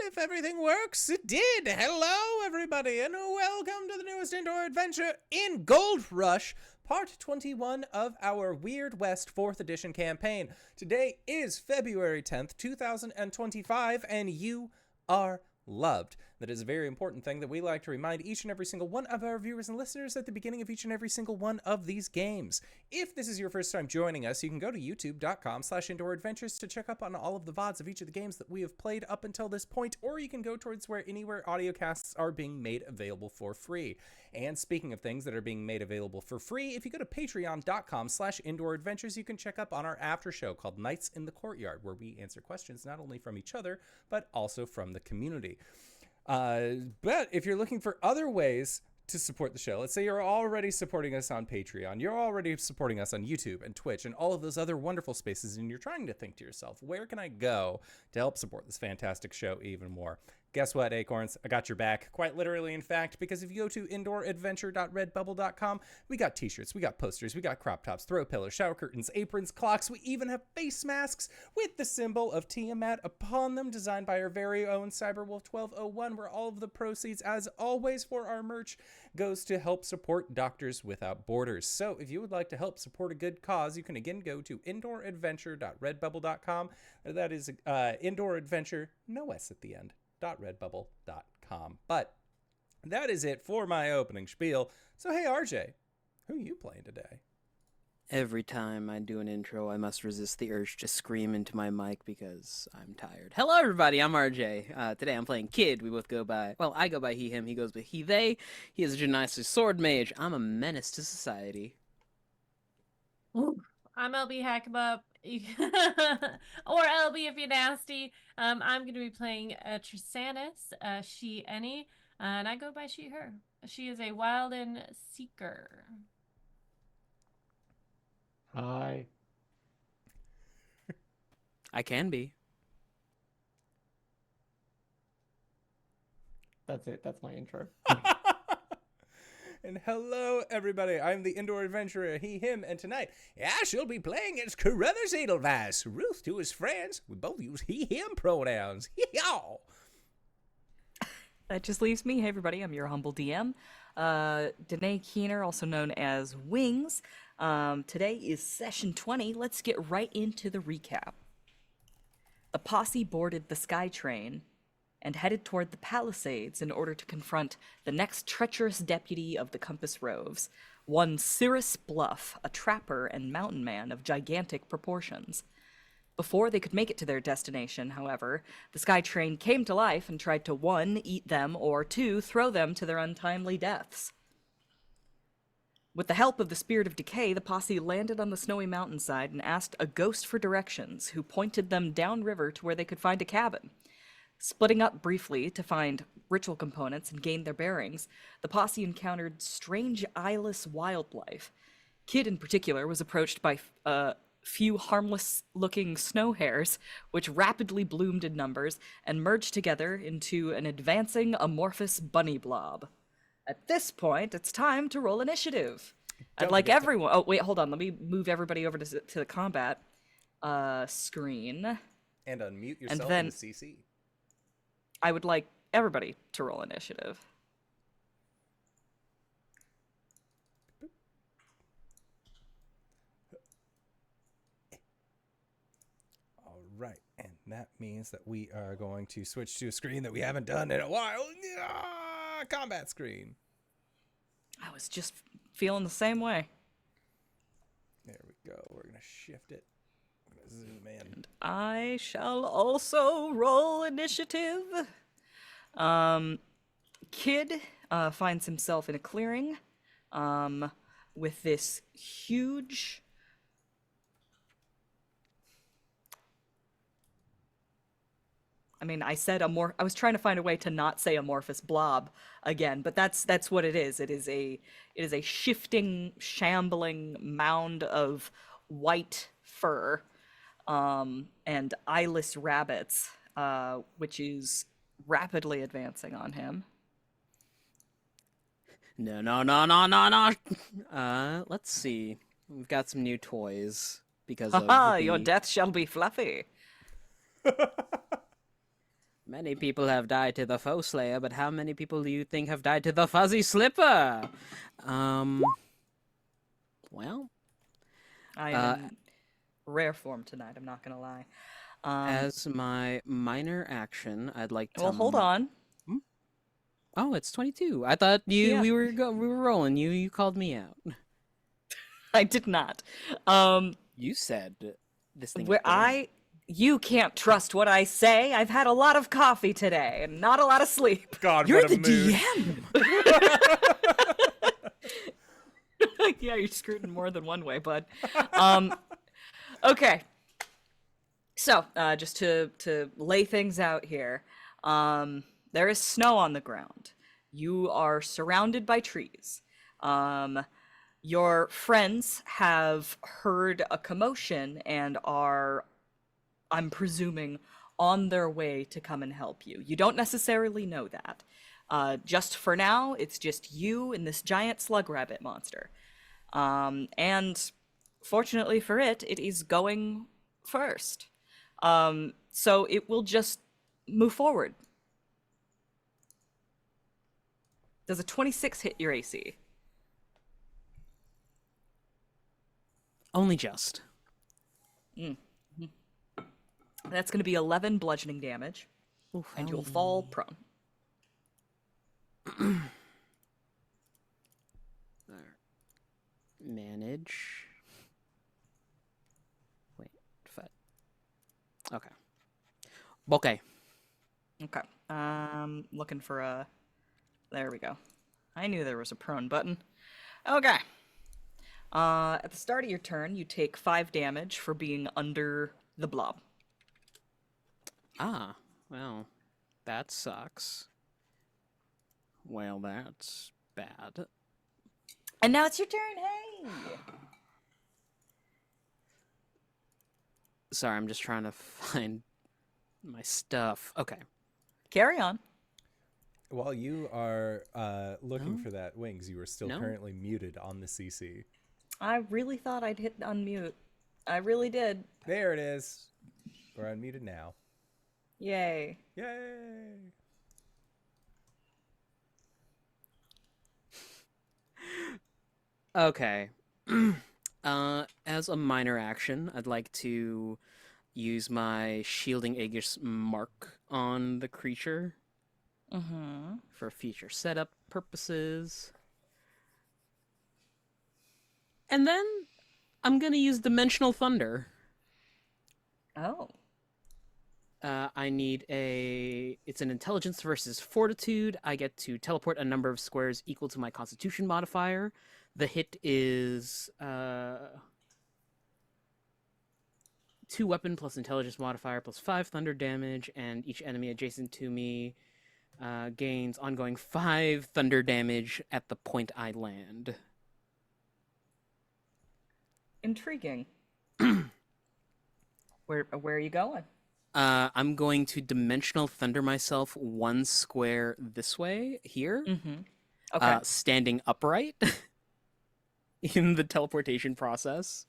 if everything works, it did. Hello, everybody, and welcome to the newest indoor adventure in Gold Rush, part 21 of our Weird West 4th edition campaign. Today is February 10th, 2025, and you are loved. That is a very important thing that we like to remind each and every single one of our viewers and listeners at the beginning of each and every single one of these games. If this is your first time joining us, you can go to youtube.com/indooradventures to check up on all of the VODs of each of the games that we have played up until this point, or you can go towards anywhere audiocasts are being made available for free. And speaking of things that are being made available for free, if you go to patreon.com/indooradventures, you can check up on our after show called Nights in the Courtyard, where we answer questions not only from each other, but also from the community. But if you're looking for other ways to support the show, let's say you're already supporting us on Patreon, you're already supporting us on YouTube and Twitch and all of those other wonderful spaces, and you're trying to think to yourself, where can I go to help support this fantastic show even more? Guess what, Acorns? I got your back. Quite literally, in fact, because if you go to indooradventure.redbubble.com, we got t-shirts, we got posters, we got crop tops, throw pillows, shower curtains, aprons, clocks. We even have face masks with the symbol of Tiamat upon them, designed by our very own Cyberwolf1201, where all of the proceeds, as always, for our merch goes to help support Doctors Without Borders. So if you would like to help support a good cause, you can again go to indooradventure.redbubble.com. That is Indoor Adventure, no S at the end. redbubble.com. But that is it for my opening spiel. So hey, RJ, who are you playing today? Every time I do an intro, I must resist the urge to scream into my mic because I'm tired. Hello, everybody. I'm RJ. Today I'm playing Kid. We both go by, well, I go by he, him. He goes by he, they. He is a Genasi sword mage. I'm a menace to society. Ooh. I'm LBHackEmUp, or LB if you're nasty. I'm going to be playing Trisannas, she, any, and I go by she, her. She is a Wildin Seeker. Hi. I can be. That's it. That's my intro. And hello, everybody. I'm the Indoor Adventurer, he, him, and tonight I shall be playing as Carruthers Edelweiss, Ruth to his friends. We both use he, him pronouns. Y'all. That just leaves me. Hey, everybody. I'm your humble DM, Danae Keener, also known as Wings. Today is session 20. Let's get right into the recap. The posse boarded the SkyTrain and headed toward the Palisades in order to confront the next treacherous deputy of the Compass Roves, one Cirrus Bluff, a trapper and mountain man of gigantic proportions. Before they could make it to their destination, however, the SkyTrain came to life and tried to 1, eat them, or 2, throw them to their untimely deaths. With the help of the Spirit of Decay, the posse landed on the snowy mountainside and asked a ghost for directions, who pointed them downriver to where they could find a cabin. Splitting up briefly to find ritual components and gain their bearings, the posse encountered strange eyeless wildlife. Kid, in particular, was approached by a few harmless-looking snow hares, which rapidly bloomed in numbers and merged together into an advancing amorphous bunny blob. At this point, it's time to roll initiative. I'd like everyone... Oh, wait, hold on. Let me move everybody over to the combat screen. And unmute yourself and then in the CC. I would like everybody to roll initiative. All right, and that means that we are going to switch to a screen that we haven't done in a while. Combat screen. I was just feeling the same way. There we go. We're going to shift it. I'm going to zoom in. And I shall also roll initiative. Kid finds himself in a clearing with this huge... I mean, I was trying to find a way to not say amorphous blob again, but that's what it is. It is a shifting, shambling mound of white fur and eyeless rabbits, which is rapidly advancing on him. No. Let's see. We've got some new toys because of Your death shall be fluffy. Many people have died to the foe slayer, but how many people do you think have died to the fuzzy slipper? Well, I am in rare form tonight, I'm not gonna lie. as my minor action, I'd like to. Well, hold on. Oh, it's 22. I thought Yeah. we were rolling. You called me out. I did not. You said this thing. Where you can't trust what I say. I've had a lot of coffee today and not a lot of sleep. God, You're what a the mood. DM. Yeah, you're screwed in more than one way, bud. Okay. So, just to lay things out here, there is snow on the ground. You are surrounded by trees. Your friends have heard a commotion and are, I'm presuming, on their way to come and help you. You don't necessarily know that. Just for now, it's just you and this giant slug rabbit monster. And fortunately for it, it is going first. So it will just move forward. Does a 26 hit your AC? Only just. That's going to be 11 bludgeoning damage, and you'll fall prone. Manage. Wait, okay. Okay. Okay. Looking for a... There we go. I knew there was a prone button. Okay. At the start of your turn, you take 5 damage for being under the blob. Ah, well, that sucks. Well, that's bad. And now it's your turn, hey! Sorry, I'm just trying to find my stuff. Okay. Carry on. While you are looking No. for that, Wings, you are still No. currently muted on the CC. I really thought I'd hit unmute. I really did. There it is. We're unmuted now. Yay. Yay! Okay. As a minor action, I'd like to use my shielding Aegis mark on the creature for future setup purposes. And then I'm gonna use Dimensional Thunder. Oh. I need it's an intelligence versus fortitude. I get to teleport a number of squares equal to my constitution modifier. The hit is 2 weapon plus intelligence modifier plus 5 thunder damage, and each enemy adjacent to me gains ongoing 5 thunder damage at the point I land. Intriguing. Where are you going? I'm going to dimensional thunder myself 1 square this way, here. Okay. Standing upright in the teleportation process.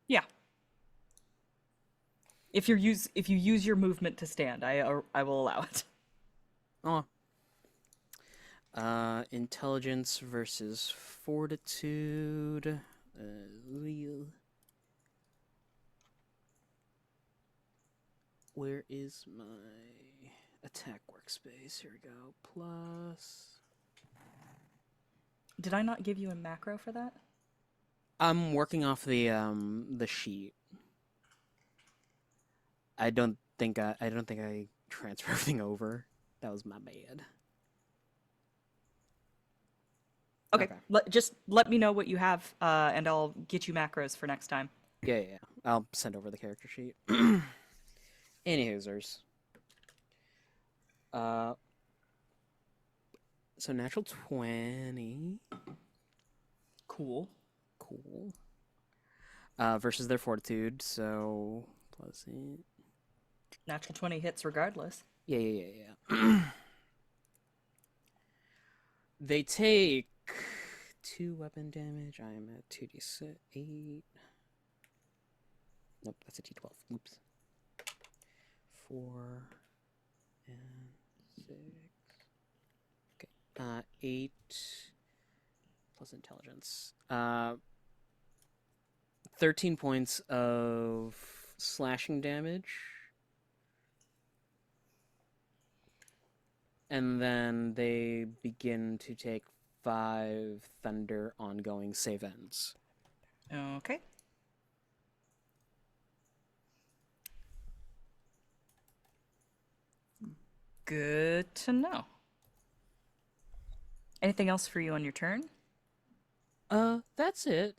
Yeah. If you use your movement to stand, I will allow it. Oh. Intelligence versus fortitude. Where is my attack workspace? Here we go. Plus. Did I not give you a macro for that? I'm working off the sheet. I don't think I transfer everything over. That was my bad. Okay. Okay. Just let me know what you have, and I'll get you macros for next time. Yeah. I'll send over the character sheet. Anyhoosers. So natural 20. Cool. Versus their fortitude, so plus 8. Natural 20 hits regardless. Yeah. They take 2 weapon damage. I am at 2d8. Nope, that's a d12. Oops. 4 and 6. Okay. 8 plus intelligence. 13 points of slashing damage. And then they begin to take 5 thunder ongoing save ends. Okay. Good to know. Anything else for you on your turn? That's it.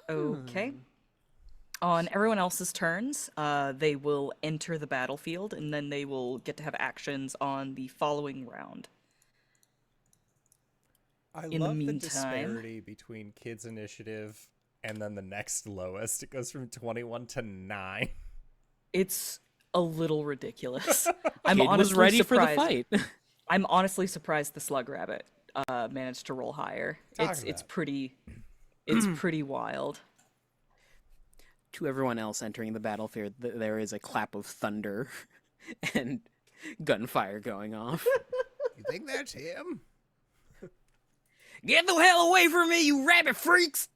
Okay. On everyone else's turns, they will enter the battlefield, and then they will get to have actions on the following round. I In the love the meantime- disparity between kids' initiative and then the next lowest. It goes from 21 to 9. It's a little ridiculous. I'm Kid honestly was ready surprised. for the fight. I'm honestly surprised the slug rabbit managed to roll higher. Talk It's about pretty wild. To everyone else entering the battlefield, there is a clap of thunder and gunfire going off. You think that's him? Get the hell away from me, you rabbit freaks!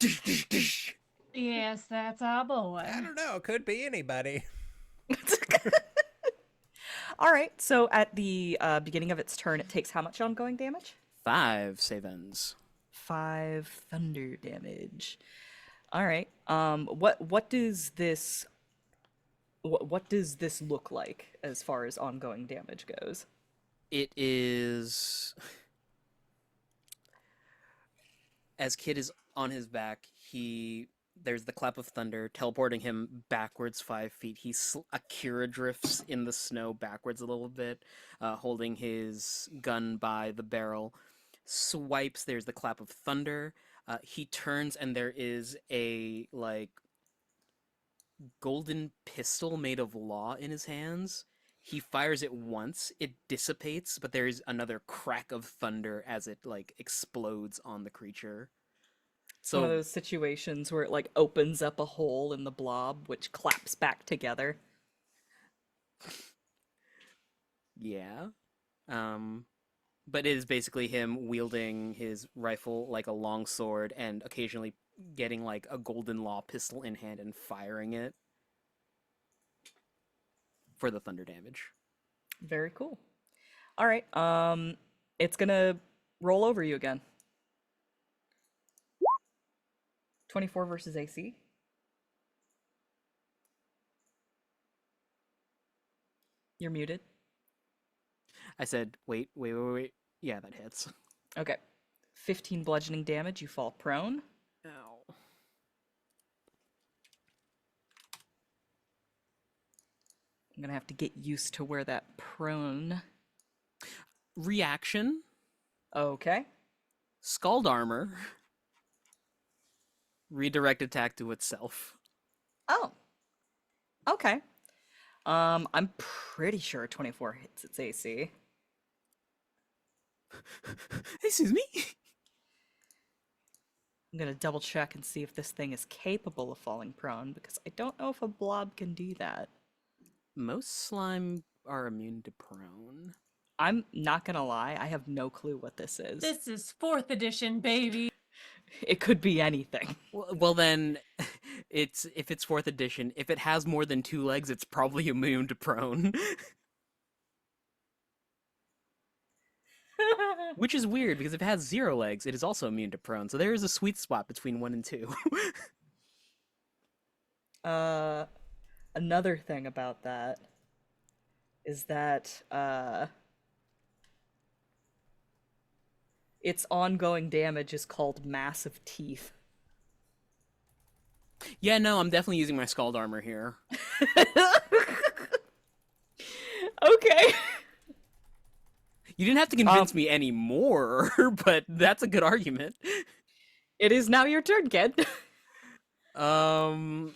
Yes, that's our boy. I don't know. Could be anybody. All right, so at the beginning of its turn, it takes how much ongoing damage? 5 save ends. 5 thunder damage. All right. What does this look like as far as ongoing damage goes? It is... As Kid is on his back, there's the clap of thunder, teleporting him backwards 5 feet. Akira drifts in the snow backwards a little bit, holding his gun by the barrel. Swipes, there's the clap of thunder. He turns and there is a, golden pistol made of law in his hands. He fires it once, it dissipates, but there's another crack of thunder as it, explodes on the creature. It's one of those situations where it, opens up a hole in the blob, which claps back together. Yeah. But it is basically him wielding his rifle like a long sword and occasionally getting, a golden law pistol in hand and firing it for the thunder damage. Very cool. All right. It's gonna roll over you again. 24 versus AC. You're muted. I said, wait. Yeah, that hits. Okay. 15 bludgeoning damage. You fall prone. Ow. I'm gonna have to get used to where that prone. Reaction. Okay. Scald armor. Redirect attack to itself. Oh. Okay. I'm pretty sure 24 hits its AC. Excuse me? I'm gonna double check and see if this thing is capable of falling prone, because I don't know if a blob can do that. Most slime are immune to prone. I'm not gonna lie, I have no clue what this is. This is 4th edition, baby. It could be anything. Well then, if it's 4th edition, if it has more than 2 legs, it's probably immune to prone. Which is weird, because if it has 0 legs, it is also immune to prone, so there is a sweet spot between 1 and 2. Another thing about that is that, its ongoing damage is called Massive Teeth. Yeah, no, I'm definitely using my Scald armor here. Okay. You didn't have to convince me anymore, but that's a good argument. It is now your turn, kid. Okay.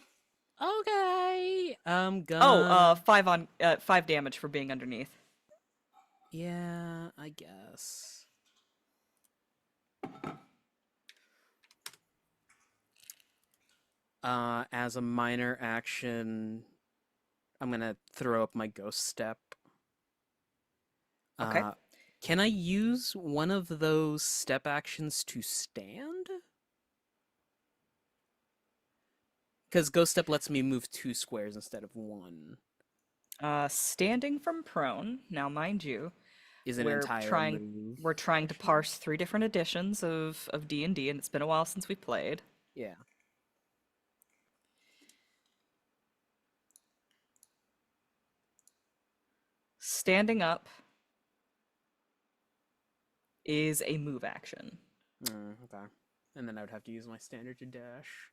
Oh, 5 damage for being underneath. Yeah, I guess. As a minor action, I'm gonna throw up my ghost step. Okay. Can I use one of those step actions to stand? Because ghost step lets me move 2 squares instead of 1. Standing from prone. Now, mind you, Is an we're entire trying move. we're trying to actually? parse 3 different editions of D&D, and it's been a while since we played. Yeah. Standing up is a move action. Okay. And then I would have to use my standard to dash.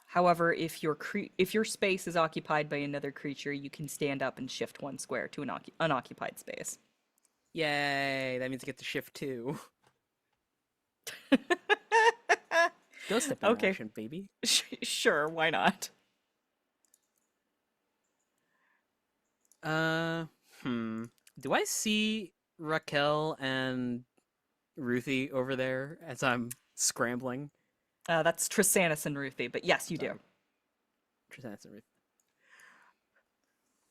However, if your space is occupied by another creature, you can stand up and shift 1 square to an unoccupied space. Yay! That means I get to shift 2. Ghost step in Okay. action, baby. Sure, why not? Do I see Rakel and Ruthie over there as I'm scrambling? That's Trisannas and Ruthie, but yes, you do. Sorry. Trisannas and Ruth.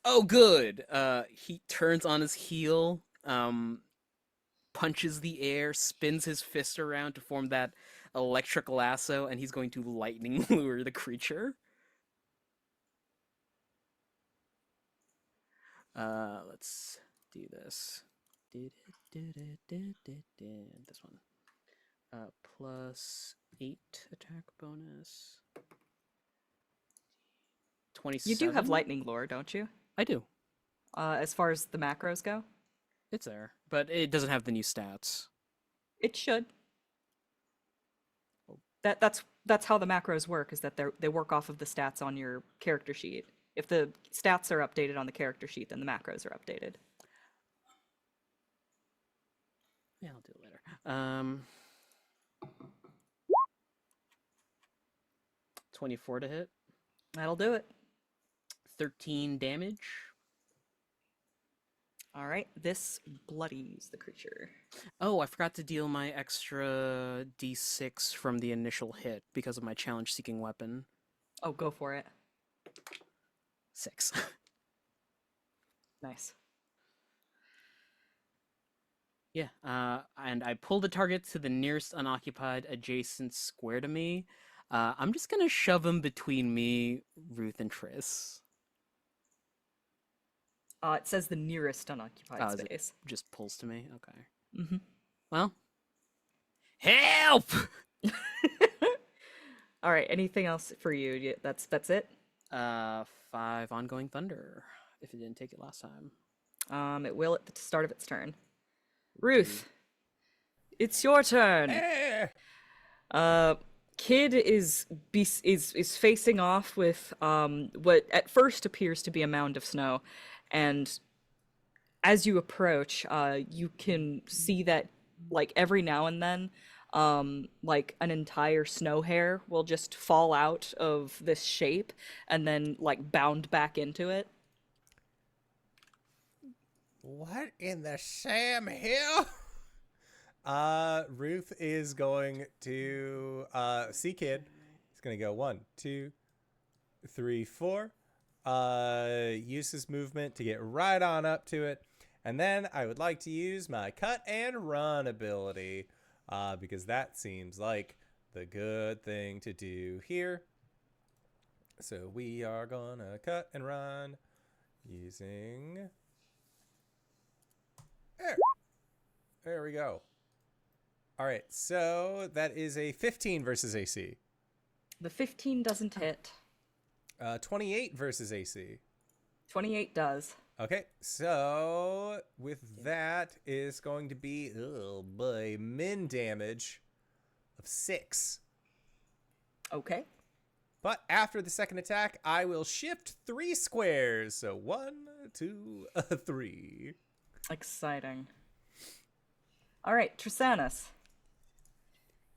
Oh, good. He turns on his heel, punches the air, spins his fist around to form that electric lasso, and he's going to lightning lure the creature. Let's do this. This one. Plus 8 attack bonus. 27. You do have lightning lore, don't you? I do. As far as the macros go, It's there, but it doesn't have the new stats. it should. That's how the macros work. Is that they work off of the stats on your character sheet. If the stats are updated on the character sheet, then the macros are updated. Yeah, I'll do it later. 24 to hit. That'll do it. 13 damage. All right, this bloodies the creature. Oh, I forgot to deal my extra d6 from the initial hit because of my challenge-seeking weapon. Oh, go for it. 6. Nice. Yeah, and I pull the target to the nearest unoccupied adjacent square to me. I'm just gonna shove him between me, Ruth, and Triss. It says the nearest unoccupied Oh, is it space. just pulls to me? Okay. Mm-hmm. Well, help! All right. Anything else for you? That's it. 5 ongoing thunder. If it didn't take it last time. It will at the start of its turn. Ruth, it's your turn. Kid is facing off with what at first appears to be a mound of snow, and as you approach, you can see that like every now and then, like an entire snow hair will just fall out of this shape and then like bound back into it. What in the Sam Hill? Ruth is going to see Kid. He's gonna go 1, 2, 3, 4. Use his movement to get right on up to it, and then I would like to use my cut and run ability, because that seems like the good thing to do here. So we are gonna cut and run using. There we go. All right, so that is a 15 versus AC. The 15 doesn't hit. 28 versus AC. 28 does. Okay, so with that is going to be, oh boy, min damage of 6. Okay. But after the second attack, I will shift 3 squares. So 1, 2, 3. Exciting. All right, Trisannas.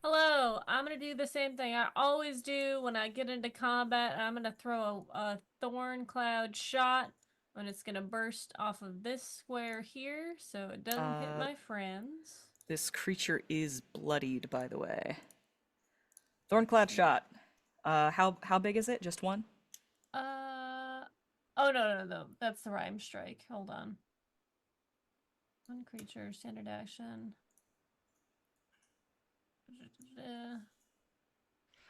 Hello, I'm gonna do the same thing I always do when I get into combat. I'm gonna throw a thorn cloud shot, and it's gonna burst off of this square here, so it doesn't hit my friends. This creature is bloodied, by the way. Thornclad shot. How big is it? Just one? Oh no, that's the rhyme strike. Hold on. One creature, standard action.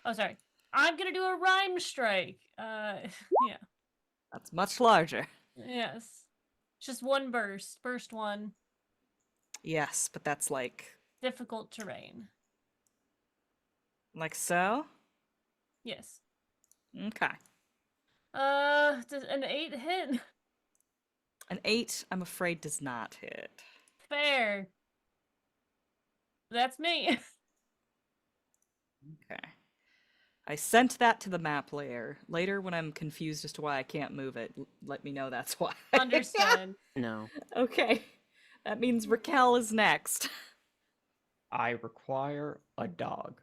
Oh, sorry. I'm gonna do a rhyme strike. Yeah. That's much larger. Yes. Just one burst. Burst one. Yes, but that's like Difficult terrain. so. Yes. Okay. Does an 8 hit? An 8, I'm afraid, does not hit. Fair. That's me. Okay. I sent that to the map layer. Later, when I'm confused as to why I can't move it, let me know that's why. Understood. No. Okay. That means Rakel is next. I require a dog.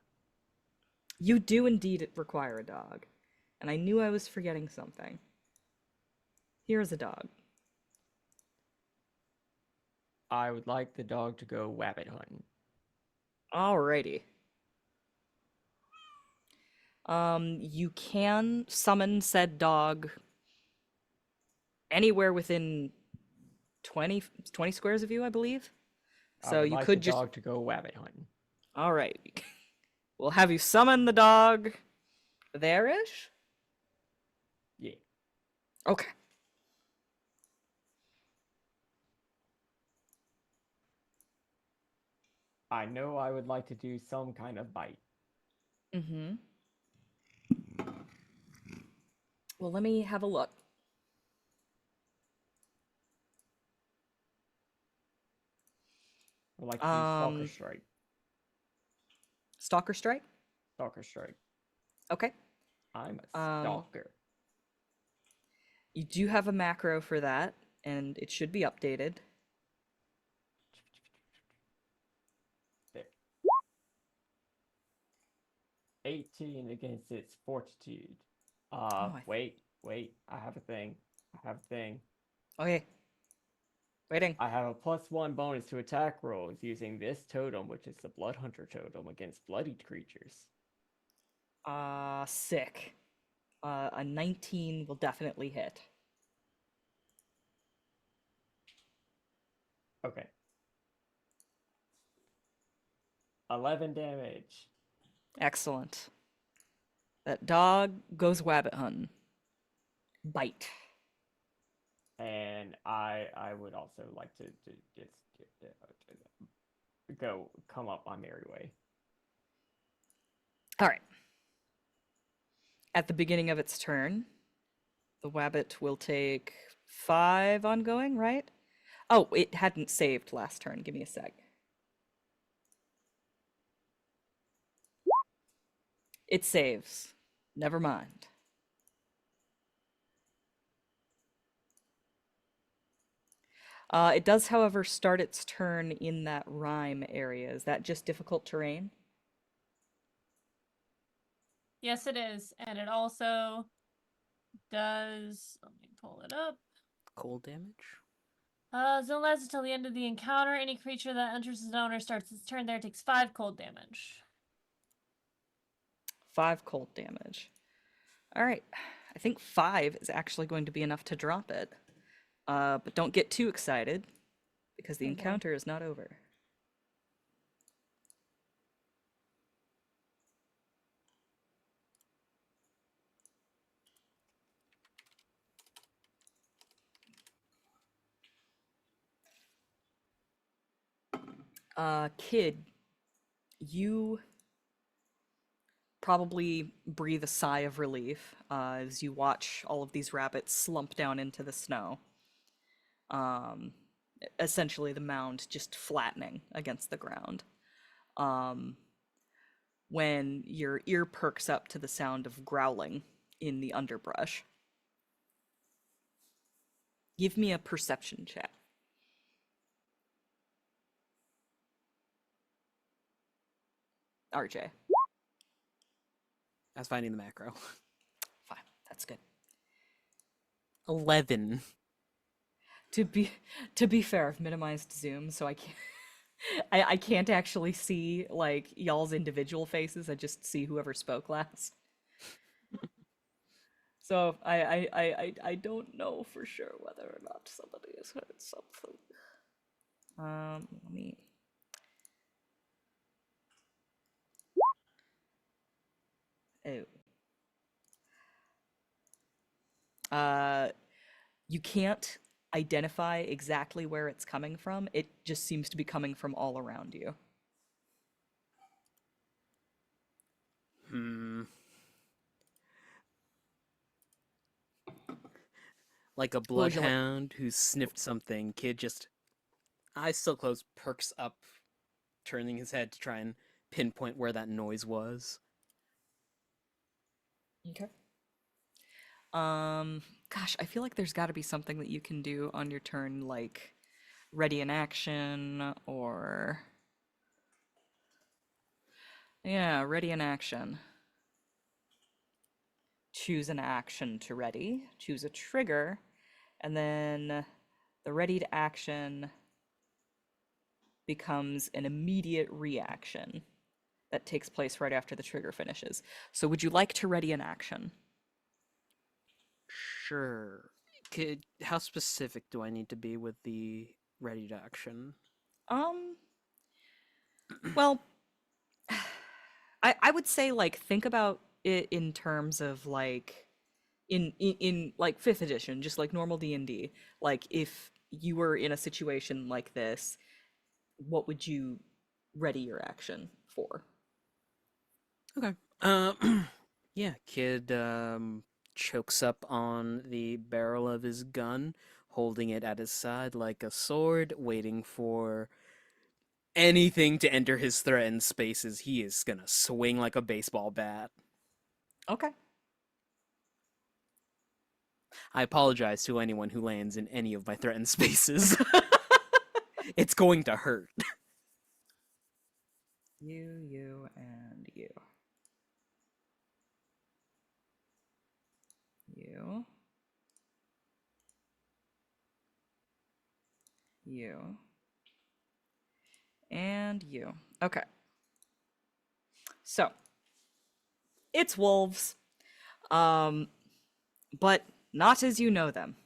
You do indeed require a dog. And I knew I was forgetting something. Here's a dog. I would like the dog to go rabbit hunting. Alrighty. You can summon said dog anywhere within 20 squares of you, I believe. I So would you like could the just. dog to go rabbit hunting. All right. We'll have you summon the dog there-ish? Yeah. Okay. I know I would like to do some kind of bite. Mm-hmm. Well, let me have a look. I would like to do Stalker Strike. Stalker Strike? Stalker Strike. Okay. I'm a stalker. You do have a macro for that, and it should be updated. There. 18 against its fortitude. Wait. I have a thing. Okay. Waiting. I have a +1 bonus to attack rolls using this totem, which is the Blood Hunter totem, against bloodied creatures. Sick. A 19 will definitely hit. Okay. 11 damage. Excellent. That dog goes wabbit hunting. Bite. And I would also like to just come up my merry way. All right. At the beginning of its turn, the wabbit will take 5 ongoing, right? Oh, it hadn't saved last turn. Give me a sec. It saves. Never mind. It does, however, start its turn in that rhyme area. Is that just difficult terrain? Yes, it is. And it also does. Let me pull it up. Cold damage? Zone lasts until the end of the encounter. Any creature that enters the zone or starts its turn there takes 5 cold damage. 5 cold damage. All right. I think 5 is actually going to be enough to drop it. But don't get too excited, because the encounter is not over. Kid, you probably breathe a sigh of relief as you watch all of these rabbits slump down into the snow. Essentially the mound just flattening against the ground. When your ear perks up to the sound of growling in the underbrush. Give me a perception check. RJ. I was finding the macro. Fine, that's good. 11. To be fair, I've minimized zoom, so I can't. I can't actually see like y'all's individual faces. I just see whoever spoke last. So I don't know for sure whether or not somebody has heard something. Let me. Oh. You can't identify exactly where it's coming from. It just seems to be coming from all around you. Like a What would you like? bloodhound who sniffed something, kid just eyes still closed, perks up, turning his head to try and pinpoint where that noise was. Okay. Gosh, I feel like there's got to be something that you can do on your turn, like ready in action or yeah, ready in action. Choose an action to ready, choose a trigger, and then the ready to action becomes an immediate reaction that takes place right after the trigger finishes. So would you like to ready an action? Sure. How specific do I need to be with the ready to action? Um, well, I would say like think about it in terms of like in like 5th edition, just like normal D&D. Like if you were in a situation like this, what would you ready your action for? Okay. Yeah, kid chokes up on the barrel of his gun, holding it at his side like a sword, waiting for anything to enter his threatened spaces. He is gonna swing like a baseball bat. Okay. I apologize to anyone who lands in any of my threatened spaces. It's going to hurt. You, and you. You. You. And you. Okay. So, it's wolves. But not as you know them.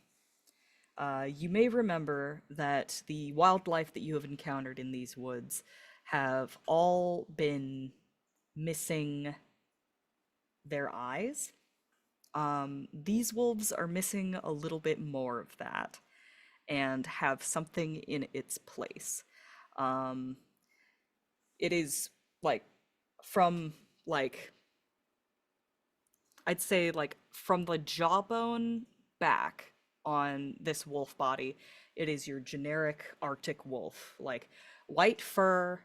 You may remember that the wildlife that you have encountered in these woods have all been missing their eyes. These wolves are missing a little bit more of that and have something in its place. Um, it is like from like I'd say like from the jawbone back on this wolf body, it is your generic Arctic wolf, like white fur,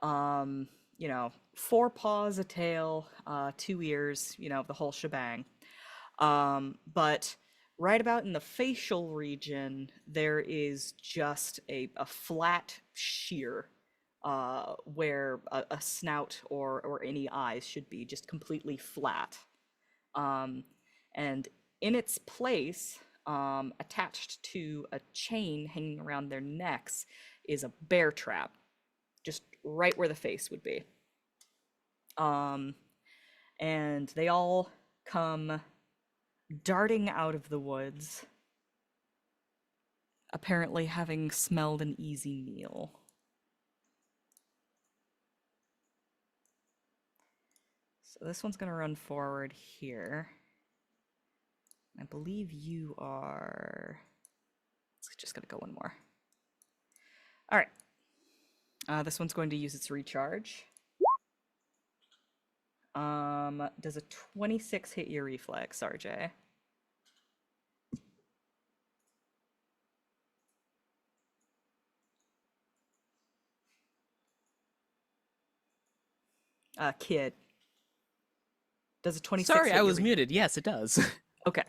you know, 4 paws, a tail, 2 ears, you know, the whole shebang. But right about in the facial region, there is just a flat shear where a snout or any eyes should be just completely flat. And in its place, attached to a chain hanging around their necks, is a bear trap, just right where the face would be. And they all come darting out of the woods, apparently having smelled an easy meal. So this one's gonna run forward here. I believe you are... It's just gonna go one more. All right. This one's going to use its recharge. Does a 26 hit your reflex, RJ? Kid. Does a 26 Sorry, hit I your was muted. Yes, it does. Okay.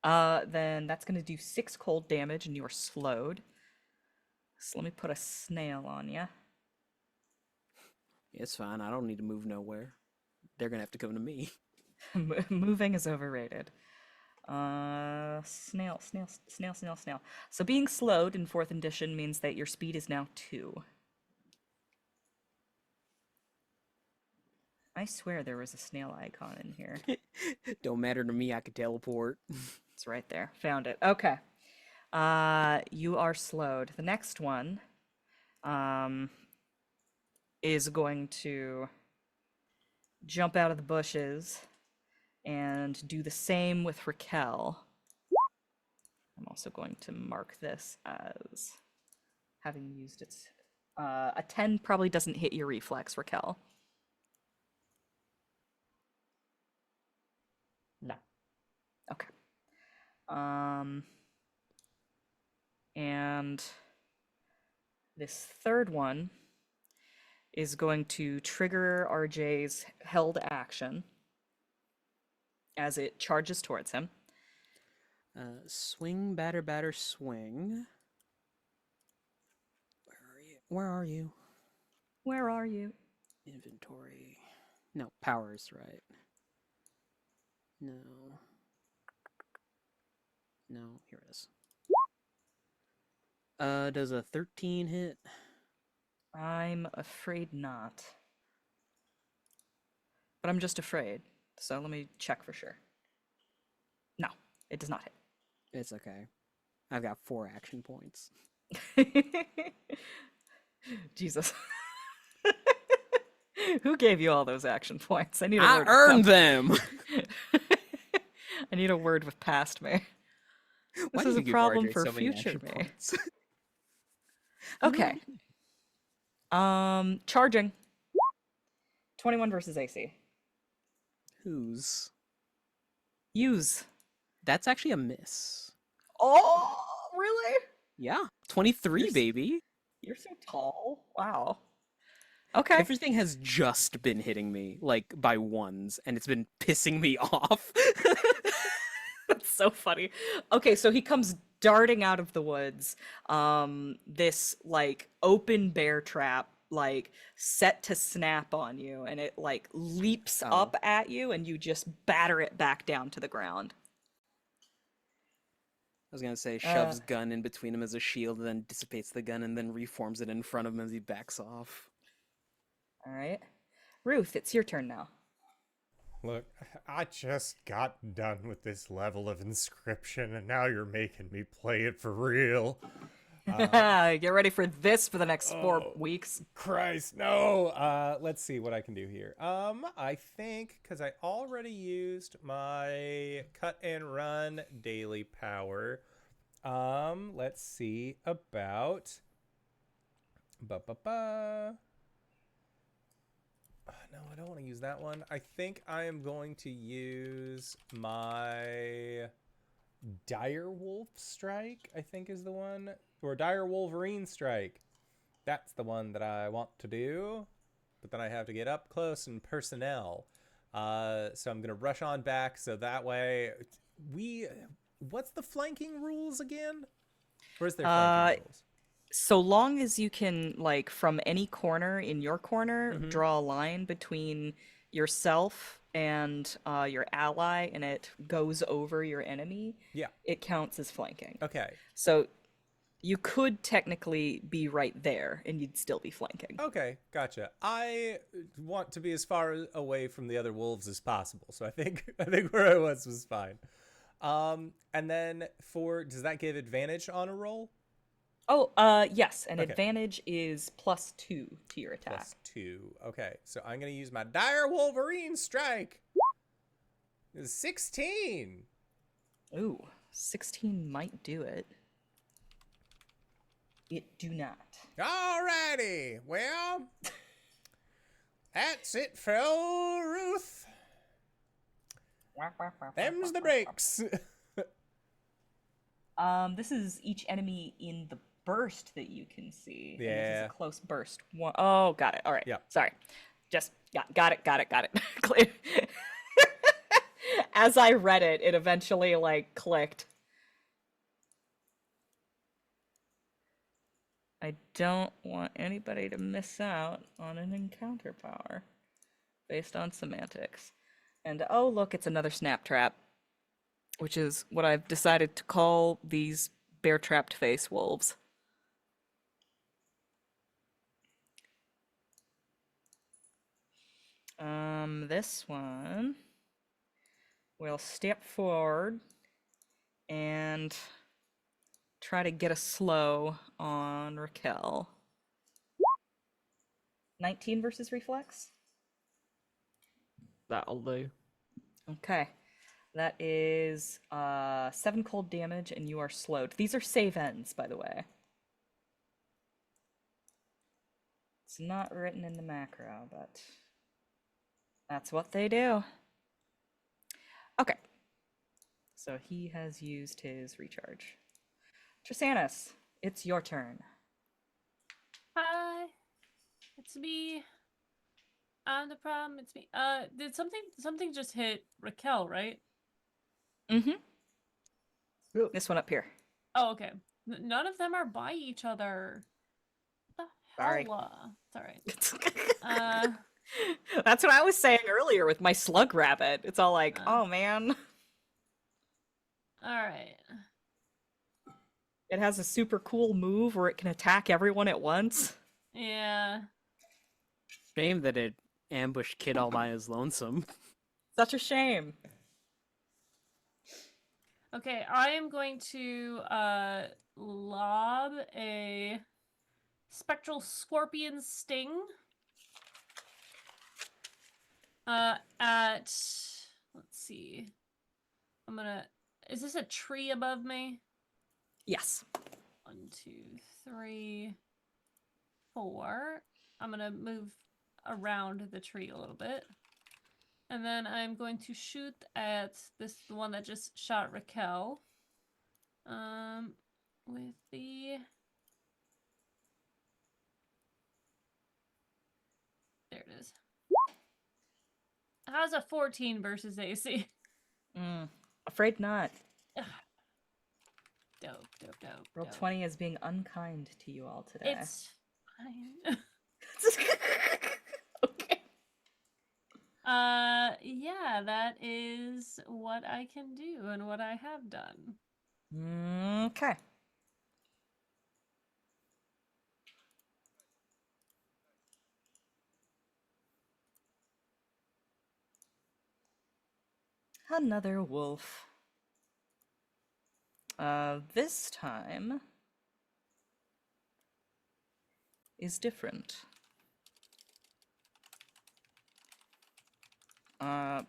Then that's gonna do 6 cold damage and you are slowed. So let me put a snail on you. It's fine. I don't need to move nowhere. They're gonna have to come to me. Moving is overrated. Snail. So being slowed in 4th edition means that your speed is now 2. I swear there was a snail icon in here. Don't matter to me, I could teleport. It's right there. Found it. Okay. You are slowed. The next one is going to jump out of the bushes and do the same with Rakel. I'm also going to mark this as having used its... a 10 probably doesn't hit your reflex, Rakel. No. Okay. And this third one is going to trigger RJ's held action as it charges towards him. Swing, batter, batter, swing. Where are you? Where are you? Inventory. No, powers, right? No. No, here it is. Does a 13 hit? I'm afraid not. But I'm just afraid. So let me check for sure. No, it does not It's okay. I've got 4 action points. hit. Jesus. Who gave you all those action points? I need a I word earned them! I need a word with past me. Why This do is you a give problem RJ for so many future action me. points? Okay. Charging. 21 versus AC. Whose? Use. That's actually a miss. Oh, really? Yeah. 23, You're s- baby. You're so tall. Wow. Okay. Everything has just been hitting me, like, by ones, and it's been pissing me off. That's so funny. Okay, so he comes darting out of the woods. This like open bear trap, like set to snap on you, and it like leaps Oh. up at you, and you just batter it back down to the ground. I was gonna say, shoves gun in between him as a shield, and then dissipates the gun, and then reforms it in front of him as he backs off. All right, Ruth, it's your turn now. Look, I just got done with this level of inscription, and now you're making me play it for real. Get ready for this for the next 4 Oh. weeks. Christ, no. Let's see what I can do here. I think because I already used my cut and run daily power. Let's see about. No, I don't want to use that one. I think I am going to use my Dire Wolf Strike, I think is the one. Or Dire Wolverine Strike. That's the one that I want to do. But then I have to get up close and personnel. So I'm going to rush on back so that way what's the flanking rules again? Or is there flanking rules? So long as you can, like, from any corner in your corner, draw a line between yourself and your ally, and it goes over your enemy, Yeah. it counts as flanking. Okay. So you could technically be right there, and you'd still be flanking. Okay, gotcha. I want to be as far away from the other wolves as possible, so I think where I was fine. And then does that give advantage on a roll? Oh, yes, and Okay. advantage is +2 to your attack. +2. Okay, so I'm gonna use my Dire Wolverine Strike. This is 16. Ooh, 16 might do it. It do not. Alrighty, well, that's it for old Ruth. Them's the breaks. This is each enemy in the burst that you can see. And this is Yeah. a close burst. Oh, got it. All right. Yeah. Sorry. Just got it. Clear. As I read it, it eventually like clicked. I don't want anybody to miss out on an encounter power based on semantics. And oh, look, it's another snap trap, which is what I've decided to call these bear-trapped face wolves. This one will step forward and try to get a slow on Rakel. 19 versus reflex? That'll do. Okay. That is 7 cold damage, and you are slowed. These are save ends, by the way. It's not written in the macro, but that's what they do. Okay. So he has used his recharge. Trisannas, it's your turn. Hi, it's me. I'm the problem. It's me. Did something just hit Rakel, right? Mm-hmm. Yep. This one up here. Oh, okay. None of them are by each other. What the Sorry. hell? It's alright. That's what I was saying earlier with my slug rabbit. It's all like, oh man. Alright. It has a super cool move where it can attack everyone at once. Yeah. Shame that it ambushed Kid all by his lonesome. Such a shame. Okay, I am going to lob a spectral scorpion sting at, let's see. Is this a tree above me? Yes. 1, 2, 3, 4. I'm gonna move around the tree a little bit. And then I'm going to shoot at the one that just shot Rakel. With the... There it is. How's a 14 versus AC? Afraid not. Dope. Roll 20 is being unkind to you all today. It's fine. Okay. Yeah, that is what I can do and what I have done. Okay. Another wolf. This time is different.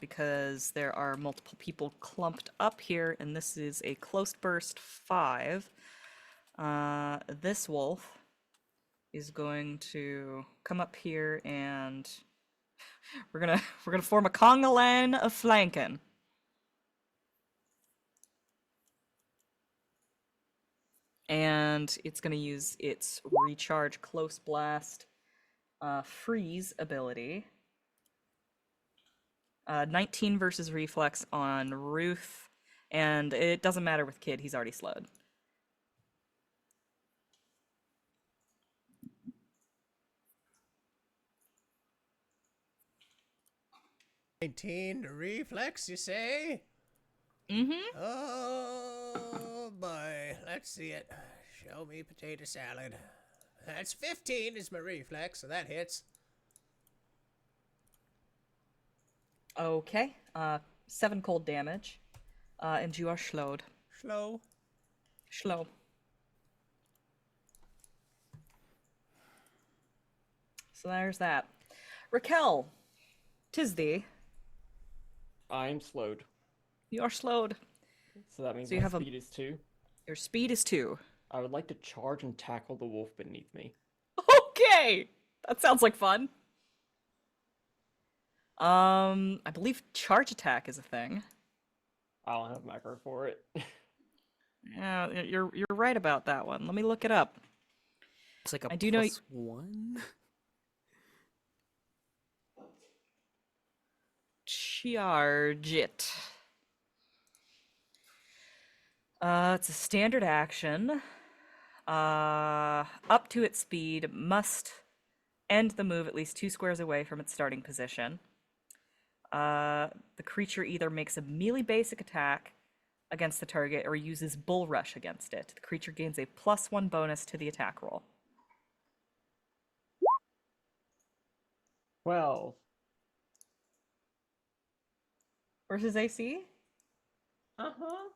Because there are multiple people clumped up here, and this is a close burst 5. This wolf is going to come up here, and we're gonna form a conga line of flanking. And it's gonna use its recharge close blast freeze ability. 19 versus reflex on Ruth, and it doesn't matter with Kid, he's already slowed. Reflex, you say? Mm-hmm. Oh boy, let's see it. Show me potato salad. That's 15 is my reflex, so that hits. Okay. 7 cold damage. And you are slowed. Slow. Slow. So there's that. Rakel, 'tis thee. I'm slowed. You are slowed. So that means So you my have speed is 2. Your speed is 2. I would like to charge and tackle the wolf beneath me. Okay! That sounds like fun. I believe charge attack is a thing. I don't have macro for it. Yeah, you're right about that one. Let me look it up. It's like a I do know +1. Charge it. It's a standard action. Up to its speed, must end the move at least 2 squares away from its starting position. The creature either makes a melee basic attack against the target or uses bull rush against it. The creature gains a +1 bonus to the attack roll. 12. versus AC? Uh-huh.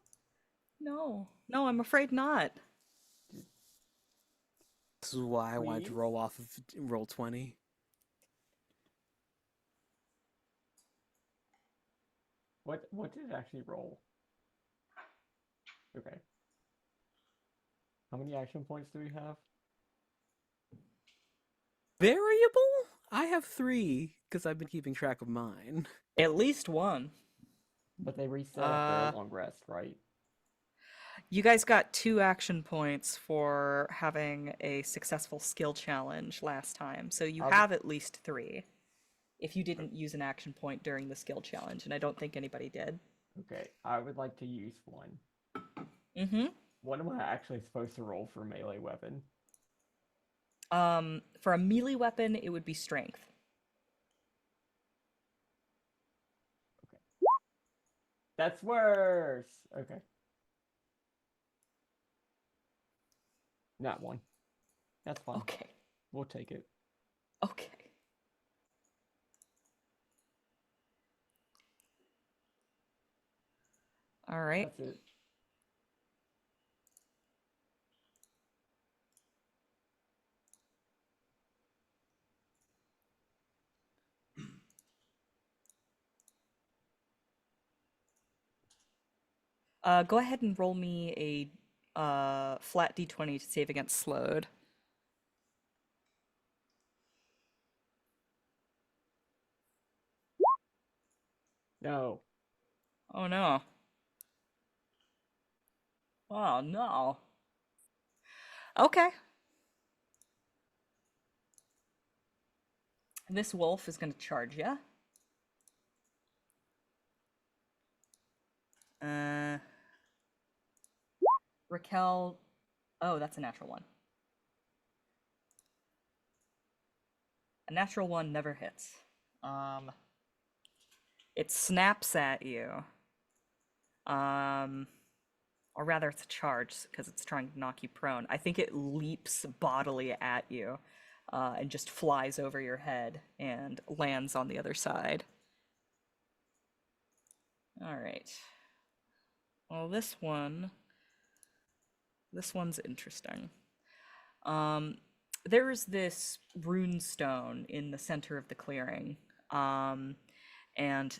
No. No, I'm afraid not. This is why I wanted to Please? roll off of roll 20. What did it actually roll? Okay. How many action points do we have? Variable? I have 3, because I've been keeping track of mine. At least one. But they reset after a long rest, right? You guys got 2 action points for having a successful skill challenge last time, so you I'll- have at least 3. If you didn't use an action point during the skill challenge, and I don't think anybody did. Okay, I would like to use one. Mm-hmm. What am I actually supposed to roll for a melee weapon? For a melee weapon, it would be strength. That's worse! Okay. Not one. That's fine. Okay. We'll take it. Okay. All right. That's it. Go ahead and roll me a flat d20 to save against slowed. No. Oh no. Oh no. Okay. This wolf is going to charge you. Rakel. Oh, that's a natural one. A natural one never hits. It snaps at you. Or rather, it's a charge because it's trying to knock you prone. I think it leaps bodily at you and just flies over your head and lands on the other side. All right. Well, this one's interesting. There's this rune stone in the center of the clearing, and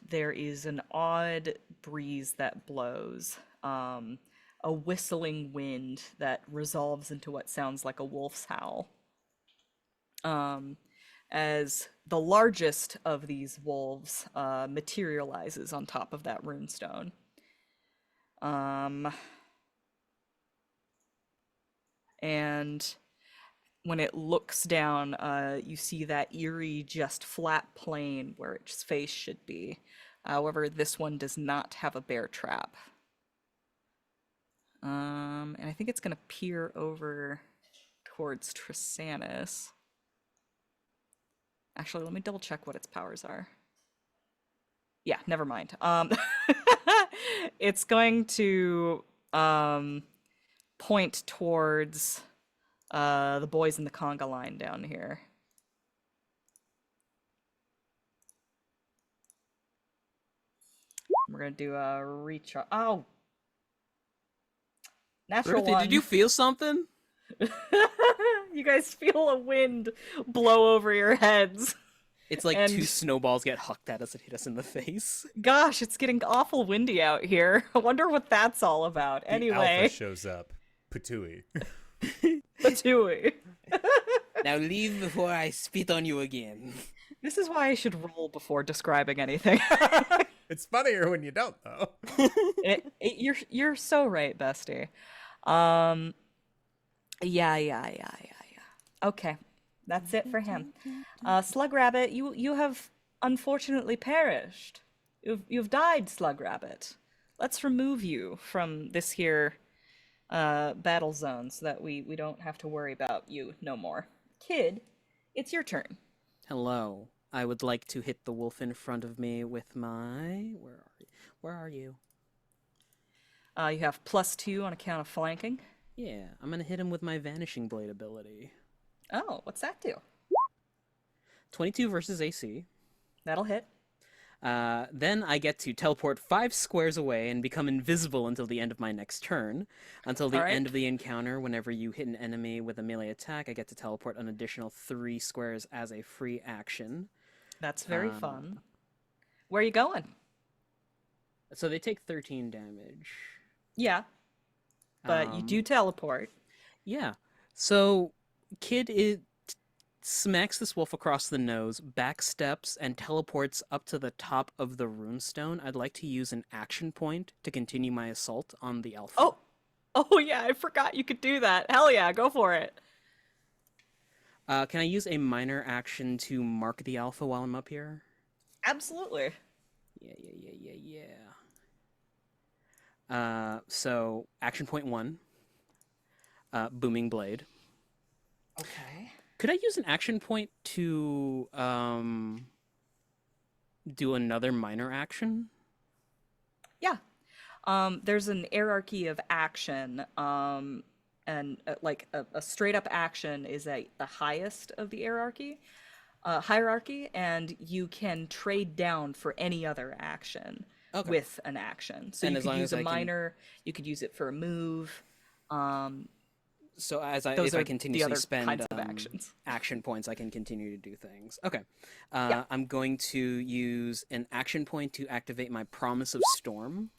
there is an odd breeze that blows, a whistling wind that resolves into what sounds like a wolf's howl. As the largest of these wolves materializes on top of that rune stone. And when it looks down, you see that eerie, just flat plain where its face should be. However, this one does not have a bear trap. And I think it's going to peer over towards Trisannas. Actually, let me double check what its powers are. Yeah, never mind. It's going to point towards the boys in the conga line down here. We're gonna do a recharge. Oh, natural Ruthie, one. did you feel something? You guys feel a wind blow over your heads. It's like And- 2 snowballs get hucked at us and hit us in the face. Gosh, it's getting awful windy out here. I wonder what that's all about. The Anyway, alpha shows up. Patooey. Patooey. Now leave before I spit on you again. This is why I should roll before describing anything. It's funnier when you don't, though. You're so right, bestie. Yeah. Okay, that's it for him. Slug Rabbit, you have unfortunately perished. You've died, Slug Rabbit. Let's remove you from this here battle zone so that we don't have to worry about you no more. Kid, it's your turn. Hello. I would like to hit the wolf in front of me with my... Where are you? You have +2 on account of flanking. Yeah, I'm gonna hit him with my Vanishing Blade ability. Oh, what's that do? 22 versus AC. That'll hit. Then I get to teleport 5 squares away and become invisible until the end of my next turn. Until the Alright. end of the encounter, whenever you hit an enemy with a melee attack, I get to teleport an additional 3 squares as a free action. That's very fun. Where are you going? So they take 13 damage. Yeah, but you do teleport. Yeah. So Kid smacks this wolf across the nose, backsteps, and teleports up to the top of the runestone. I'd like to use an action point to continue my assault on the alpha. Oh yeah, I forgot you could do that. Hell yeah, go for it. Can I use a minor action to mark the alpha while I'm up here? Absolutely. Yeah. So action point 1, booming blade. Okay. Could I use an action point to do another minor action? Yeah. There's an hierarchy of action, and like a straight up action is the highest of the hierarchy, and you can trade down for any other action with an action. So And you as could long use as a I can- minor, you could use it for a move. So Those if I are the continuously other spend kinds of actions. action points, I can continue to do things. Okay. Yeah. I'm going to use an action point to activate my Promise of Storm.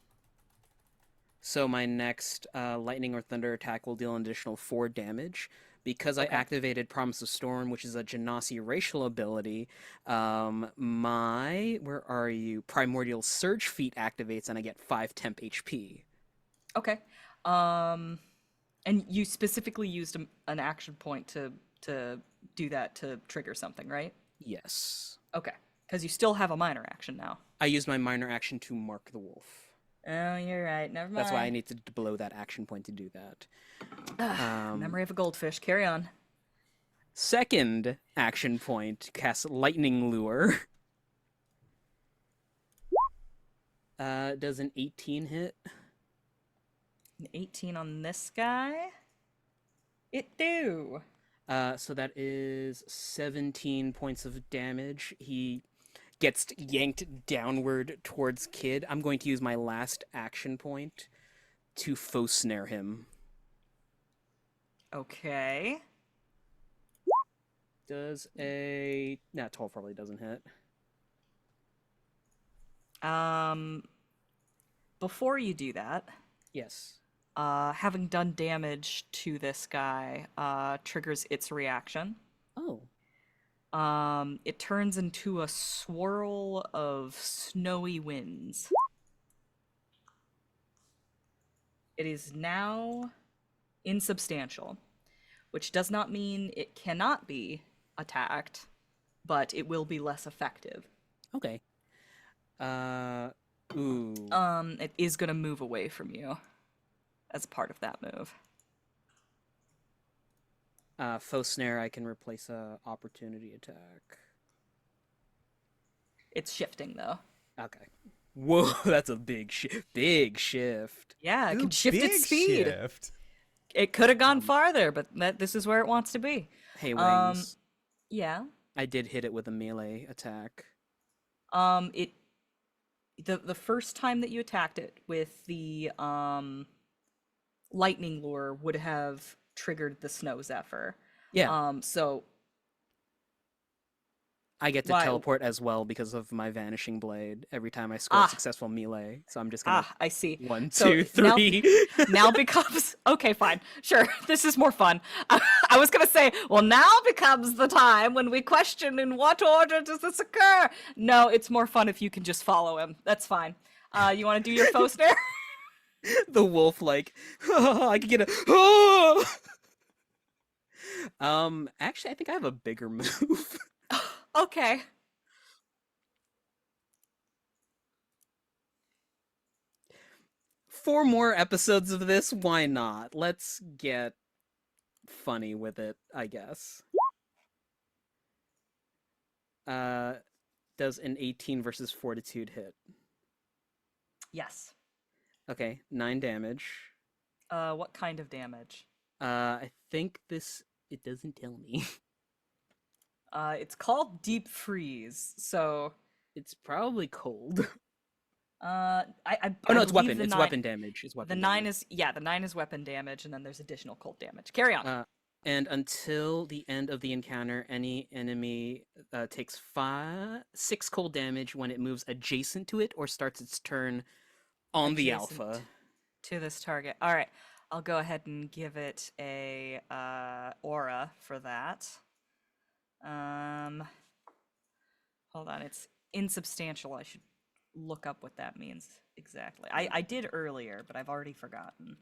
So my next lightning or thunder attack will deal an additional 4 damage. Because I activated Promise of Storm, which is a Genasi racial ability, my Primordial Surge feat activates and I get 5 temp HP. Okay. And you specifically used an action point to do that to trigger something, right? Yes. Okay. Because you still have a minor action now. I used my minor action to mark the wolf. Oh, you're right. Never mind. That's why I need to blow that action point to do that. Memory of a goldfish. Carry on. Second action point, cast Lightning Lure. Does an 18 hit? An 18 on this guy? It do. So that is 17 points of damage. He gets yanked downward towards Kid. I'm going to use my last action point to faux snare him. Okay. Does 12 probably doesn't hit. Before you do that, Yes. having done damage to this guy, triggers its reaction. Oh. It turns into a swirl of snowy winds. It is now insubstantial, which does not mean it cannot be attacked, but it will be less effective. Okay. Ooh. It is gonna move away from you as part of that move. Faux snare, I can replace a opportunity attack. It's shifting though. Okay. Whoa, that's a big shift. Yeah, it Ooh, can shift its big speed. shift. It could have gone farther, but this is where it wants to be. Hey, Wings. Yeah. I did hit it with a melee attack. The first time that you attacked it with the lightning lure would have triggered the snow zephyr. Yeah. So I get to why- teleport as well because of my vanishing blade every time I score a successful melee. So I'm just gonna I see. 1, So 2, 3. now becomes okay, fine, sure. This is more fun. I was gonna say, well, now becomes the time when we question in what order does this occur. No, it's more fun if you can just follow him. That's fine. You want to do your faux snare? The wolf like I could get a actually I think I have a bigger move. Okay. Four more episodes of this, why not? Let's get funny with it, I guess. Does an 18 versus fortitude hit? Yes. Okay, 9 damage. What kind of damage? I think it doesn't tell me. It's called deep freeze. So It's probably cold. I Oh no, it's believe weapon. the It's nine- weapon damage. It's The weapon 9 damage. is the 9 is weapon damage, and then there's additional cold damage. Carry on. And until the end of the encounter, any enemy takes 6 cold damage when it moves adjacent to it or starts its turn on the Adjacent alpha. To this target. All right, I'll go ahead and give it a aura for that. Hold on, it's insubstantial. I should look up what that means exactly. I did earlier, but I've already forgotten.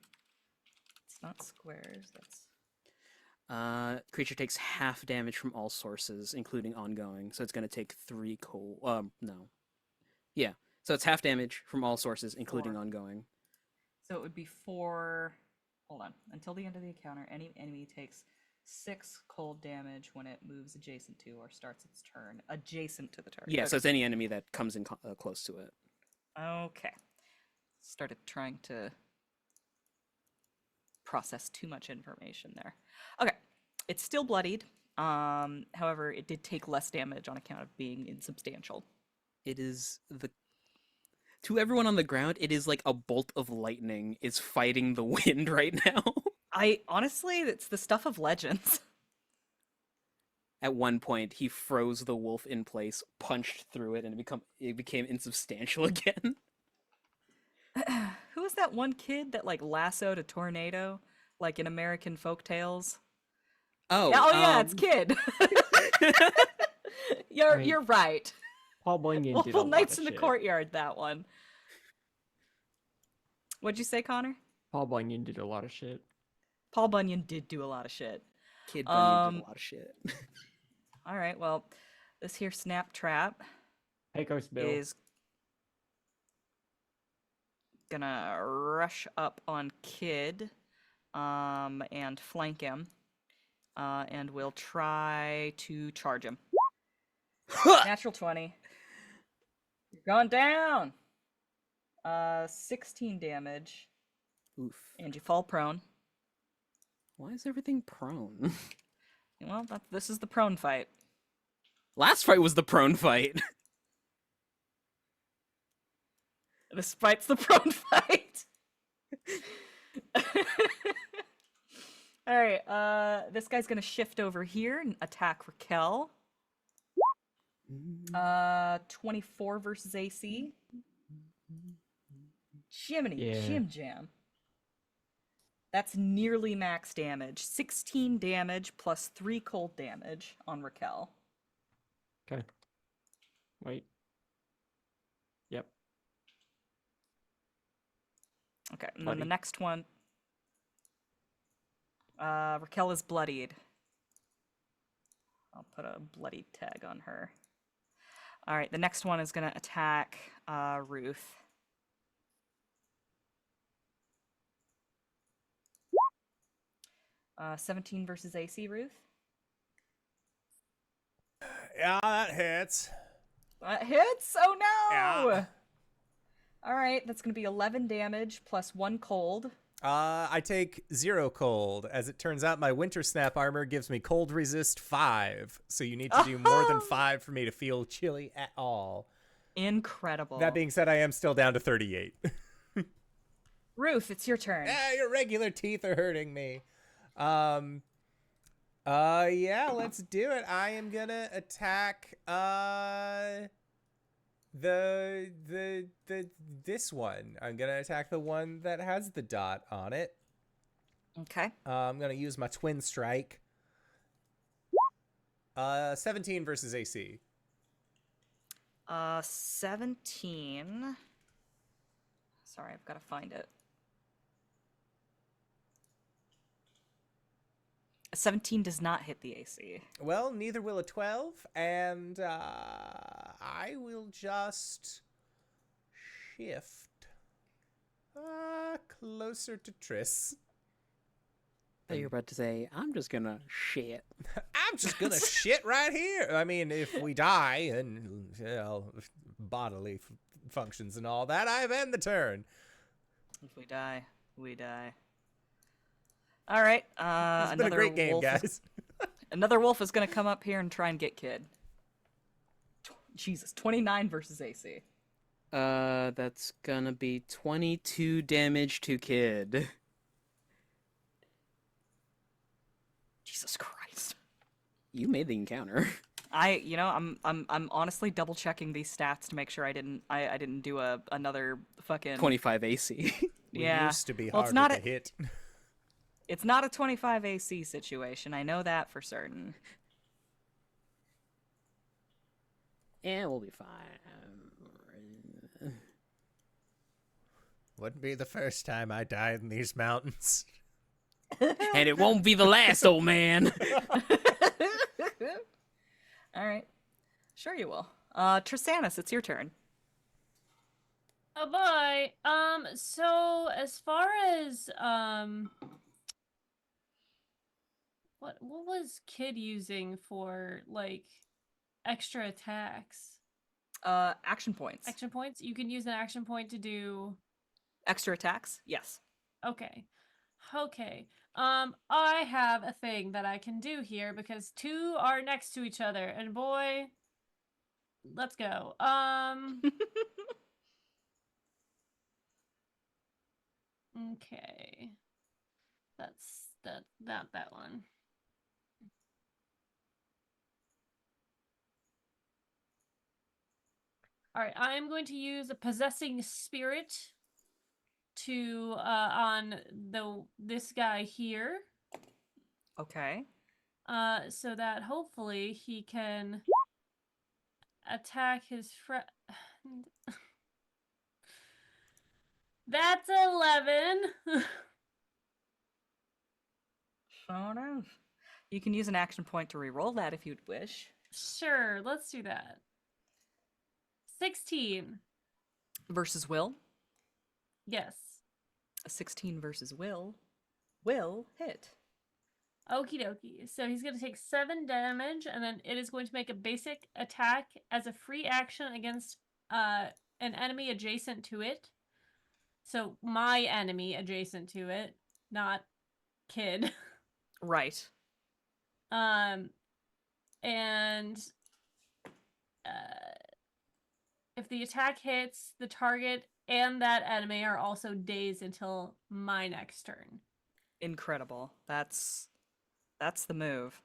It's not squares. That's Creature takes half damage from all sources, including ongoing. So it's going to take 3 cold. No. Yeah. So it's half damage from all sources, including 4. ongoing. So it would be 4. Hold on. Until the end of the encounter, any enemy takes 6 cold damage when it moves adjacent to or starts its turn adjacent to the target. Yeah. Okay. So it's any enemy that comes in close to it. Okay. Started trying to process too much information there. Okay. It's still bloodied. However, it did take less damage on account of being insubstantial. It is to everyone on the ground, it is like a bolt of lightning is fighting the wind right now. Honestly, it's the stuff of legends. At one point, he froze the wolf in place, punched through it, and it became insubstantial again. Who was that one kid that like lassoed a tornado, like in American folktales? Oh, Yeah, it's Kid. You're right. Paul Bunyan did a Well, lot Knights of in the shit. Courtyard, that one. What'd you say, Connor? Paul Bunyan did a lot of shit. Paul Bunyan did do a lot of shit. Kid Bunyan did a lot of shit. All right, well, this here snap trap Pecos Bill. is gonna rush up on Kid, and flank him, and we'll try to charge him. Natural 20. You're going down. 16 damage, Oof. and you fall prone. Why is everything prone? Well, this is the prone fight. Last fight was the prone fight. This fight's the prone fight. All right, this guy's gonna shift over here and attack Rakel. 24 versus AC. Jiminy Yeah. Jim Jam. That's nearly max damage. 16 damage plus 3 cold damage on Rakel. Okay. Wait. Yep. Okay, and then the Bloody. next one. Rakel is bloodied. I'll put a bloodied tag on her. All right, the next one is gonna attack Ruth. Uh, 17 versus AC, Ruth. Yeah, that hits. That hits. Oh no! Yeah. All right, that's gonna be 11 damage plus 1 cold. I take 0 cold. As it turns out, my winter snap armor gives me cold resist 5. So you need to do more than 5 for me to feel chilly at all. Incredible. That being said, I am still down to 38. Ruth, it's your turn. Your regular teeth are hurting me. Yeah, let's do it. I am gonna attack this one. I'm gonna attack the one that has the dot on it. Okay. I'm gonna use my twin strike. 17 versus AC. 17. Sorry, I've got to find it. 17 does not hit the AC. Well, neither will a 12, and I will just shift closer to Triss. I thought you were about to say, I'm just gonna shit. I'm just gonna shit right here. I mean, if we die and bodily functions and all that, I end the turn. If we die, we die. All right. It's been a great game, guys. Another wolf is going to come up here and try and get Kid. Jesus, 29 versus AC. That's gonna be 22 damage to Kid. Jesus Christ. You made the encounter. I'm honestly double checking these stats to make sure I didn't do another fucking 25 AC. We Yeah. used to be Well, it's harder not to a- hit. It's not a 25 AC situation. I know that for certain. Yeah, we'll be fine. Wouldn't be the first time I died in these mountains. And it won't be the last, old man. All right. Sure you will. Trisannas, it's your turn. Oh boy. So as far as what was Kid using for like extra attacks? Action points. Action points? You can use an action point to do Extra attacks? Yes. okay. Okay. I have a thing that I can do here because two are next to each other, and boy, let's go. Okay. That's that one. All right, I'm going to use a possessing spirit to on this guy here. Okay. So that hopefully he can attack his friend. That's 11. Fair enough. You can use an action point to re-roll that if you'd wish. Sure, let's do that. 16. Versus Will. Yes. A 16 versus Will. Will hit. Okie dokie. So he's going to take 7 damage, and then it is going to make a basic attack as a free action against an enemy adjacent to it. So my enemy adjacent to it, not Kid. Right. And if the attack hits, the target and that enemy are also dazed until my next turn. Incredible. That's the move.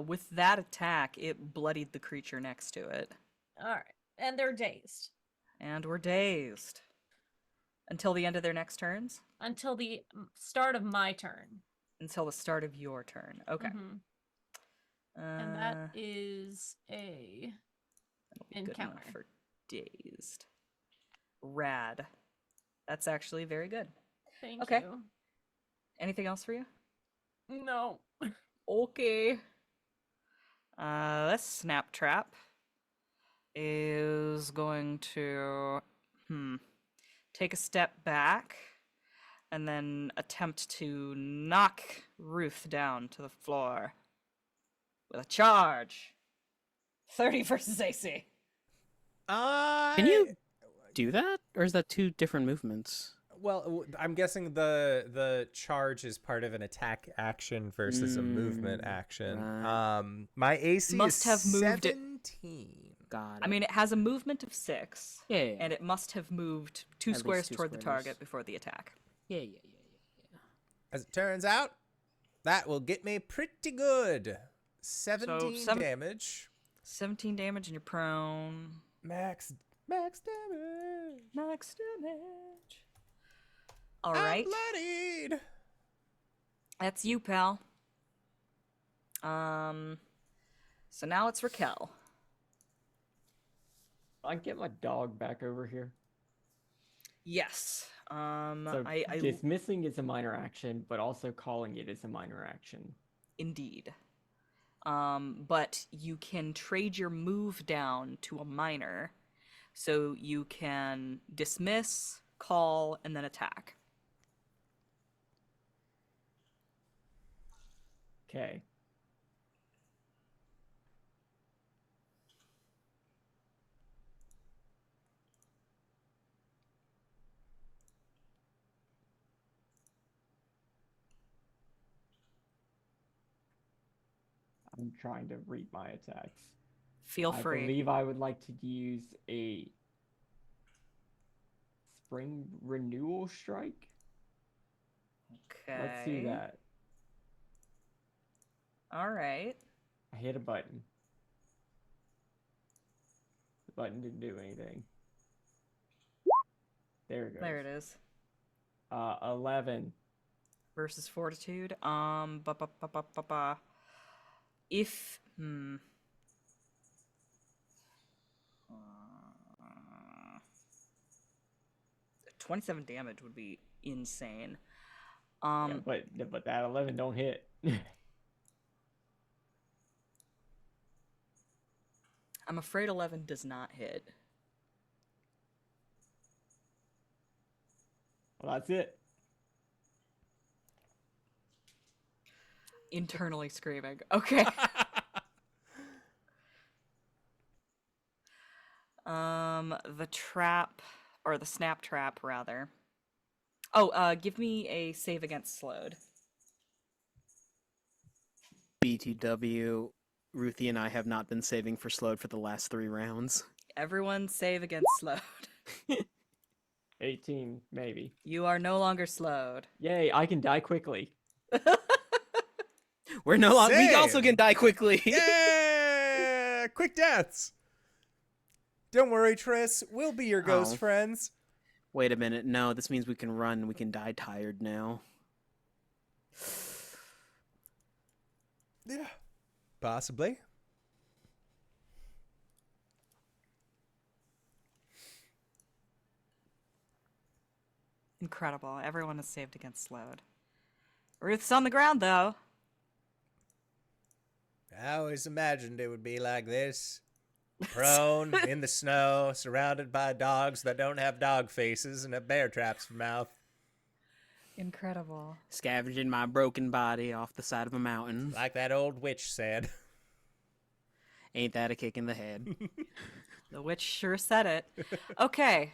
With that attack, it bloodied the creature next to it. All right. And they're dazed. And we're dazed. Until the end of their next turns? Until the start of my turn. Until the start of your turn. Okay. Mhm. And that is a good encounter. enough for dazed. Rad. That's actually very good. Thank Okay. you. Anything else for you? No. Okay. This snap trap is going to take a step back and then attempt to knock Ruth down to the floor with a charge. 30 versus AC. Can you do that? Or is that 2 different movements? Well, I'm guessing the charge is part of an attack action versus a movement action. Right. My AC Must have is moved it- 17. Got it. I mean, it has a movement of 6. Yeah, yeah, And it must have moved 2 At least squares 2 toward the squares. target before the attack. yeah. As it turns out, that will get me pretty good. 17 damage. 17 damage and you're prone. Max damage. Max damage. All I'm right. bloodied. That's you, pal. So now it's Rakel. I get my dog back over here. Yes. So I dismissing is a minor action, but also calling it is a minor action. indeed. But you can trade your move down to a minor, so you can dismiss, call, and then attack. Okay. I'm trying to read my attacks. Feel I free. believe I would like to use a spring renewal strike. Okay. Let's do that. All right. I hit a button. The button didn't do anything. There it goes. There it is. 11. Versus fortitude. If 27 damage would be insane. Yeah, but that 11 don't hit. I'm afraid 11 does not hit. Well, that's it. Internally screaming. Okay. The trap, or the snap trap, rather. Oh, give me a save against slowed. BTW, Ruthie and I have not been saving for slowed for the last 3 rounds. Everyone save against slowed. 18, maybe. You are no longer slowed. Yay, I can die quickly. We're no longer. We also Same. can die quickly. Yeah! Quick deaths! Don't worry, Triss. We'll be your ghost Oh. friends. Wait a minute. No, this means we can run. We can die tired now. Yeah. Possibly. Incredible. Everyone is saved against slowed. Ruth's on the ground, though. I always imagined it would be like this. Prone, in the snow, surrounded by dogs that don't have dog faces and have bear traps for mouth. Incredible. Scavenging my broken body off the side of a mountain. Like that old witch said. Ain't that a kick in the head? The witch sure said it. Okay.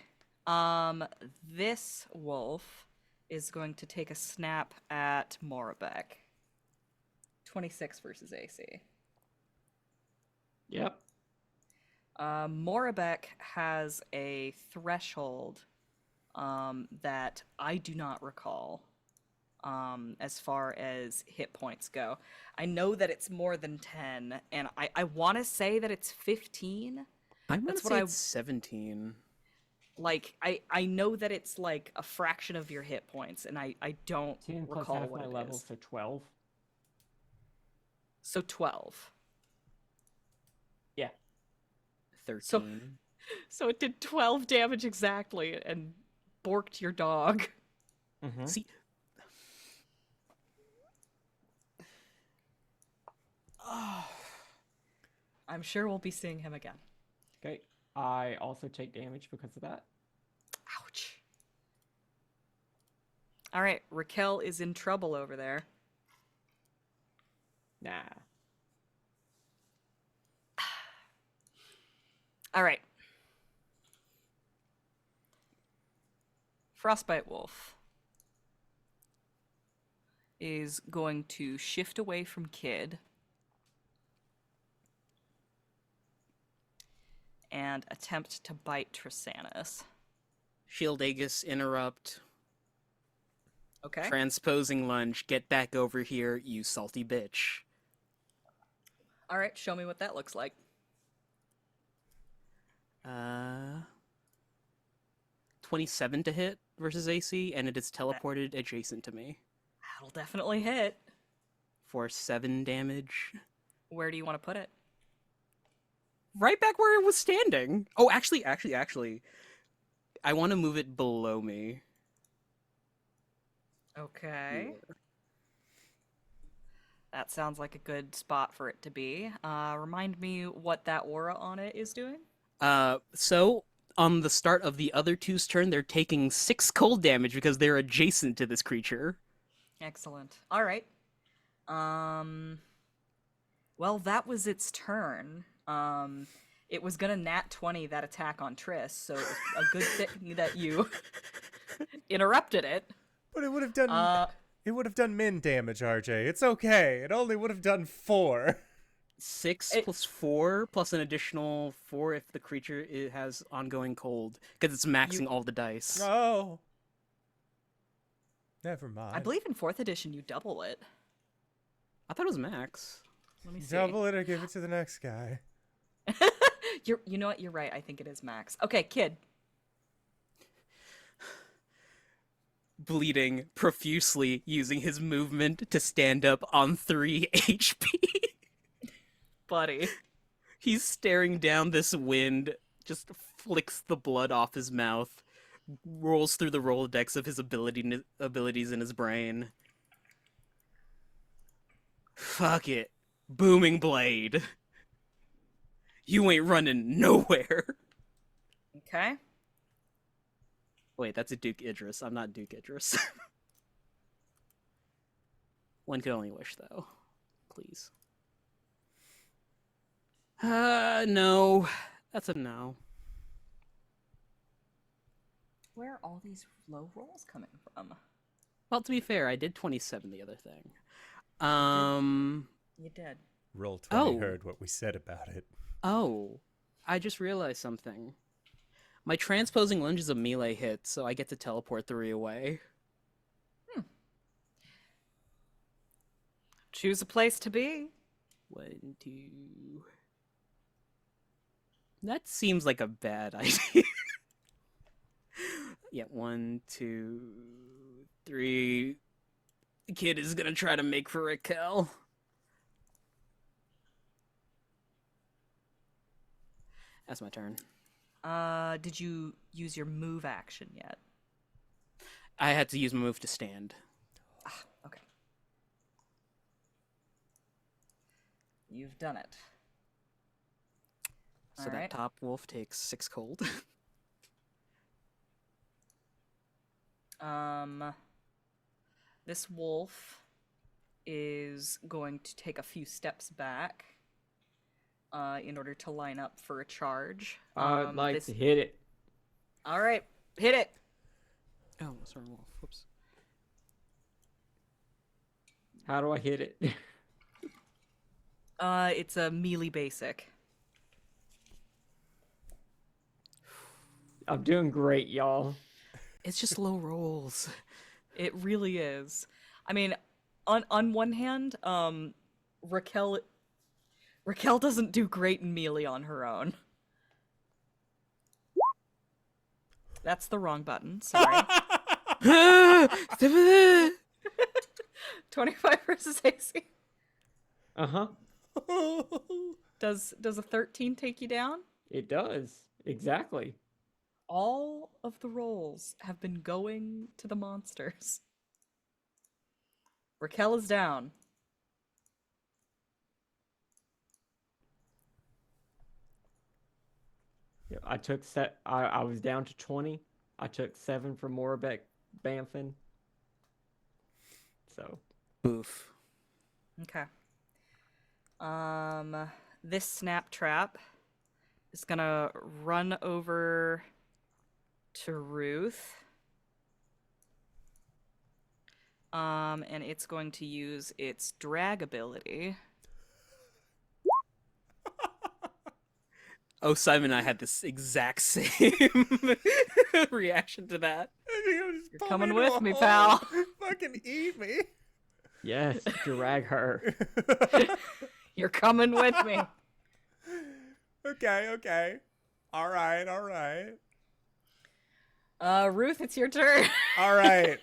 This wolf is going to take a snap at Morabek. 26 versus AC. Yep. Morabek has a threshold that I do not recall as far as hit points go. I know that it's more than 10, and I want to say that it's 15. I'm gonna That's say what it's 17. Like, I know that it's like a fraction of your hit points, and I don't 10 plus recall half what my it level, is. so 12. So 12. Yeah. 13. So it did 12 damage exactly and borked your dog. Mm-hmm. See, I'm sure we'll be seeing him again. Okay. I also take damage because of that. Ouch. All right, Rakel is in trouble over there. Nah. All right. Frostbite Wolf is going to shift away from Kid and attempt to bite Trisannas. Shield Aegis, interrupt. Okay. Transposing lunge. Get back over here, you salty bitch. All right, show me what that looks like. 27 to hit versus AC, and it is teleported adjacent to me That'll definitely hit. for 7 damage. Where do you want to put it? Right back where it was standing. Oh, actually, I want to move it below me. Okay. That sounds like a good spot for it to be. Remind me what that aura on it is doing? So on the start of the other two's turn, they're taking 6 cold damage because they're adjacent to this creature. Excellent. All right. Well, that was its turn. It was gonna nat 20 that attack on Triss, so it was a good thing that you interrupted it. But it would have done min damage, RJ. It's okay. It only would have done 4. 6 It- plus 4 plus an additional 4 if the creature has ongoing cold, because it's maxing all the dice. Oh. Never mind. I believe in 4th edition you double it. I thought it was max. Let me see. Double it or give it to the next guy. You know what? You're right. I think it is max. Okay, kid. Bleeding profusely, using his movement to stand up on 3 HP. Buddy. He's staring down this wind, just flicks the blood off his mouth, rolls through the Rolodex of his abilities in his brain. Fuck it. Booming blade. You ain't running nowhere. Okay. Wait, that's a Duke Idris. I'm not Duke Idris. One could only wish, though. Please. No. That's a no. Where are all these low rolls coming from? Well, to be fair, I did 27 the other thing. You did. Roll 20 Oh. heard what we said about it. Oh. I just realized something. My transposing lunge is a melee hit, so I get to teleport 3 away. Choose a place to be. 1, 2... That seems like a bad idea. Yeah, 1, 2, 3... The kid is gonna try to make for Rakel. That's my turn. Did you use your move action yet? I had to use my move to stand. Okay. You've done it. So All that right. top wolf takes 6 cold. This wolf is going to take a few steps back in order to line up for a charge. I'd like this- to hit it. All right, hit it. Oh, sorry, wolf. Whoops. How do I hit it? It's a melee basic. I'm doing great, y'all. It's just low rolls. It really is. I mean, on one hand, Rakel doesn't do great in melee on her own. That's the wrong button. Sorry. 25 versus AC. Uh-huh. Does a 13 take you down? It does. Exactly. All of the rolls have been going to the monsters. Rakel is down. Yeah, I was down to 20. I took 7 from Morbeck Bamfin. So Oof. Okay. This snap trap is gonna run over to Ruth. And it's going to use its drag ability. Oh, Simon and I had this exact same reaction to that. You're coming with me, pal. Fucking eat me. yes, drag her. You're coming with me. Okay. All right. Ruth, it's your turn. All right.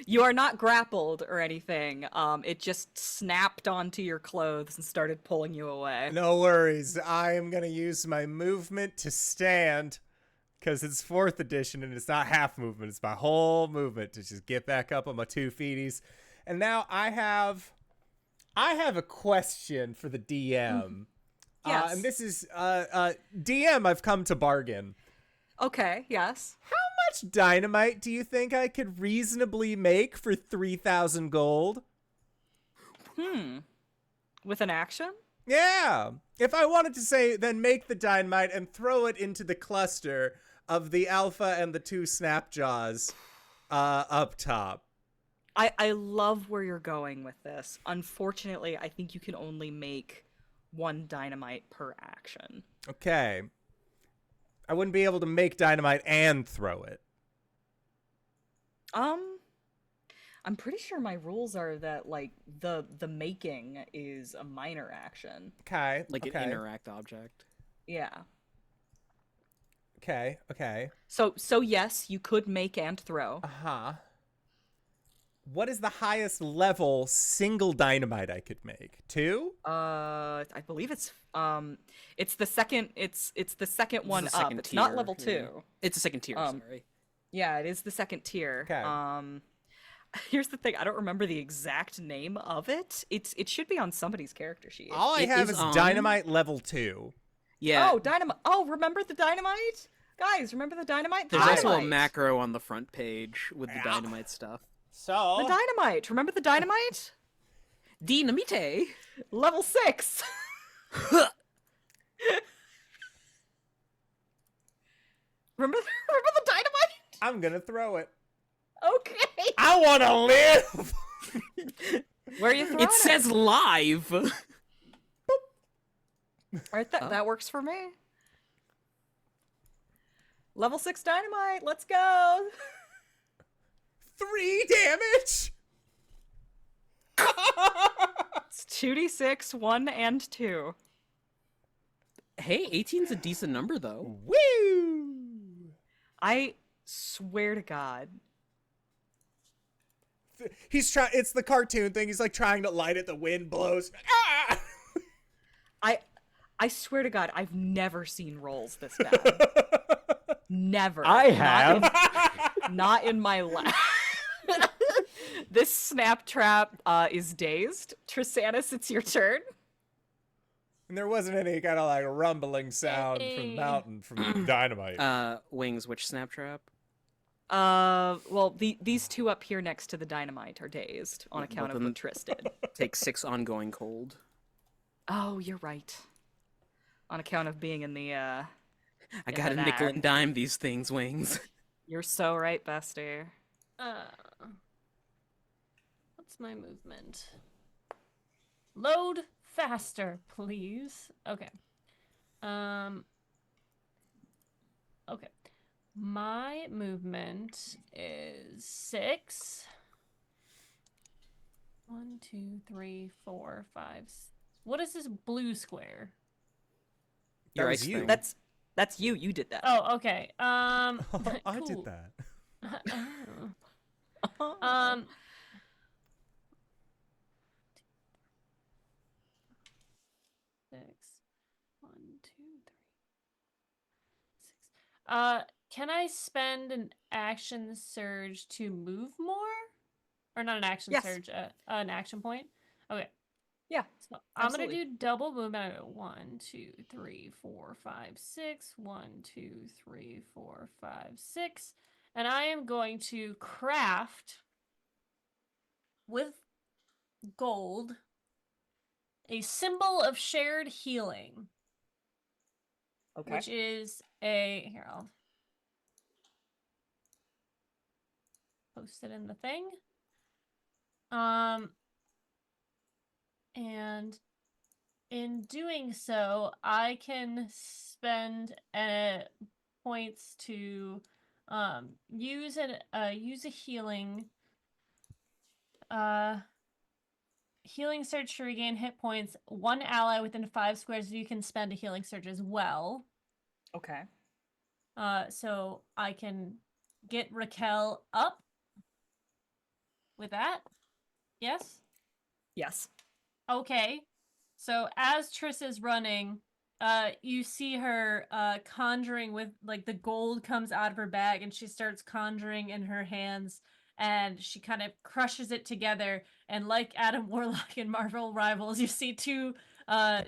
You are not grappled or anything. It just snapped onto your clothes and started pulling you away. No worries. I am going to use my movement to stand because it's 4th edition and it's not half movement. It's my whole movement to just get back up on my 2 feeties. And now I have a question for the DM. Yes. And this is DM I've come to bargain. Okay, yes. How much dynamite do you think I could reasonably make for 3,000 gold? With an action? Yeah. If I wanted to say, then make the dynamite and throw it into the cluster of the alpha and the 2 snapjaws up top. I love where you're going with this. Unfortunately, I think you can only make 1 dynamite per action. Okay. I wouldn't be able to make dynamite and throw it. I'm pretty sure my rules are that like the making is a minor action. Okay. Like okay. an interact object. Yeah. Okay. Okay. So yes, you could make and throw. Uh-huh. What is the highest level single dynamite I could make? 2? I believe it's the second the second one the up. second It's not tier, level 2. yeah. It's a second tier, sorry. Yeah, it is the second tier. Okay. Here's the thing, I don't remember the exact name of it. It should be on somebody's character sheet. All I It have is is on- dynamite level 2. Yeah. Oh, dynamite. Oh, remember the dynamite? Guys, remember the dynamite? There's also a Dynamite. macro on the front page with the dynamite stuff. So The dynamite. Remember the dynamite? Dynamite. Level 6. remember the dynamite? I'm gonna throw it. Okay. I wanna live! Where are you throwing It says live. Alright, that works for me. Level 6 dynamite. Let's go. 3 damage! It's 2d6, 1 and 2. Hey, 18's a decent number though. Woo! I swear to God. He's trying. It's the cartoon thing. He's like trying to light it. The wind blows. Ah! I swear to God, I've never seen rolls this bad. Never. I have. Not in my life. This snap trap is dazed. Trisannas, it's your turn. And there wasn't any kind of like rumbling sound from the Hey. mountain from the dynamite. Wings, which snap trap? Well, these two up here next to the dynamite are dazed on account of them- what Tris did. Take 6 ongoing cold. Oh, you're right. On account of being in the, I Yeah, got a there. nickel and dime these things, Wings. You're so right, bestie. What's my movement? Load faster, please. Okay. Okay. My movement is 6. 1, 2, 3, 4, 5. What is this blue square? That Your was ice you. thing. That's you. You did that. Oh, okay. I cool. did that. Um, 6. 1, 2, 3, 6. Can I spend an action surge to move more? Or not an action Yes. surge, an action point? Okay. Yeah, So I'm gonna absolutely. do double movement. I go 1, 2, 3, 4, 5, 6. 1, 2, 3, 4, 5, 6. And I am going to craft with gold a symbol of shared healing, Okay. which is a here I'll post it in the thing. And in doing so, I can spend points to use a healing healing surge to regain hit points. One ally within 5 squares, you can spend a healing surge as well. Okay. So I can get Rakel up with that. Yes? Yes. Okay. So as Triss is running, you see her conjuring with like the gold comes out of her bag and she starts conjuring in her hands and she kind of crushes it together, and like Adam Warlock in Marvel Rivals, you see 2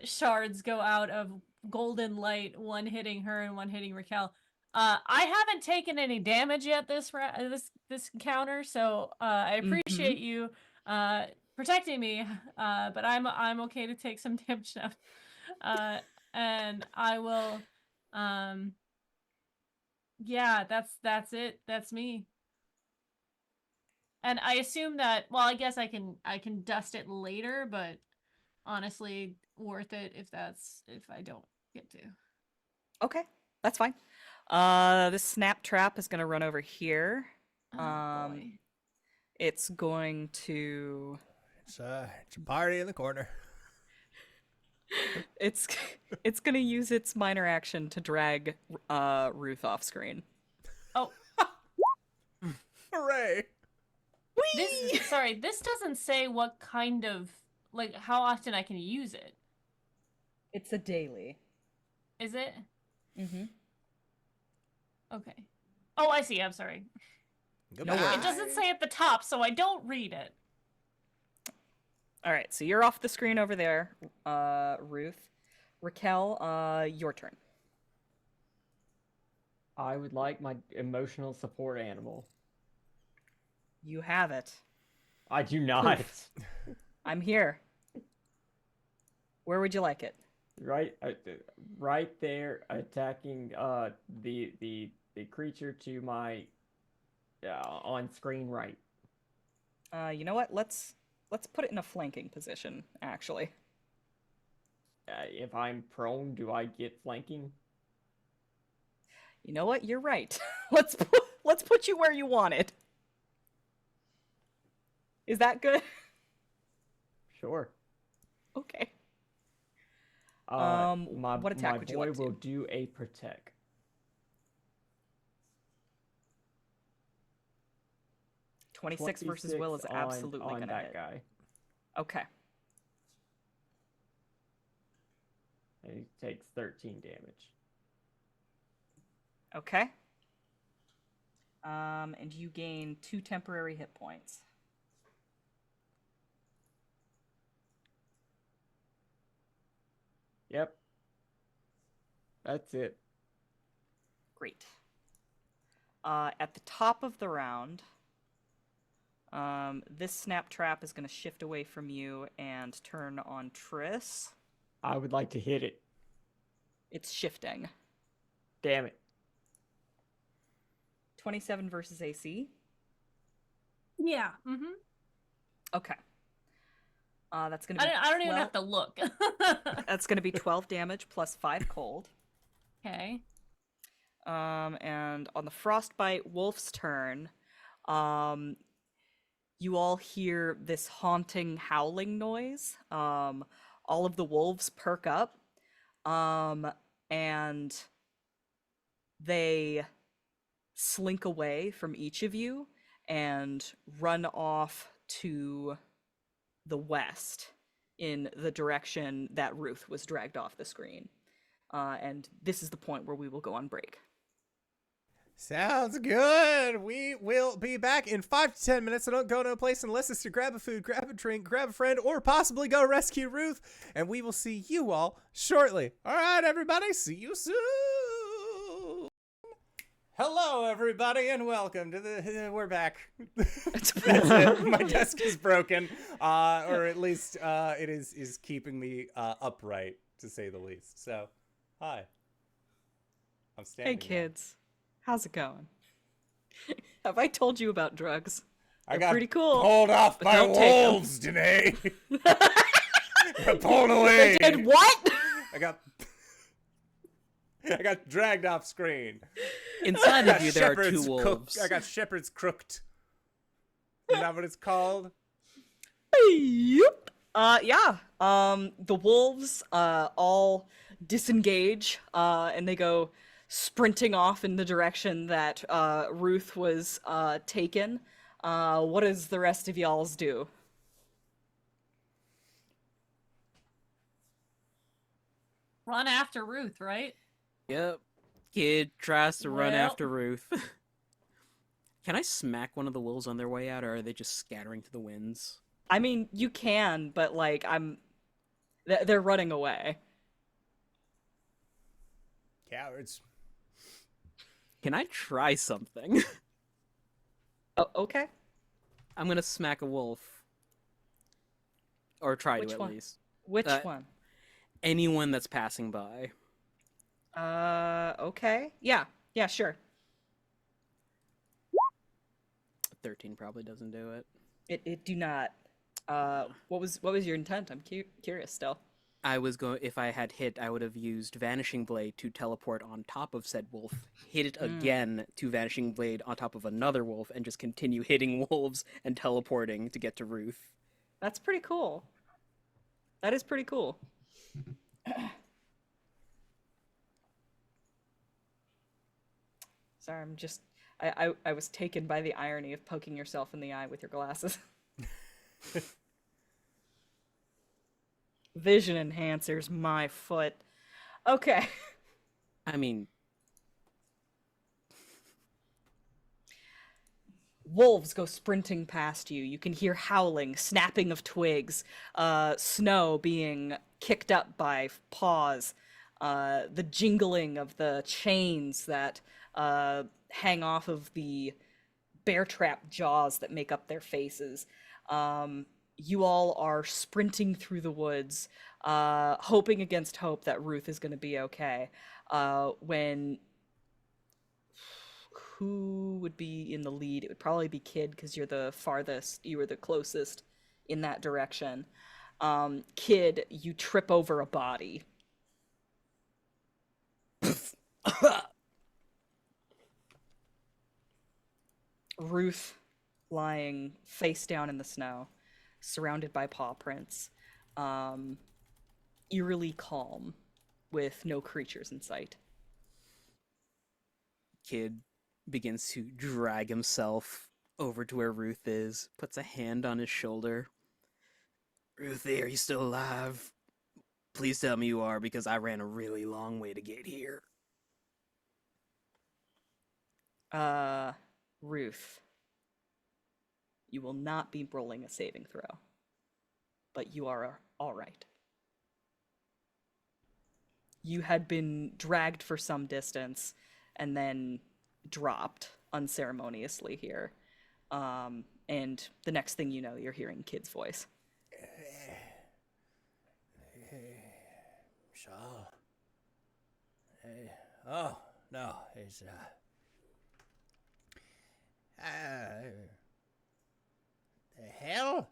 shards go out of golden light, one hitting her and one hitting Rakel. I haven't taken any damage yet this encounter, so I appreciate you protecting me, but I'm okay to take some damage now. And I will yeah, that's it. That's me. And I assume that, well, I guess I can dust it later, but honestly, worth it if I don't get to. Okay, that's fine. This snap trap is gonna run over here. Oh, boy. It's going to. It's a party in the corner. It's it's gonna use its minor action to drag Ruth off screen. Oh, Hooray! this doesn't say what kind of, like, how often I can use it. It's a daily. Is it? Mm-hmm. Okay. Oh, I see. I'm sorry. Goodbye. worries. It doesn't say at the top, so I don't read it. All right, so you're off the screen over there, Ruth. Rakel, your turn. I would like my emotional support animal. You have it. I do not. I'm here. Where would you like it? Right there, attacking the creature to my on screen right. You know what? Let's put it in a flanking position, actually. If I'm prone, do I get flanking? You know what? You're right. let's put you where you want it. Is that good? Sure. Okay. My what attack would you boy like to? will do a protect. $26 versus will is 26 absolutely on gonna that hit. guy. Okay. And he takes 13 damage. Okay. And you gain 2 temporary hit points. Yep. That's it. Great. At the top of the round, this snap trap is going to shift away from you and turn on Triss. I would like to hit it. It's shifting. Damn it. 27 versus AC. Yeah. Mm-hmm. Okay. That's going to be I don't even have to look. That's going to be 12 damage plus 5 cold. Okay. And on the Frostbite Wolf's turn, you all hear this haunting howling noise. All of the wolves perk up, and they slink away from each of you and run off to the west in the direction that Ruth was dragged off the screen. And this is the point where we will go on break. Sounds good. We will be back in 5 to 10 minutes. So don't go no place unless it's to grab a food, grab a drink, grab a friend, or possibly go rescue Ruth. And we will see you all shortly. All right, everybody. See you soon. Hello, everybody, and welcome to the. We're back. That's it. My desk is broken, or at least it is keeping me upright, to say the least. So, hi. I'm standing. Hey, kids. How's it going? Have I told you about drugs? I They're got pretty cool. pulled off but by don't take 'em. wolves today. Got pulled away. They did what? I got dragged off screen. Inside of you, there are two Shepherd's wolves. I got shepherd's crooked. Isn't that what it's called? Yep. Yeah. The wolves all disengage and they go sprinting off in the direction that Ruth was taken. What does the rest of y'all's do? Run after Ruth, right? Yep. Kid tries to run Well- after Ruth. Can I smack one of the wolves on their way out, or are they just scattering to the winds? I mean, you can, but like they're running away. Cowards. Can I try something? Oh, okay. I'm gonna smack a wolf. Or try Which to, at one? least. Which one? Anyone that's passing by. Okay. Yeah, sure. 13 probably doesn't do it. It do not. What was your intent? I'm curious still. If I had hit, I would have used Vanishing Blade to teleport on top of said wolf, hit it again to Vanishing Blade on top of another wolf, and just continue hitting wolves and teleporting to get to Ruth. That's pretty cool. That is pretty cool. Sorry, I'm just... I was taken by the irony of poking yourself in the eye with your glasses. Vision enhancers, my foot. Okay. I mean, Wolves go sprinting past you. You can hear howling, snapping of twigs, snow being kicked up by paws, the jingling of the chains that hang off of the bear trap jaws that make up their faces. You all are sprinting through the woods, hoping against hope that Ruth is going to be okay. When who would be in the lead? It would probably be Kid, because you're the farthest, you were the closest in that direction. Kid, you trip over a body. Ruth lying face down in the snow, surrounded by paw prints, eerily calm, with no creatures in sight. Kid begins to drag himself over to where Ruth is, puts a hand on his shoulder. Ruthie, are you still alive? Please tell me you are, because I ran a really long way to get here. Ruth, you will not be rolling a saving throw, but you are all right. You had been dragged for some distance and then dropped unceremoniously here. And the next thing you know, you're hearing Kid's voice. Shaw. Hey. Oh, no. It's, the hell?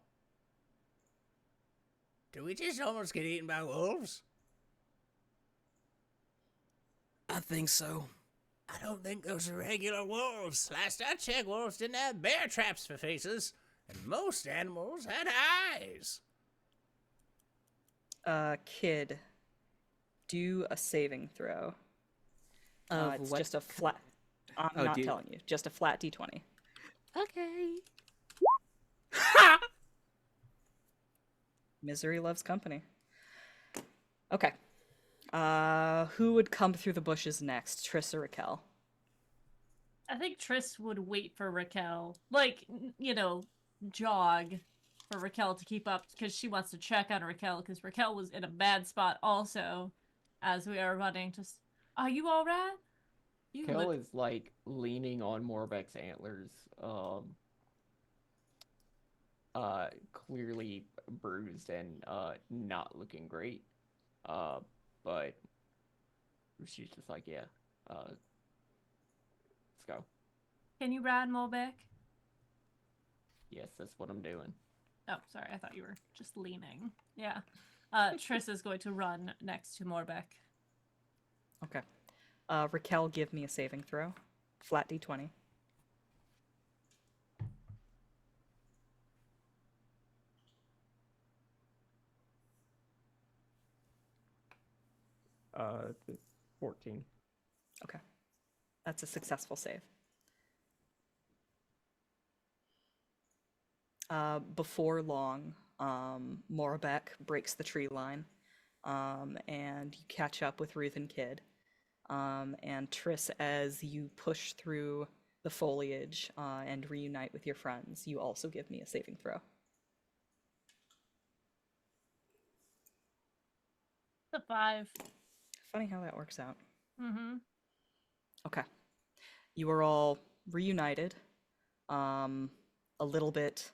Did we just almost get eaten by wolves? I think so. I don't think those are regular wolves. Last I checked, wolves didn't have bear traps for faces, and most animals had eyes. Kid, do a saving throw. It's what? just a flat... I'm Oh, not dude. telling you. Just a flat d20. Okay. Misery loves company. Okay. Who would come through the bushes next? Triss or Rakel? I think Triss would wait for Rakel. Like, jog for Rakel to keep up, because she wants to check on Rakel, because Rakel was in a bad spot also as we are running. Just, are you all right? You Kel look... is like leaning on Morbek's antlers, clearly bruised and not looking great. But she's just like, yeah, let's go. Can you ride Molbeck? Yes, that's what I'm doing. Oh, sorry, I thought you were just leaning. Yeah. Triss is going to run next to Morbeck. Okay. Rakel, give me a saving throw. Flat d20. It's 14. Okay. That's a successful save. Before long, Morbeck breaks the tree line, and you catch up with Ruth and Kid. And Triss, as you push through the foliage and reunite with your friends, you also give me a saving throw. The 5. Funny how that works out. Mm-hmm. Okay. You are all reunited. A little bit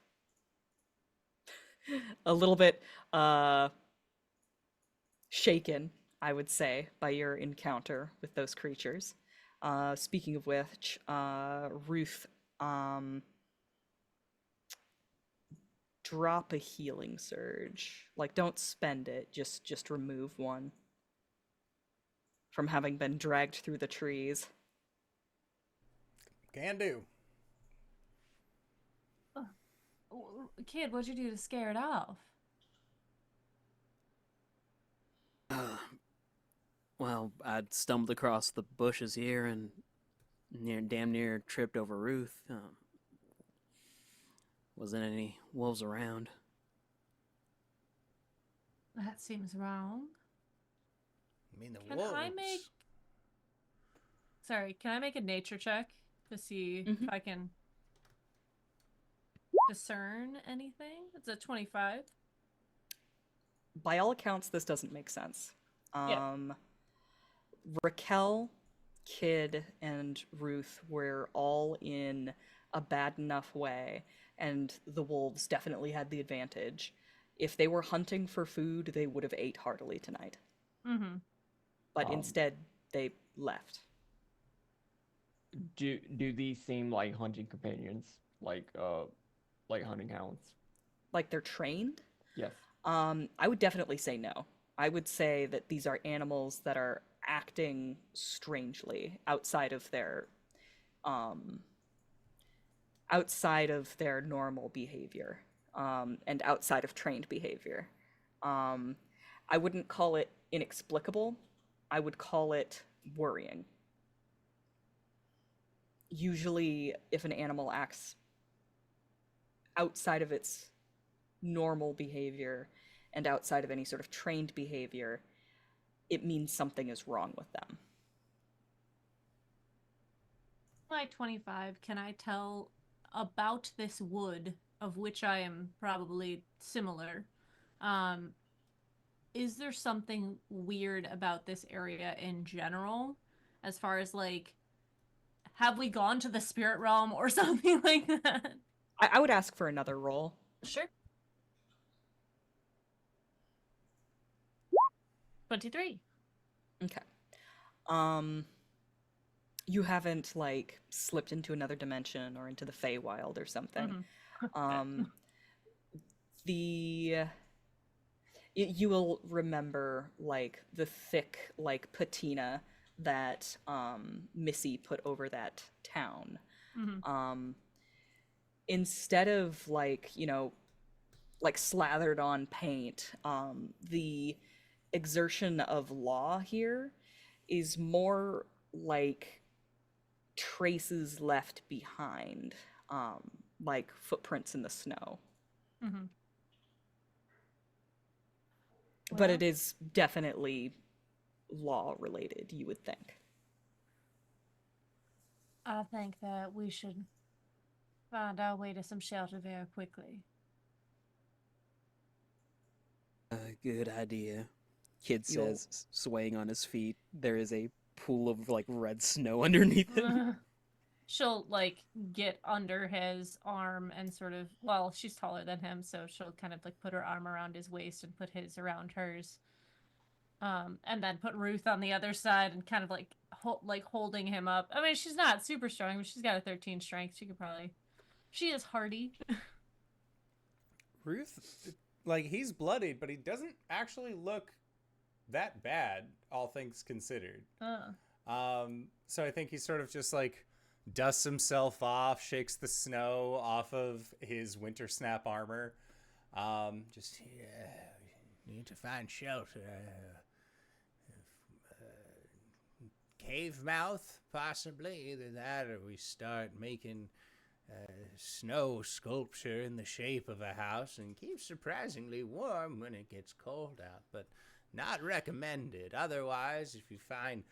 shaken, I would say, by your encounter with those creatures. Speaking of which, Ruth, drop a healing surge. Like, don't spend it, just remove one from having been dragged through the trees. Can do. Kid, what'd you do to scare it off? Well, I stumbled across the bushes here and damn near tripped over Ruth. Wasn't any wolves around. That seems wrong. I mean, the Can wolves. Can I make a nature check to see if I can discern anything? It's a 25. By all accounts, this doesn't make sense. Yeah. Rakel, Kid, and Ruth were all in a bad enough way, and the wolves definitely had the advantage. If they were hunting for food, they would have ate heartily tonight. Mm-hmm. But instead, they left. Do these seem like hunting companions, like hunting hounds? Like they're trained? Yes. I would definitely say no. I would say that these are animals that are acting strangely outside of their normal behavior, and outside of trained behavior. I wouldn't call it inexplicable. I would call it worrying. Usually, if an animal acts outside of its normal behavior and outside of any sort of trained behavior, it means something is wrong with them. My 25, can I tell about this wood, of which I am probably similar? Is there something weird about this area in general? As far as, like, have we gone to the spirit realm or something like that? I would ask for another roll. Sure. 23. Okay. You haven't, like, slipped into another dimension or into the Feywild or something. You will remember, like, the thick, like, patina that Missy put over that town. Instead of, like, like slathered on paint, the exertion of law here is more like traces left behind, like footprints in the snow. But it is definitely law related, you would think. I think that we should find our way to some shelter very quickly. Good idea. Kid says, swaying on his feet. There is a pool of, like, red snow underneath him. She'll, like, get under his arm and sort of, well, she's taller than him, so she'll kind of, like, put her arm around his waist and put his around hers. And then put Ruth on the other side and kind of, like, holding him up. I mean, she's not super strong, but she's got a 13 strength. She is hardy. Ruth, like, he's bloodied, but he doesn't actually look that bad, all things considered. So I think he sort of just, like, dusts himself off, shakes the snow off of his winter snap armor. Need to find shelter. Cave mouth, possibly. Either that or we start making snow sculpture in the shape of a house and keep surprisingly warm when it gets cold out, but not recommended. Otherwise, if you find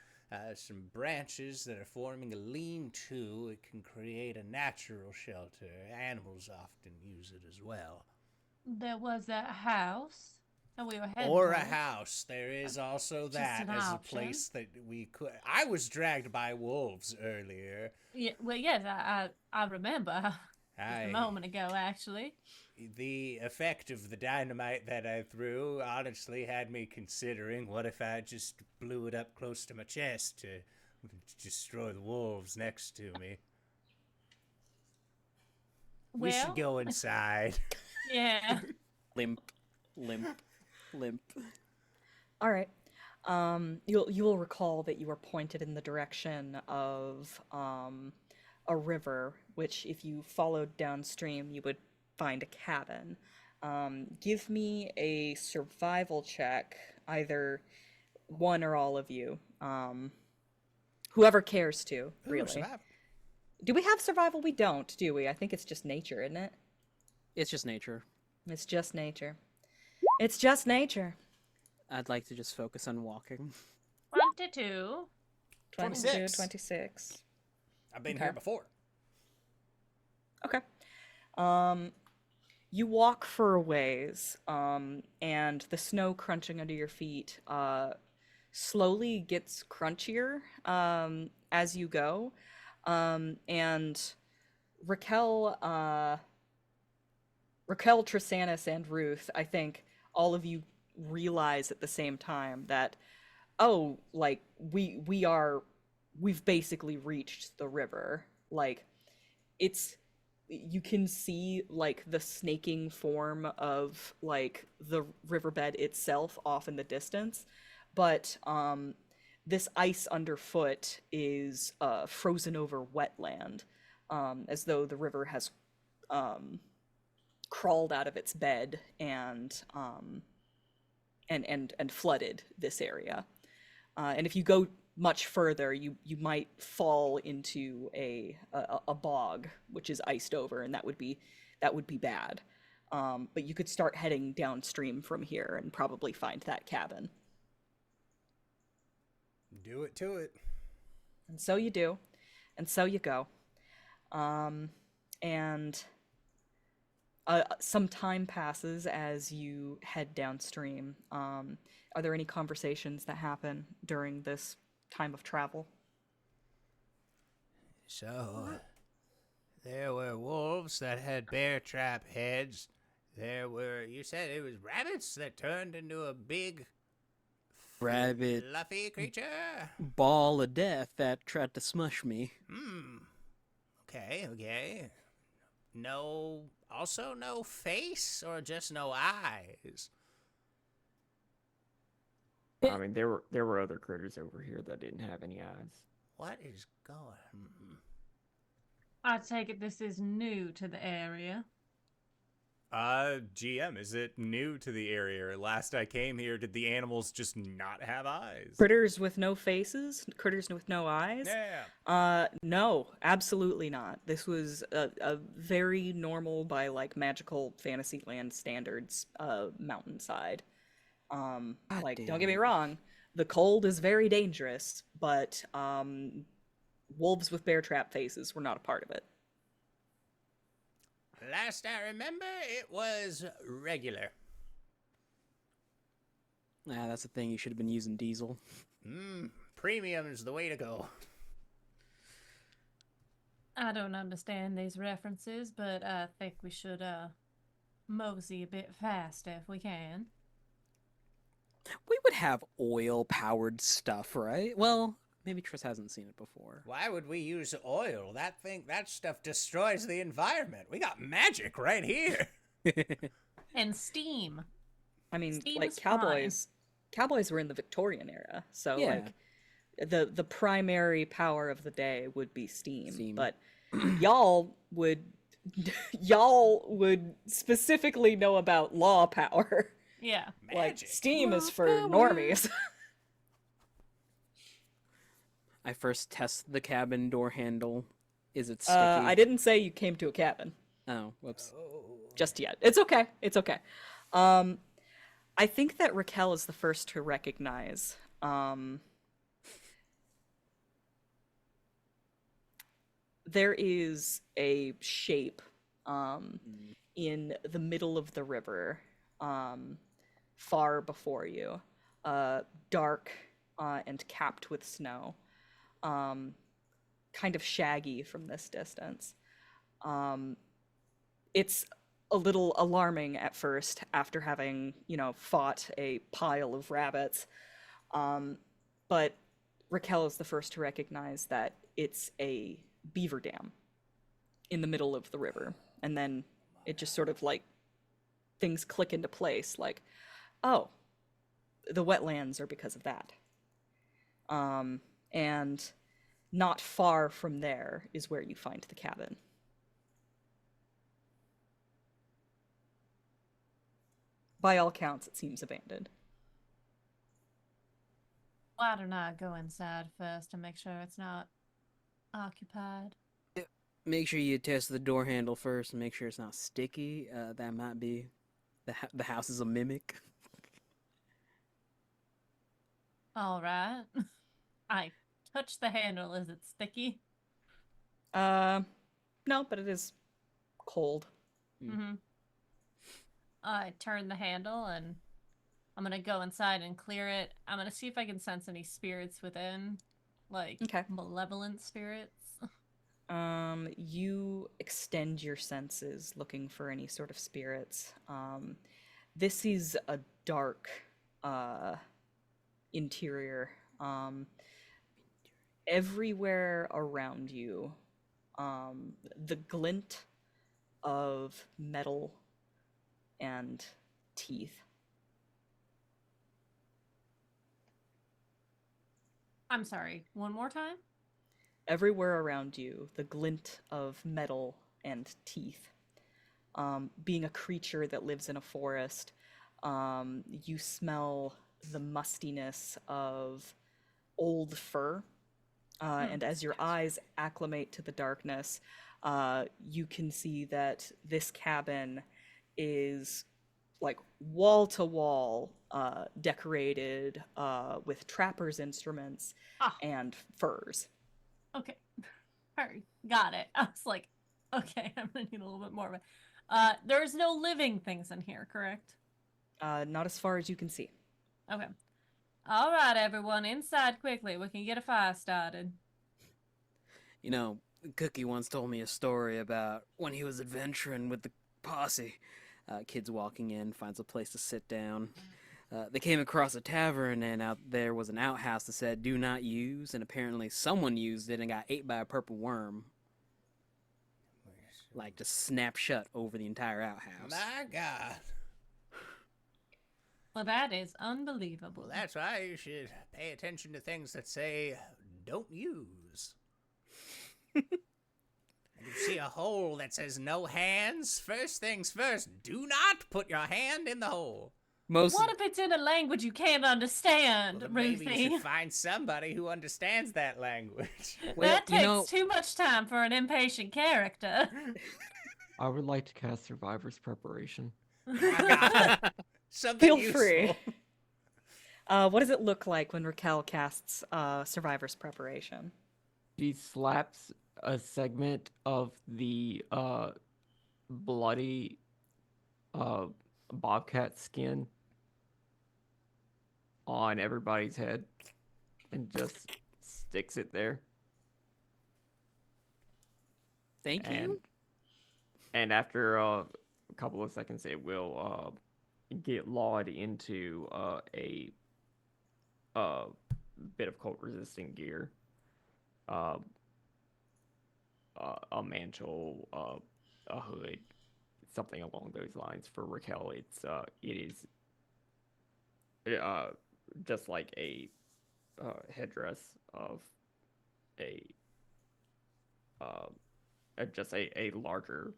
some branches that are forming a lean-to, it can create a natural shelter. Animals often use it as well. There was a house that we were heading Or a towards. house. There is also Just that an as a option. place that we could. I was dragged by wolves earlier. Yeah, well, yes, I remember. Just a moment ago, actually. The effect of the dynamite that I threw honestly had me considering what if I just blew it up close to my chest to destroy the wolves next to me. We should go inside. Yeah. Limp, limp, limp. All right. You will recall that you were pointed in the direction of a river, which, if you followed downstream, you would find a cabin. Give me a survival check, either one or all of you. Whoever cares to, Ooh, really. survival. Do we have survival? We don't, do we? I think it's just nature, isn't it? It's just nature. It's just nature. It's just nature. I'd like to just focus on walking. 22. 22, 26. 26. I've been Okay. here before. Okay. You walk for a ways, and the snow crunching under your feet slowly gets crunchier as you go. And Rakel, Trisannas, and Ruth, I think all of you realize at the same time that, oh, like, we've basically reached the river. Like, you can see, like, the snaking form of, like, the riverbed itself off in the distance, but this ice underfoot is frozen over wetland, as though the river has crawled out of its bed and flooded this area. And if you go much further, you might fall into a bog, which is iced over, and that would be bad. But you could start heading downstream from here and probably find that cabin. Do it to it. And so you do, and so you go. And some time passes as you head downstream. Are there any conversations that happen during this time of travel? So, there were wolves that had bear trap heads. There were, you said it was rabbits that turned into a big, Rabbit fluffy creature? ball of death that tried to smush me. Okay. Also no face, or just no eyes? I mean, there were other critters over here that didn't have any eyes. What is going? I take it this is new to the area. GM, is it new to the area? Last I came here, did the animals just not have eyes? Critters with no faces? Critters with no eyes? Yeah. No, absolutely not. This was a very normal, by, like, magical Fantasyland standards, mountainside. Like, don't get me wrong, the cold is very dangerous, but wolves with bear trap faces were not a part of it. Last I remember, it was regular. Ah, that's the thing. You should have been using diesel. Premium's the way to go. I don't understand these references, but I think we should mosey a bit faster if we can. We would have oil-powered stuff, right? Well, maybe Triss hasn't seen it before. Why would we use oil? That stuff destroys the environment. We got magic right here. And steam. I mean, Steam like, is fine. cowboys were in the Victorian era, so Yeah. like the primary power of the day would be steam. But y'all would specifically know about law power. Yeah. Like, Magic. steam is for normies. I first test the cabin door handle. Is it sticky? I didn't say you came to a cabin Oh, whoops. just yet. It's okay. It's okay. I think that Rakel is the first to recognize there is a shape in the middle of the river, far before you, dark and capped with snow, kind of shaggy from this distance. It's a little alarming at first after having, fought a pile of rabbits, but Rakel is the first to recognize that it's a beaver dam in the middle of the river, and then it just sort of, like, things click into place. Like, oh, the wetlands are because of that. And not far from there is where you find the cabin. By all counts, it seems abandoned. Why don't I go inside first and make sure it's not occupied? Make sure you test the door handle first and make sure it's not sticky. That might be the house is a mimic. All right. I touch the handle. Is it sticky? No, but it is cold. Mm-hmm. I turn the handle and I'm gonna go inside and clear it. I'm gonna see if I can sense any spirits within, like Okay. malevolent spirits. You extend your senses looking for any sort of spirits. This is a dark interior. Everywhere around you, the glint of metal and teeth. I'm sorry. One more time? Everywhere around you, the glint of metal and teeth. Being a creature that lives in a forest, you smell the mustiness of old fur. And as your eyes acclimate to the darkness, you can see that this cabin is like wall to wall decorated with trappers' instruments and furs. Okay. Alright, got it. I was like, okay, I'm gonna need a little bit more of it. There's no living things in here, correct? Not as far as you can see. Okay. Alright, everyone, inside quickly. We can get a fire started. You know, Cookie once told me a story about when he was adventuring with the posse. Kids walking in, finds a place to sit down. They came across a tavern, and out there was an outhouse that said, "Do not use," and apparently someone used it and got ate by a purple worm. Like, just snapped shut over the entire outhouse. My God. Well, that is unbelievable. Well, that's why you should pay attention to things that say, don't use. And you see a hole that says no hands, first things first, do not put your hand in the hole. What if it's in a language you can't understand, Well, then maybe you Ruthie? should find somebody who understands that language. That takes too much time for an impatient character. I would like to cast Survivor's Preparation. Something Feel useful. free. What does it look like when Rakel casts Survivor's Preparation? She slaps a segment of the bloody bobcat skin on everybody's head and just sticks it there. Thank you. And after a couple of seconds, it will get lawed into a bit of cult-resistant gear. A mantle, a hood, something along those lines. For Rakel, it is just like a headdress of just a larger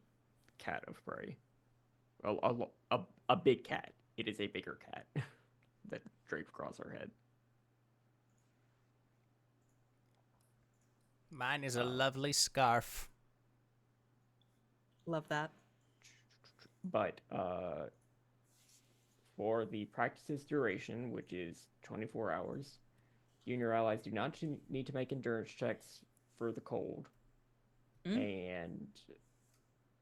cat of prey, a big cat. It is a bigger cat that draped across her head. Mine is a lovely scarf. Love that. But for the practice's duration, which is 24 hours, you and your allies do not need to make endurance checks for the cold. And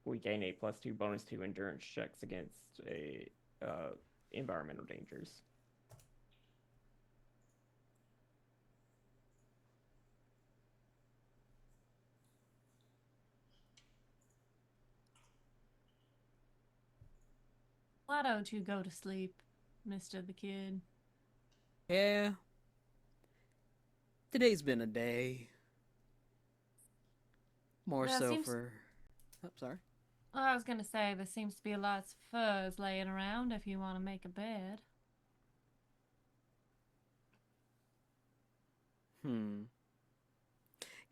we gain a +2 bonus to endurance checks against environmental dangers. Why don't you go to sleep, Mr. the Kid? Yeah. Today's been a day. More Yeah, so seems- for... Oh, sorry. Well, I was gonna say there seems to be lots of furs laying around if you want to make a bed.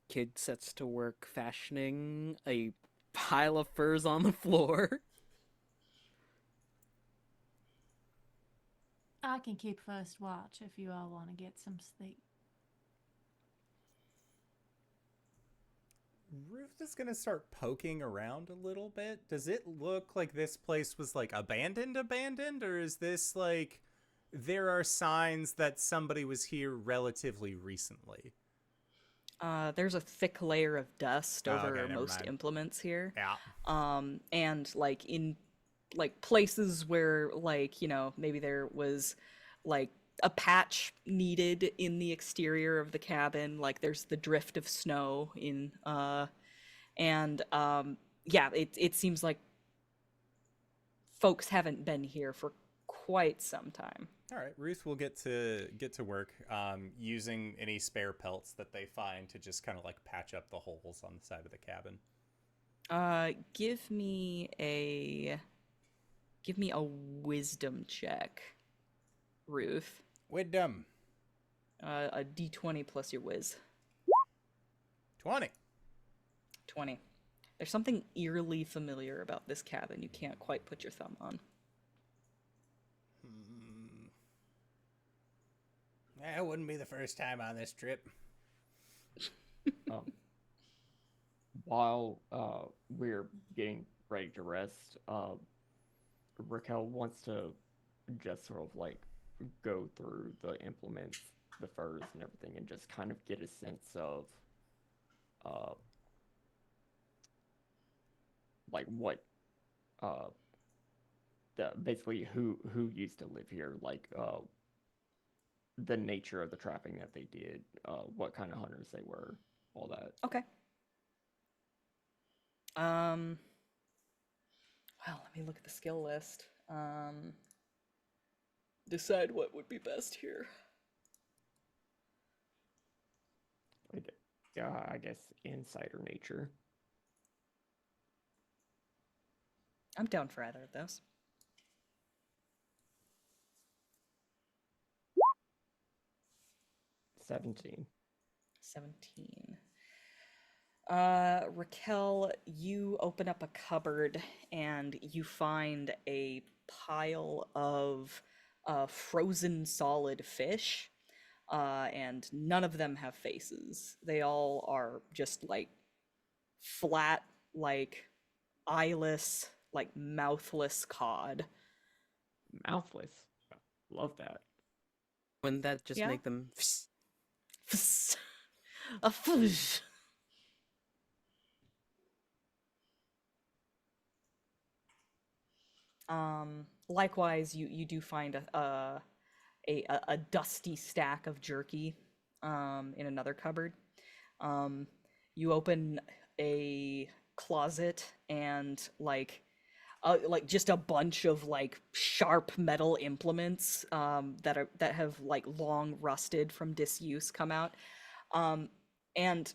Kid sets to work fashioning a pile of furs on the floor. I can keep first watch if you all want to get some sleep. Ruth is gonna start poking around a little bit. Does it look like this place was like abandoned, or is this like there are signs that somebody was here relatively recently? There's a thick layer of dust Oh, over okay, never most mind. implements here. Yeah. And like in like places where like, you know, maybe there was like a patch needed in the exterior of the cabin, like there's the drift of snow in and yeah, it seems like folks haven't been here for quite some time. All right, Ruth will get to work using any spare pelts that they find to just kind of like patch up the holes on the side of the cabin. Give me a wisdom check, Ruth. Wisdom. A d20 plus your whiz. 20. 20. There's something eerily familiar about this cabin you can't quite put your thumb on. It wouldn't be the first time on this trip. While we're getting ready to rest, Rakel wants to just sort of like go through the implements, the furs and everything, and just kind of get a sense of like what basically who used to live here, like the nature of the trapping that they did, what kind of hunters they were, all that. Okay. Well, let me look at the skill list. Decide what would be best here. I guess insider nature. I'm down for either of those. $17. 17. Rakel, you open up a cupboard and you find a pile of frozen solid fish, and none of them have faces. They all are just like flat, like eyeless, like mouthless cod. Mouthless. Love that. Wouldn't that just Yeah. make them... A fish. Likewise, you do find a dusty stack of jerky in another cupboard. You open a closet and like just a bunch of like sharp metal implements that have like long rusted from disuse come out. And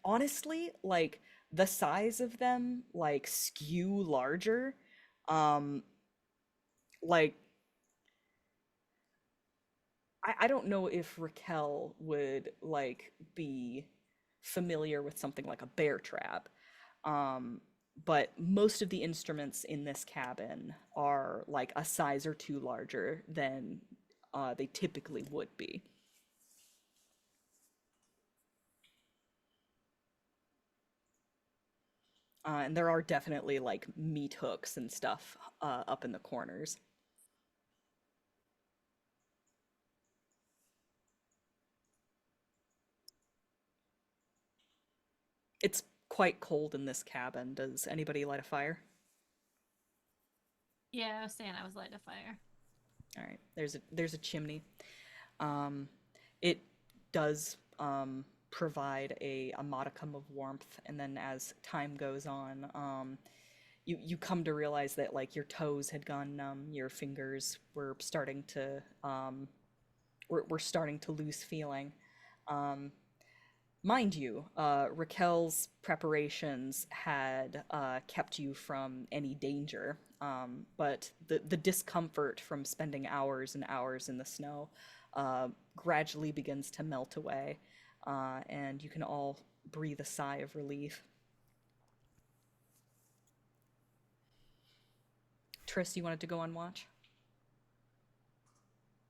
honestly, like the size of them like skew larger. Like I don't know if Rakel would like be familiar with something like a bear trap. But most of the instruments in this cabin are like a size or two larger than they typically would be. And there are definitely like meat hooks and stuff up in the corners. It's quite cold in this cabin. Does anybody light a fire? Yeah, I was saying I was lighting a fire. All right, there's a chimney. It does provide a modicum of warmth, and then as time goes on, you come to realize that like your toes had gone numb, your fingers were starting to were starting to lose feeling. Mind you, Rakel's preparations had kept you from any danger, but the discomfort from spending hours and hours in the snow gradually begins to melt away, and you can all breathe a sigh of relief. Triss, you wanted to go on watch?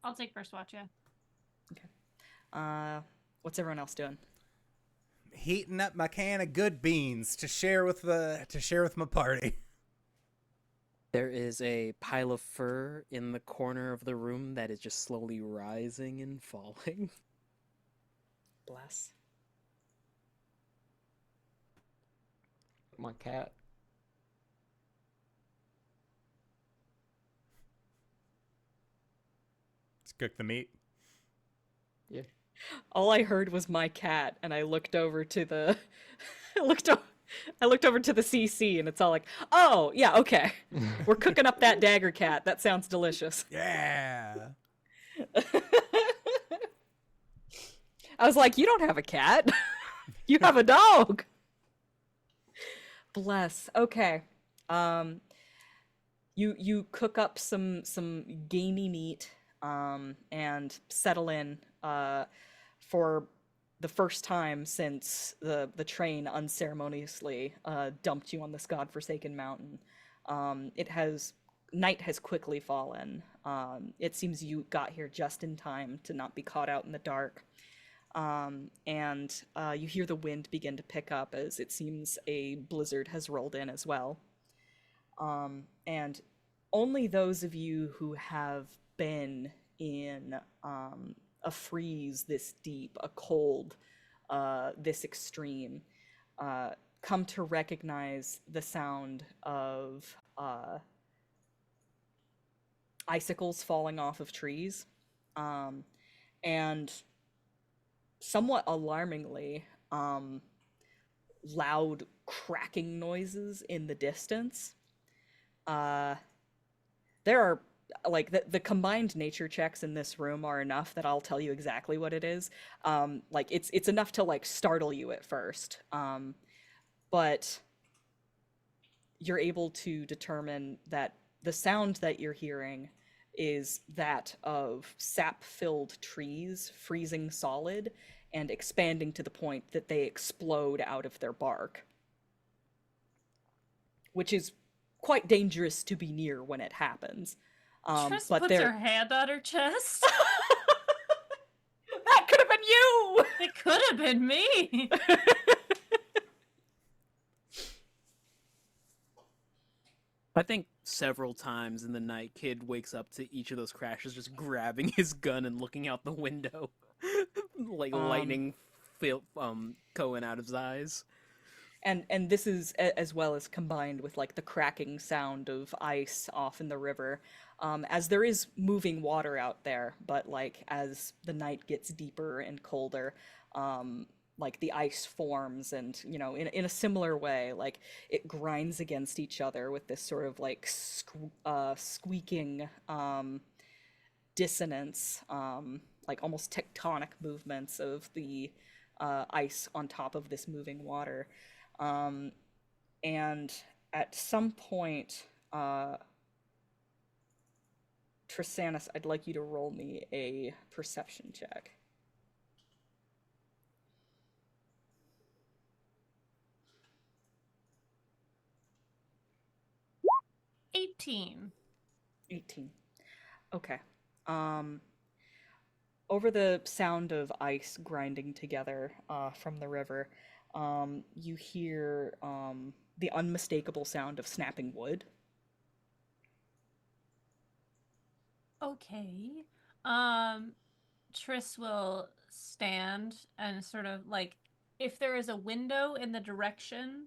I'll take first watch, yeah. Okay. What's everyone else doing? Heating up my can of good beans to share with my party. There is a pile of fur in the corner of the room that is just slowly rising and falling. Bless. My cat. Let's cook the meat. Yeah. All I heard was my cat, and I looked over to the, I looked over to the CC, and it's all like, oh yeah, okay, we're cooking up that dagger cat. That sounds delicious. Yeah. I was like, you don't have a cat, you have a dog. Bless. Okay. You cook up some gamey meat, and settle in, for the first time since the train unceremoniously dumped you on this godforsaken mountain. Night has quickly fallen. It seems you got here just in time to not be caught out in the dark. And you hear the wind begin to pick up as it seems a blizzard has rolled in as well. And only those of you who have been in a freeze this deep, a cold this extreme, come to recognize the sound of icicles falling off of trees, and somewhat alarmingly, loud cracking noises in the distance. There are, like, the combined nature checks in this room are enough that I'll tell you exactly what it is. Like, it's enough to, like, startle you at first. But you're able to determine that the sound that you're hearing is that of sap-filled trees freezing solid and expanding to the point that they explode out of their bark. Which is quite dangerous to be near when it happens. Triss But puts her hand on her chest. That could have been you! It could have been me. I think several times in the night, Kid wakes up to each of those crashes, just grabbing his gun and looking out the window, like lightning going out of his eyes. And this is as well as combined with, like, the cracking sound of ice off in the river, as there is moving water out there, but, like, as the night gets deeper and colder, like, the ice forms and, you know, in a similar way, like, it grinds against each other with this sort of, like, squeaking dissonance, like almost tectonic movements of the ice on top of this moving water. And at some point, Trisannas, I'd like you to roll me a perception check. 18. 18. Okay. Over the sound of ice grinding together from the river, you hear the unmistakable sound of snapping wood. Okay. Triss will stand and sort of, like, if there is a window in the direction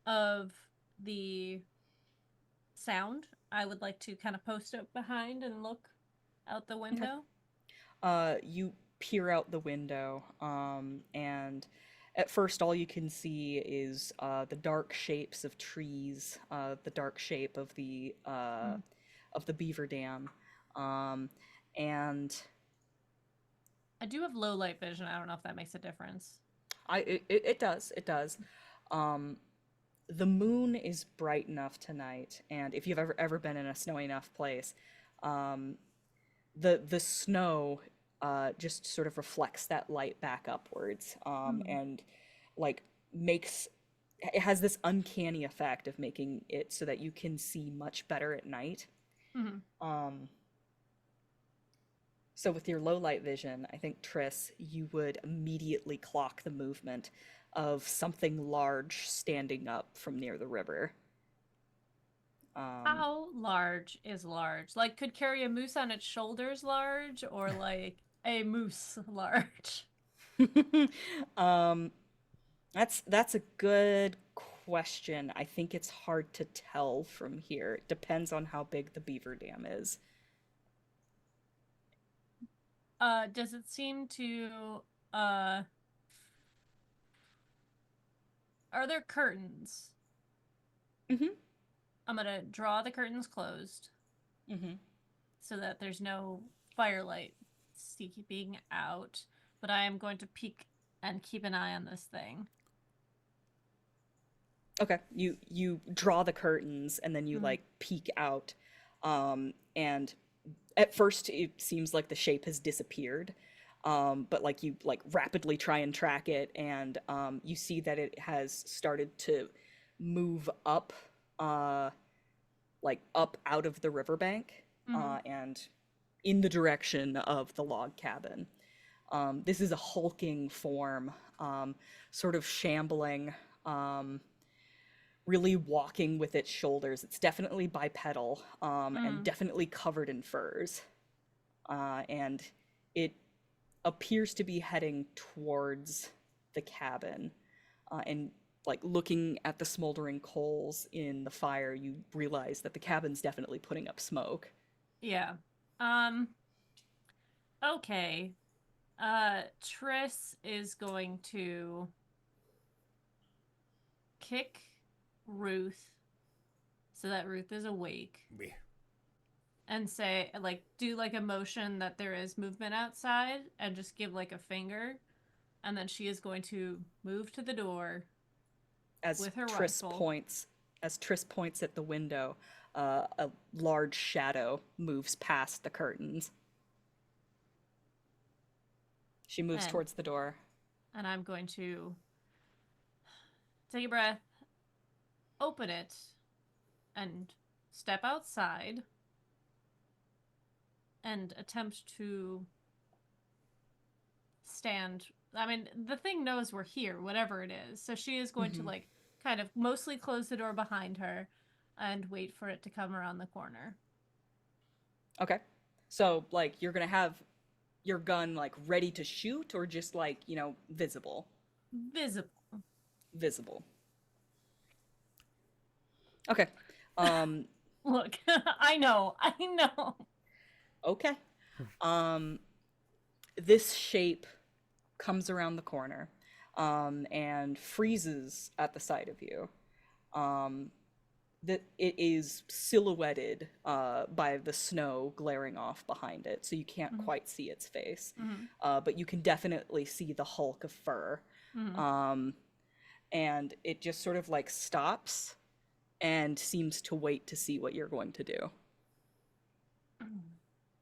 of the sound, I would like to kind of post up behind and look out the window. You peer out the window, and at first all you can see is the dark shapes of trees, the dark shape of the beaver dam, and I do have low light vision. I don't know if that makes a difference. It does. It does. The moon is bright enough tonight, and if you've ever been in a snowy enough place, the snow just sort of reflects that light back upwards, and like it has this uncanny effect of making it so that you can see much better at night. So with your low light vision, I think, Triss, you would immediately clock the movement of something large standing up from near the river. How large is large? Like, could carry a moose on its shoulders large, or like a moose large? That's a good question. I think it's hard to tell from here. It depends on how big the beaver dam is. Does it seem to are there curtains? I'm gonna draw the curtains closed so that there's no firelight seeping out, but I am going to peek and keep an eye on this thing. Okay, you draw the curtains and then you like peek out, and at first it seems like the shape has disappeared, but like you like rapidly try and track it, and you see that it has started to move up, like up out of the riverbank, and in the direction of the log cabin. This is a hulking form, sort of shambling, really walking with its shoulders. It's definitely bipedal, and definitely covered in furs. And it appears to be heading towards the cabin. And like looking at the smoldering coals in the fire, you realize that the cabin's definitely putting up smoke. Yeah. Okay. Triss is going to kick Ruth so that Ruth is awake. Yeah. And say, like, do like a motion that there is movement outside and just give like a finger. And then she is going to move to the door with her rifle. As Triss points at the window, a large shadow moves past the curtains. She moves towards the door. And I'm going to take a breath, open it, and step outside and attempt to stand. I mean, the thing knows we're here, whatever it is. So she is going to like kind of mostly close the door behind her and wait for it to come around the corner. Okay. So like you're going to have your gun like ready to shoot, or just like, you know, visible? Visible. Okay. Look, I know. Okay. This shape comes around the corner, and freezes at the sight of you. That it is silhouetted by the snow glaring off behind it, so you can't quite see its face. But you can definitely see the hulk of fur. And it just sort of like stops and seems to wait to see what you're going to do.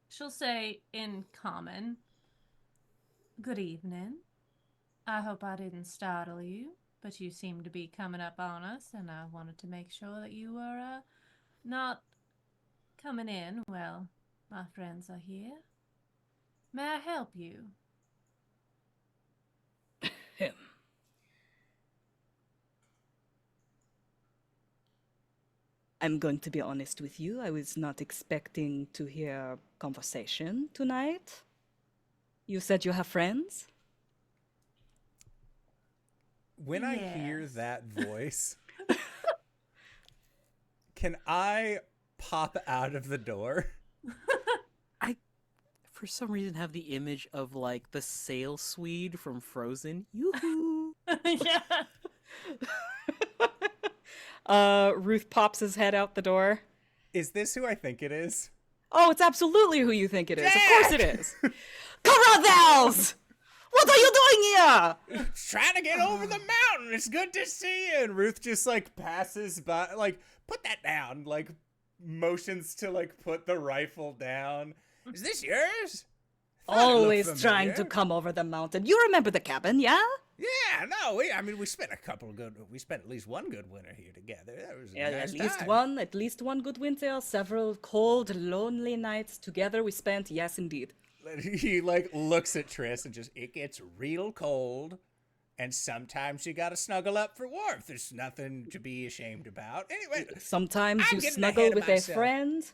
She'll say in common, "Good evening. I hope I didn't startle you, but you seem to be coming up on us, and I wanted to make sure that you were not coming in. Well, my friends are here. May I help you?" I'm going to be honest with you. I was not expecting to hear conversation tonight. You said you have friends? When I hear that voice, can I pop out of the door? I, for some reason, have the image of like the sail Swede from Frozen. Yoo-hoo! Yeah. Ruth pops his head out the door. Is this who I think it is? Oh, it's absolutely who you think it is. Of course it is. Caravels! What are you doing here? Trying to get over the mountain. It's good to see you. And Ruth just like passes by, like, put that down, like motions to like put the rifle down. Is this yours? Thought it looked Always trying to familiar. come over the mountain. You remember the cabin, yeah? Yeah, no, we spent we spent at least one good winter here together. That was a Yeah, nice at least one good winter, several cold, lonely nights together we spent, yes indeed. He like looks at Triss and just, it gets real cold, and sometimes you gotta snuggle up for warmth. There's nothing to be ashamed about. Anyway, Sometimes I'm you getting snuggle ahead of with a myself. friend,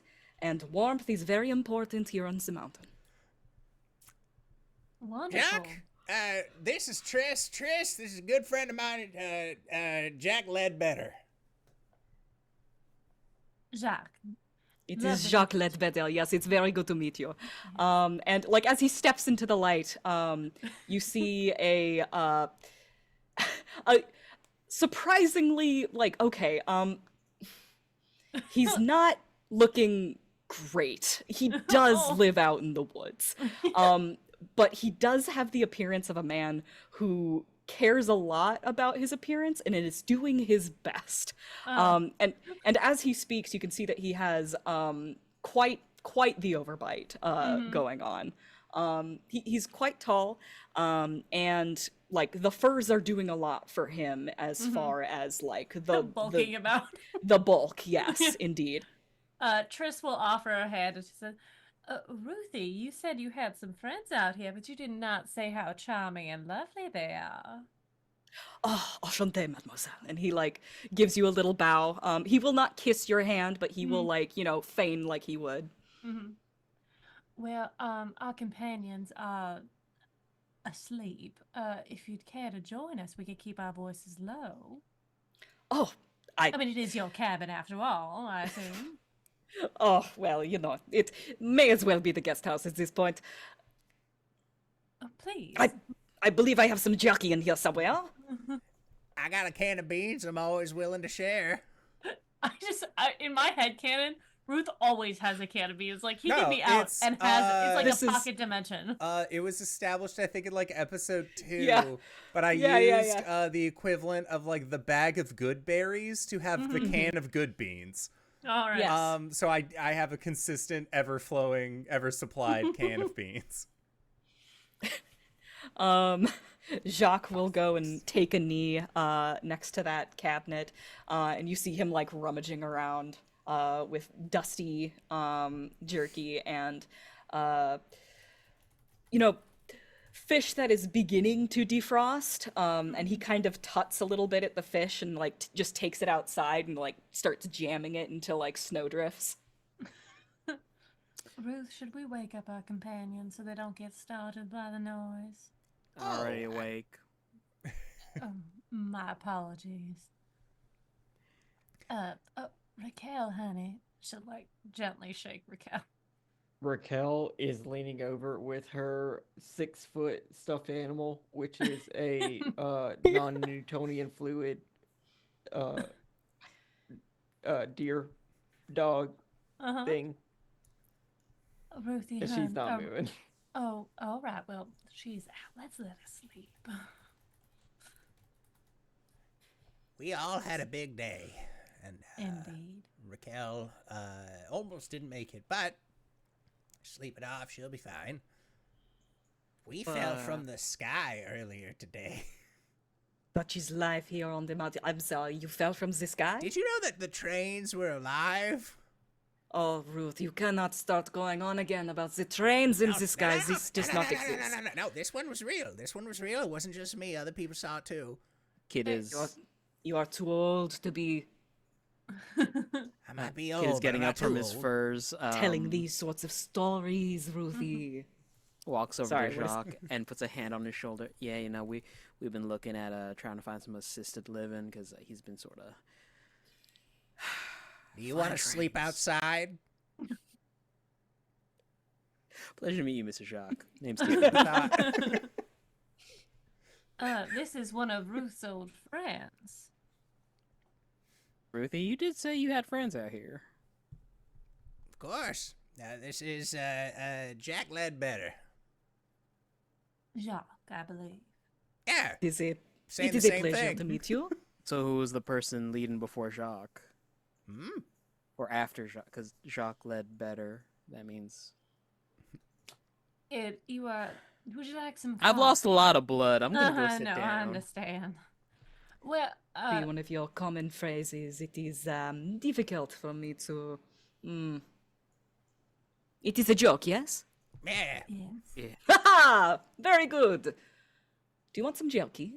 and warmth is very important here on the mountain. Wonderful. Jack, this is Triss. Triss, this is a good friend of mine, Jack Ledbetter. Jacques. It Lovely is to Jacques Ledbetter. Yes, it's very good to meet you. And like as he steps into the light, you see a surprisingly like okay, he's not looking great. He does live out in the woods. But he does have the appearance of a man who cares a lot about his appearance and is doing his best. And as he speaks, you can see that he has quite the overbite going on. He's quite tall, and like the furs are doing a lot for him as far as like the Bulking him out. the bulk. Yes, indeed. Triss will offer her hand and she says, Ruthie, you said you had some friends out here, but you did not say how charming and lovely they are. Oh, enchanté, mademoiselle. And he like gives you a little bow. He will not kiss your hand, but he will like, feign like he would. Well, our companions are asleep. If you'd care to join us, we could keep our voices low. Oh, I mean, it is your cabin after all, I assume. Oh, well, it may as well be the guest house at this point. Oh, please. I believe I have some jerky in here somewhere. I got a can of beans I'm always willing to share. In my head canon, Ruth always has a can of beans. Like, he No, can be out it's, and has, it's This like is- a pocket dimension. It was established, I think, in like episode 2. Yeah. But I Yeah, used yeah. The equivalent of like the bag of good berries to have the can of good beans. All right. Yes. So I have a consistent, ever flowing, ever supplied can of beans. Jacques will go and take a knee next to that cabinet, and you see him like rummaging around with dusty jerky and fish that is beginning to defrost, and he kind of tuts a little bit at the fish and like just takes it outside and like starts jamming it into like snowdrifts. Ruth, should we wake up our companions so they don't get started by the noise? Already awake. My apologies. Rakel, honey. She'll like gently shake Rakel. Raquel is leaning over with her 6-foot stuffed animal, which is a non-Newtonian fluid deer dog thing, Ruthie, and she's not moving. Oh, all right. Well, she's out. Let's let her sleep. We all had a big day, and Indeed. Raquel almost didn't make it, but sleep it off, she'll be fine. We fell from the sky earlier today. Such is life here on the mountain. I'm sorry, you fell from the sky? Did you know that the trains were alive? Oh, Ruth, you cannot start going on again about the trains in the sky. This does not exist. No, this one was real. This one was real. It wasn't just me. Other people saw it too. Kid is You are too old to be I might be old. kid is but getting I'm up not from too his old. furs. telling these sorts of stories, Ruthie. Walks over Sorry, to what is- Jacques and puts a hand on his shoulder. Yeah, we've been looking at trying to find some assisted living because he's been sort of. Do you want to sleep outside? Pleasure to meet you, Mr. Jacques. Name's I Steven. thought- This is one of Ruth's old friends. Ruthie, you did say you had friends out here. Of course. This is Jack Ledbetter. Jacques. I believe. Yeah, It is a, saying it the is a same pleasure thing. to meet you. So who was the person leading before Jacques? Hmm? Or after Jacques? Because Jacques led better. That means... You are. Would you like some? I've lost a lot of blood. I'm gonna go sit No, I down. understand. Well, Be one of your common phrases. It is difficult for me to. It is a joke, yes? Yeah. yes. Yeah. Ha! Very good. Do you want some jerky?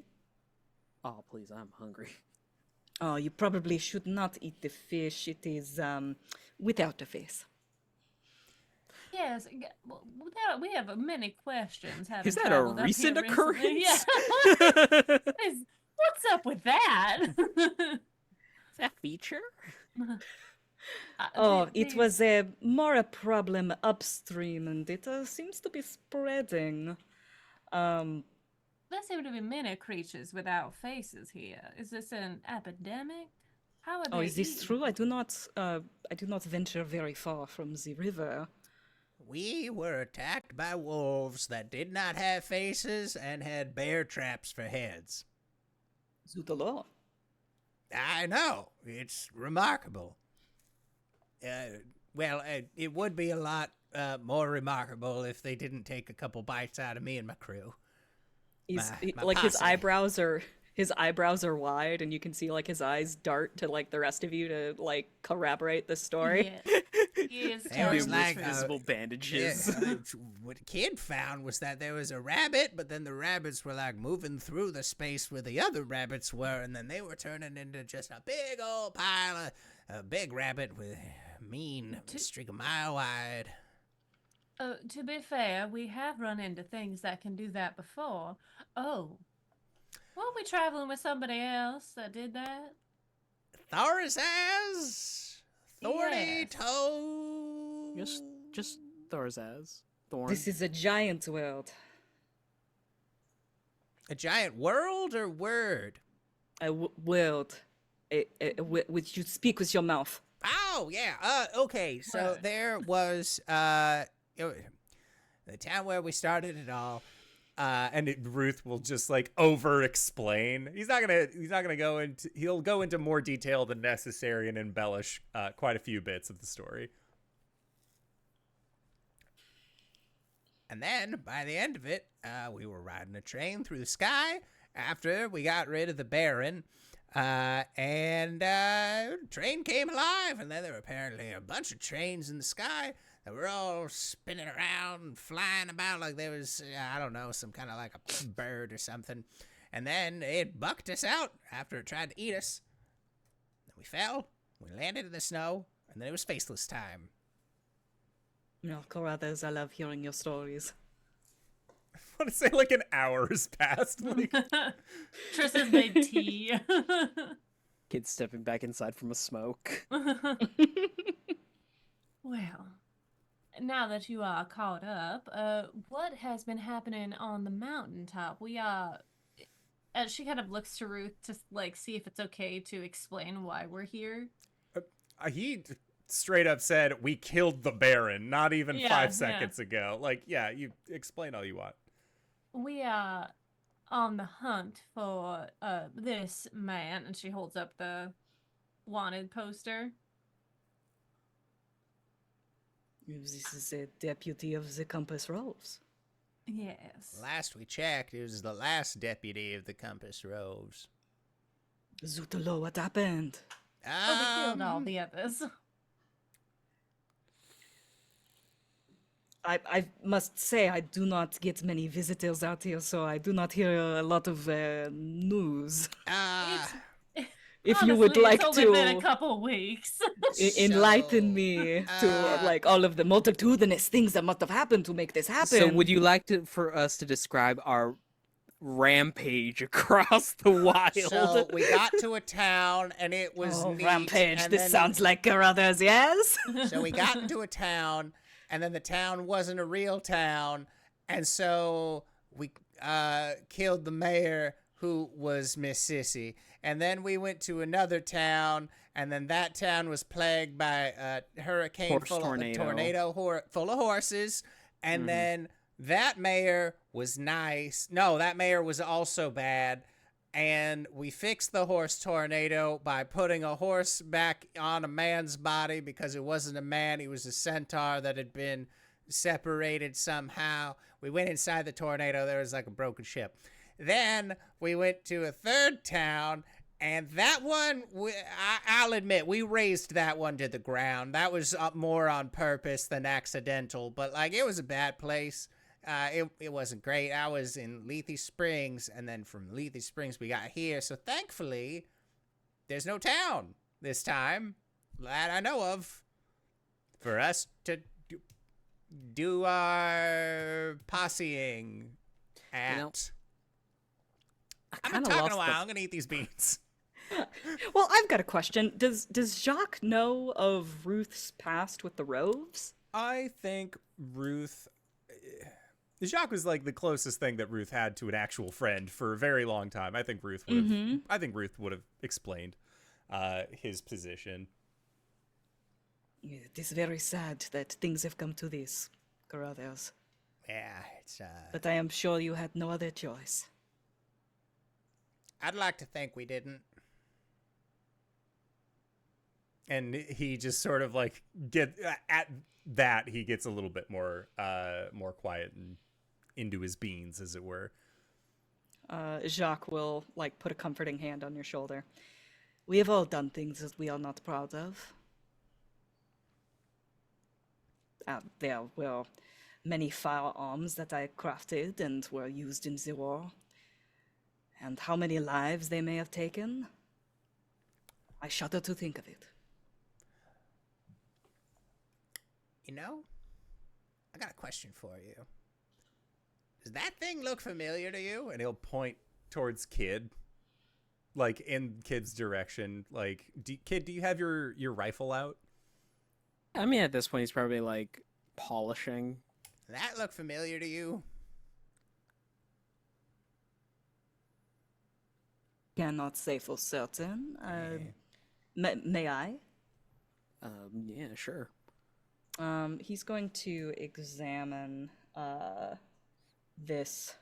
Oh, please, I'm hungry. Oh, you probably should not eat the fish. It is without the face. Yes, well, we have many questions. Is that a traveled up here recent recently. occurrence? Yeah. What's up with that? Is that feature? Oh, it was more a problem upstream, and it seems to be spreading. There seem to be many creatures without faces here. Is this an epidemic? How are they? Oh, is this eaten? true? I do not venture very far from the river. We were attacked by wolves that did not have faces and had bear traps for heads. Zootalo. I know. It's remarkable. Well, it would be a lot more remarkable if they didn't take a couple bites out of me and my crew. My Like his posse. eyebrows are wide, and you can see like his eyes dart to like the rest of you to like corroborate the story. Yes. He is telling was the like, truth. Visible bandages. Yeah, what the kid found was that there was a rabbit, but then the rabbits were like moving through the space where the other rabbits were, and then they were turning into just a big old pile of a big rabbit with mean streak a mile wide. To be fair, we have run into things that can do that before. Oh, weren't we traveling with somebody else that did that? Thorazaz, Thorny Yes. Toe. Just Thorazaz. Thorn. This is a giant world. A giant world or word? A world. Which you speak with your mouth. Oh yeah. Okay. So Right. there was the town where we started it all. And Ruth will just like over explain. He's not gonna go into. He'll go into more detail than necessary and embellish quite a few bits of the story. And then by the end of it, we were riding a train through the sky after we got rid of the Baron. And the train came alive, and then there were apparently a bunch of trains in the sky that were all spinning around and flying about like there was, I don't know, some kind of like a bird or something. And then it bucked us out after it tried to eat us. Then we fell, we landed in the snow, and then it was faceless time. No, Carruthers, I love hearing your stories. I want to say like an hour has passed. Like, Triss has made tea. Kid stepping back inside from a smoke. Well, now that you are caught up, what has been happening on the mountaintop? We are. She kind of looks to Ruth to like see if it's okay to explain why we're here. he straight up said, "We killed the Baron," not even Yeah, 5 yeah. seconds ago. Like, yeah, you explain all you want. We are on the hunt for this man, and she holds up the wanted poster. This is a deputy of the Compass Roves. Yes. Last we checked, it was the last deputy of the Compass Roves. Zootalo, what happened? Oh, we killed all the others. I must say, I do not get many visitors out here, so I do not hear a lot of news. If you would Honestly, like it's only been a to couple weeks. enlighten me to like all of the multitudinous things that must have happened to make this happen. So would you like for us to describe our rampage across the wild? So we got to a town and it was Oh, neat, rampage! and This then- sounds like Carruthers, yes? So we got into a town, and then the town wasn't a real town, and so we killed the mayor, who was Miss Sissy. And then we went to another town, and then that town was plagued by a hurricane Horse full tornado. of full of horses. And then that mayor was nice. No, that mayor was also bad. And we fixed the horse tornado by putting a horse back on a man's body because it wasn't a man. He was a centaur that had been separated somehow. We went inside the tornado. There was like a broken ship. Then we went to a third town, and that one, I'll admit, we razed that one to the ground. That was more on purpose than accidental, but like it was a bad place. It wasn't great. I was in Lethe Springs, and then from Lethe Springs we got here. So thankfully, there's no town this time that I know of for us to do our posseing at. You know, I'm not talking a while. I'm gonna eat these beans. Well, I've got a question. Does Jacques know of Ruth's past with the Roves? I think Ruth. Jacques was like the closest thing that Ruth had to an actual friend for a very long time. I think Ruth would have. I think Ruth would have explained his position. It is very sad that things have come to this, Carruthers. Yeah, it's But I am sure you had no other choice. I'd like to think we didn't. And he just sort of like at that he gets a little bit more quiet and into his beans, as it were. Jacques will like put a comforting hand on your shoulder. We have all done things that we are not proud of. There were many firearms that I crafted and were used in the war. And how many lives they may have taken, I shudder to think of it. You know, I got a question for you. Does that thing look familiar to you? And he'll point towards Kid, like in Kid's direction. Like, Kid, do you have your rifle out? I mean, at this point, he's probably like polishing. Does that look familiar to you? Cannot say for certain. May I? Yeah, sure. He's going to examine this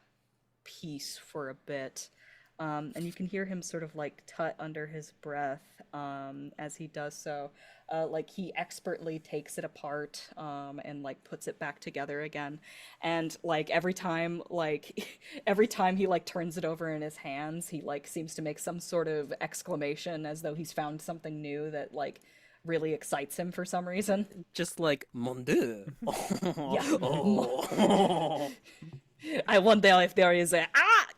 piece for a bit. And you can hear him sort of like tut under his breath as he does so. Like he expertly takes it apart and like puts it back together again. And like every time he like turns it over in his hands, he like seems to make some sort of exclamation as though he's found something new that like really excites him for some reason. Just like, mon dieu. Yeah. Oh. I wonder if there is a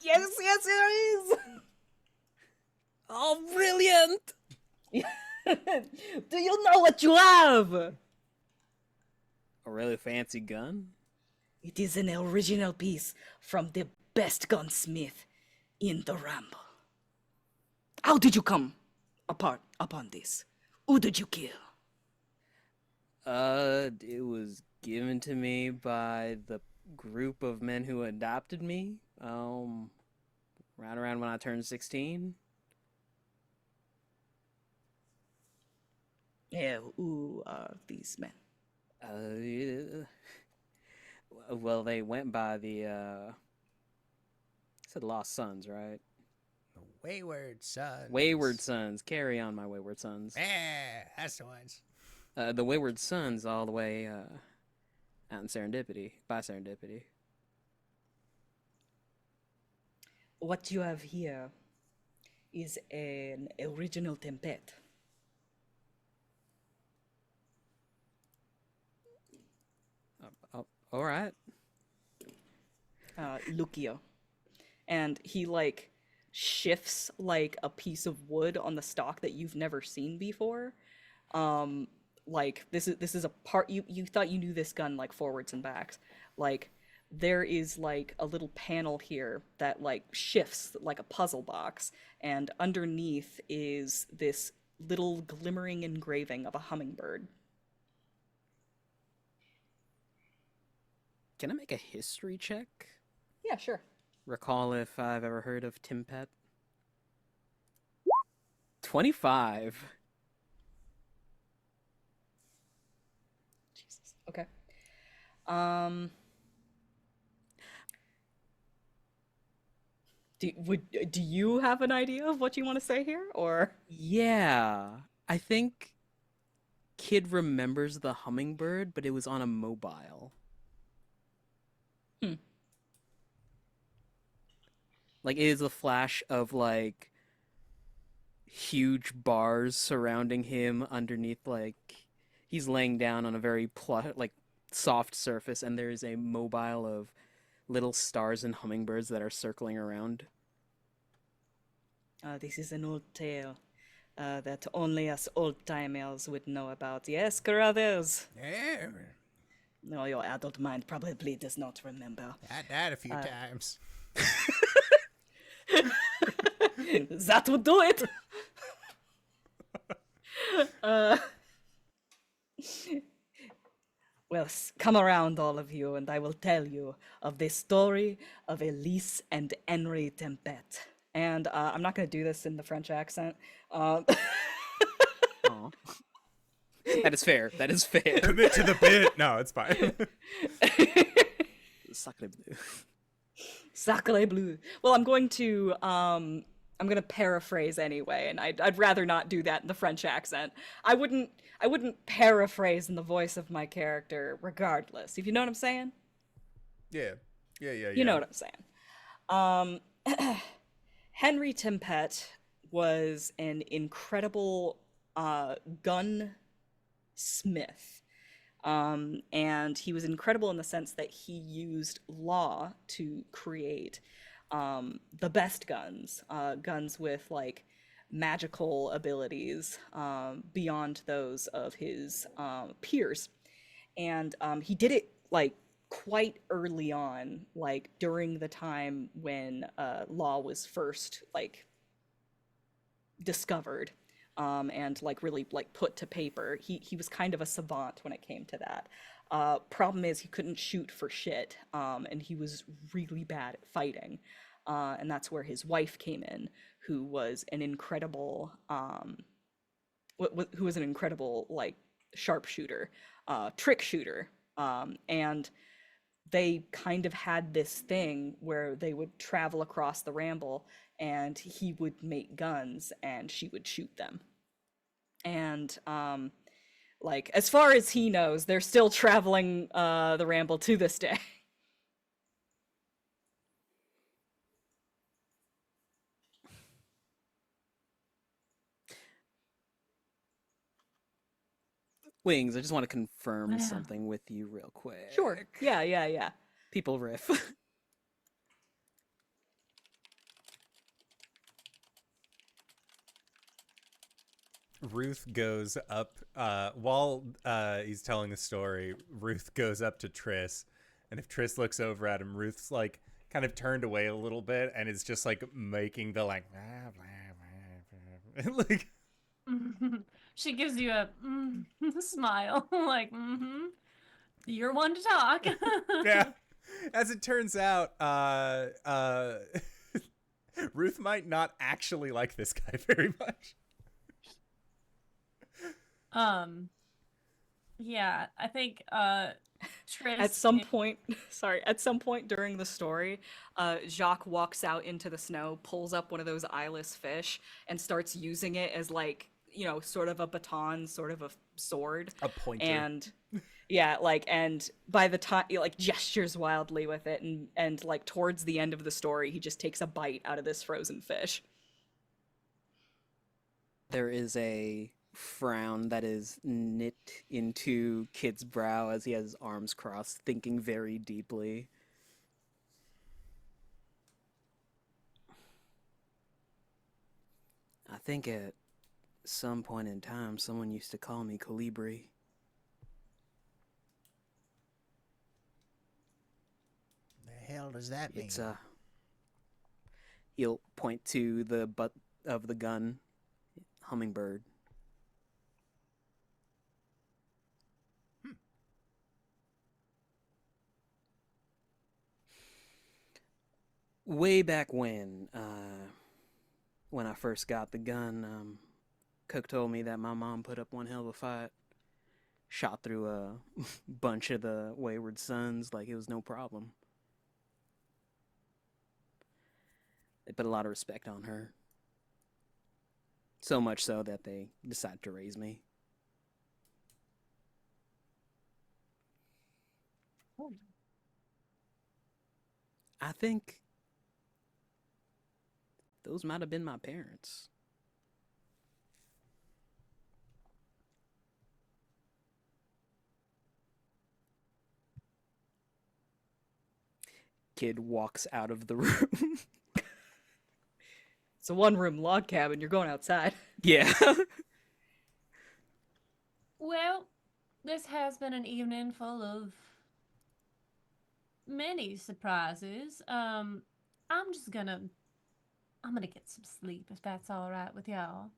yes there is. Oh, brilliant! Do you know what you have? A really fancy gun? It is an original piece from the best gunsmith in the Ramble. How did you come upon this? Who did you kill? It was given to me by the group of men who adopted me, right around when I turned 16. Yeah, who are these men? Well, they went by the, said Lost Sons, right? Wayward Sons. Wayward Sons. Carry on, my Wayward Sons. Yeah, that's the ones. The Wayward Sons all the way, out in Serendipity, by Serendipity. What you have here is an original tempête. All right. Lucio. And he like shifts like a piece of wood on the stalk that you've never seen before. Like this is a part you thought you knew this gun like forwards and backs. Like there is like a little panel here that like shifts like a puzzle box, and underneath is this little glimmering engraving of a hummingbird. Can I make a history check? Yeah, sure. Recall if I've ever heard of Timpet. 25. Jesus. Okay. Do you have an idea of what you want to say here, or? Yeah, I think Kid remembers the hummingbird, but it was on a mobile. Hmm. Like, it is a flash of, like, huge bars surrounding him underneath, like, he's laying down on a very, soft surface, and there's a mobile of little stars and hummingbirds that are circling around. This is an old tale that only us old-timers would know about. Yes, Carruthers? Yeah, No, your adult mind probably does not remember. I died a few times. That would do it! Well, come around, all of you, and I will tell you of the story of Elise and Henry Tempet. And I'm not going to do this in the French accent. Aw. That is fair. That is fair. Commit to the bit. No, it's fine. Sacre bleu. Sacre bleu. Well, I'm going to paraphrase anyway, and I'd rather not do that in the French accent. I wouldn't paraphrase in the voice of my character, regardless. If you know what I'm saying. Yeah. You know what I'm saying. Henry Tempet was an incredible gunsmith. And he was incredible in the sense that he used law to create the best guns, guns with like magical abilities beyond those of his peers. And he did it like quite early on, like during the time when law was first like discovered. And like really like put to paper. He was kind of a savant when it came to that. Problem is he couldn't shoot for shit, and he was really bad at fighting. And that's where his wife came in, who was an incredible like sharpshooter, trick shooter. And they kind of had this thing where they would travel across the Ramble and he would make guns and she would shoot them. And like as far as he knows, they're still traveling the Ramble to this day. Wings, I just want to confirm something with you real quick. Sure. Yeah. People riff. Ruth goes up while he's telling the story. Ruth goes up to Triss, and if Triss looks over at him, Ruth's like kind of turned away a little bit and is just like making the like like She gives you a smile, like, you're one to talk. yeah. As it turns out, Ruth might not actually like this guy very much. Yeah, I think Triss At some point during the story, Jacques walks out into the snow, pulls up one of those eyeless fish, and starts using it as like, you know, sort of a baton, sort of a sword. A pointer. And yeah, like, and by the time he like gestures wildly with it, and like towards the end of the story, he just takes a bite out of this frozen fish. There is a frown that is knit into Kid's brow as he has his arms crossed, thinking very deeply. I think at some point in time, someone used to call me Colibri. The hell does that mean? It's he'll point to the butt of the gun, hummingbird. Way back when I first got the gun, Cook told me that my mom put up one hell of a fight. Shot through a bunch of the wayward sons like it was no problem. They put a lot of respect on her. So much so that they decided to raise me. I think those might have been my parents. Kid walks out of the room. It's a one-room log cabin. You're going outside. Yeah. Well, this has been an evening full of many surprises. I'm gonna get some sleep if that's all right with y'all.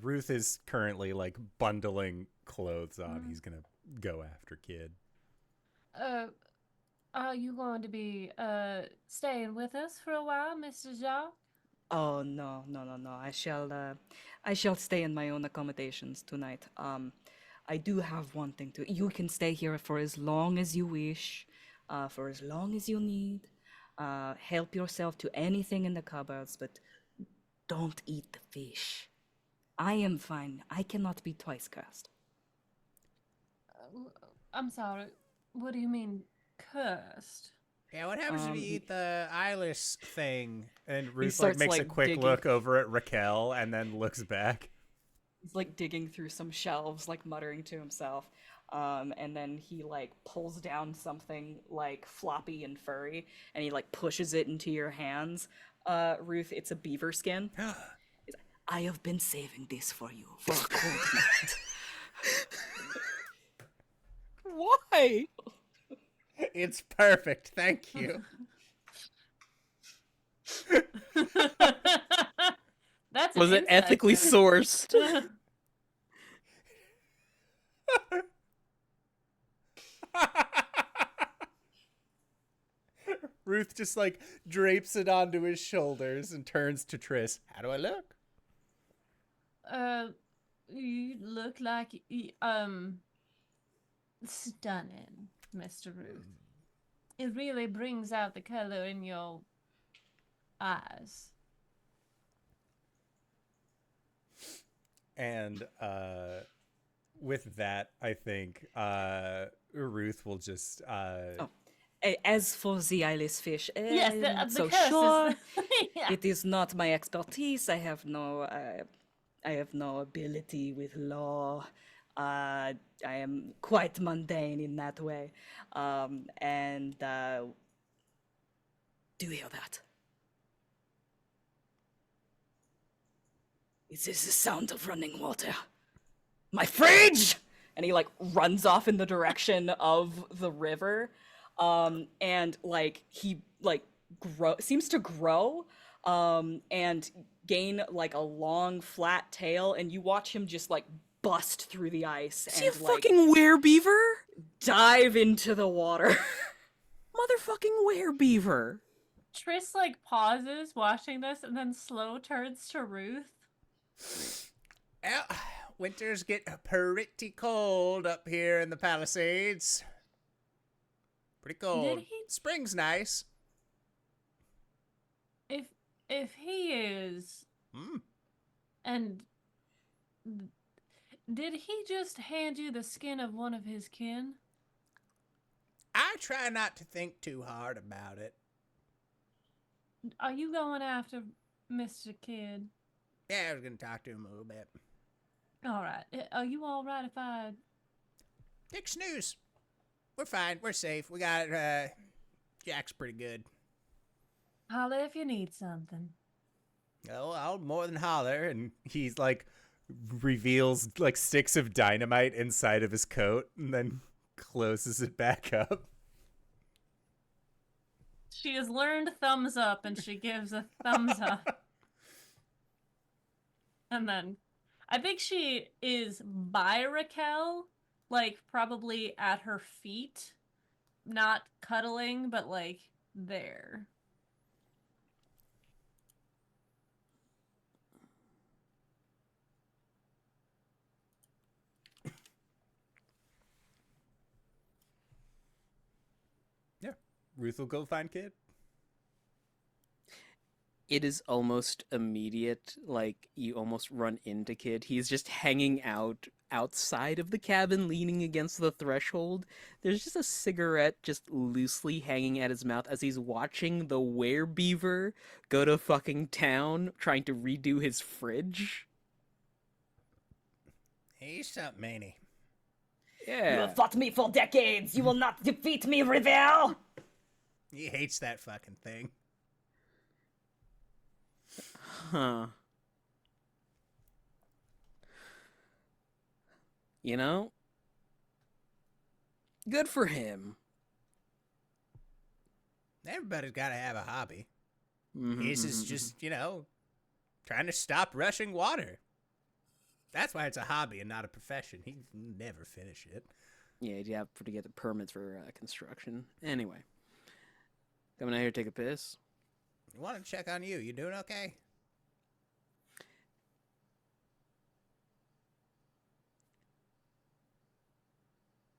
Ruth is currently like bundling clothes on. He's gonna go after Kid. Are you going to be staying with us for a while, Mr. Jacques? Oh no. I shall stay in my own accommodations tonight. I do have one thing to. You can stay here for as long as you wish, for as long as you need. Help yourself to anything in the cupboards, but don't eat the fish. I am fine. I cannot be twice cursed. I'm sorry. What do you mean, cursed? Yeah, what happens if you eat the eyeless thing? And Ruth starts, makes a like, quick digging. look over at Rakel and then looks back. He's like digging through some shelves, like muttering to himself. And then he like pulls down something like floppy and furry, and he like pushes it into your hands. Ruth, it's a beaver skin. He's like, I have been saving this for you for a cold night. Why? It's perfect, thank you. That's Was an it inside ethically joke. sourced? Ruth just like drapes it onto his shoulders and turns to Triss. How do I look? You look like stunning, Mr. Ruth. It really brings out the color in your eyes. And with that, I think Ruth will just As for the eyeless fish, Yes, I'm the not so curse sure. is... Yeah. It is not my expertise. I have no ability with law. I am quite mundane in that way. And do you hear that? It is the sound of running water. My fridge! And he like runs off in the direction of the river. And like he like seems to grow and gain like a long flat tail, and you watch him just like bust through the ice Is he a and like fucking werebeaver? dive into the water. Motherfucking werebeaver. Triss like pauses watching this and then slow turns to Ruth. Well, winters get pretty cold up here in the Palisades. Pretty cold. he- Spring's nice. If he is, Hmm. and did he just hand you the skin of one of his kin? I try not to think too hard about it. Are you going after Mr. Kidd? Yeah, I was gonna talk to him a little bit. All right. Are you all right if I? Take snooze. We're fine. We're safe. We got Jack's pretty good. Holla if you need something. Oh, I'll more than holler. And he's like reveals like sticks of dynamite inside of his coat and then closes it back up. She has learned thumbs up and she gives a thumbs up. And then I think she is by Rakel, like probably at her feet, not cuddling, but like there. Yeah. Ruth will go find Kid. It is almost immediate. Like, you almost run into Kid. He's just hanging out outside of the cabin, leaning against the threshold. There's just a cigarette just loosely hanging at his mouth as he's watching the werebeaver go to fucking town trying to redo his fridge. He's something, ain't he? You Yeah. have fought me for decades. You will not defeat me, Ravel. He hates that fucking thing. Huh. You know? Good for him. Everybody's got to have a hobby. Mhm, His is mhm, just, trying to stop rushing water. That's why it's a hobby and not a profession. He never finish it. Yeah, you have to get the permits for construction. Anyway. Coming out here to take a piss? I want to check on you. You doing okay?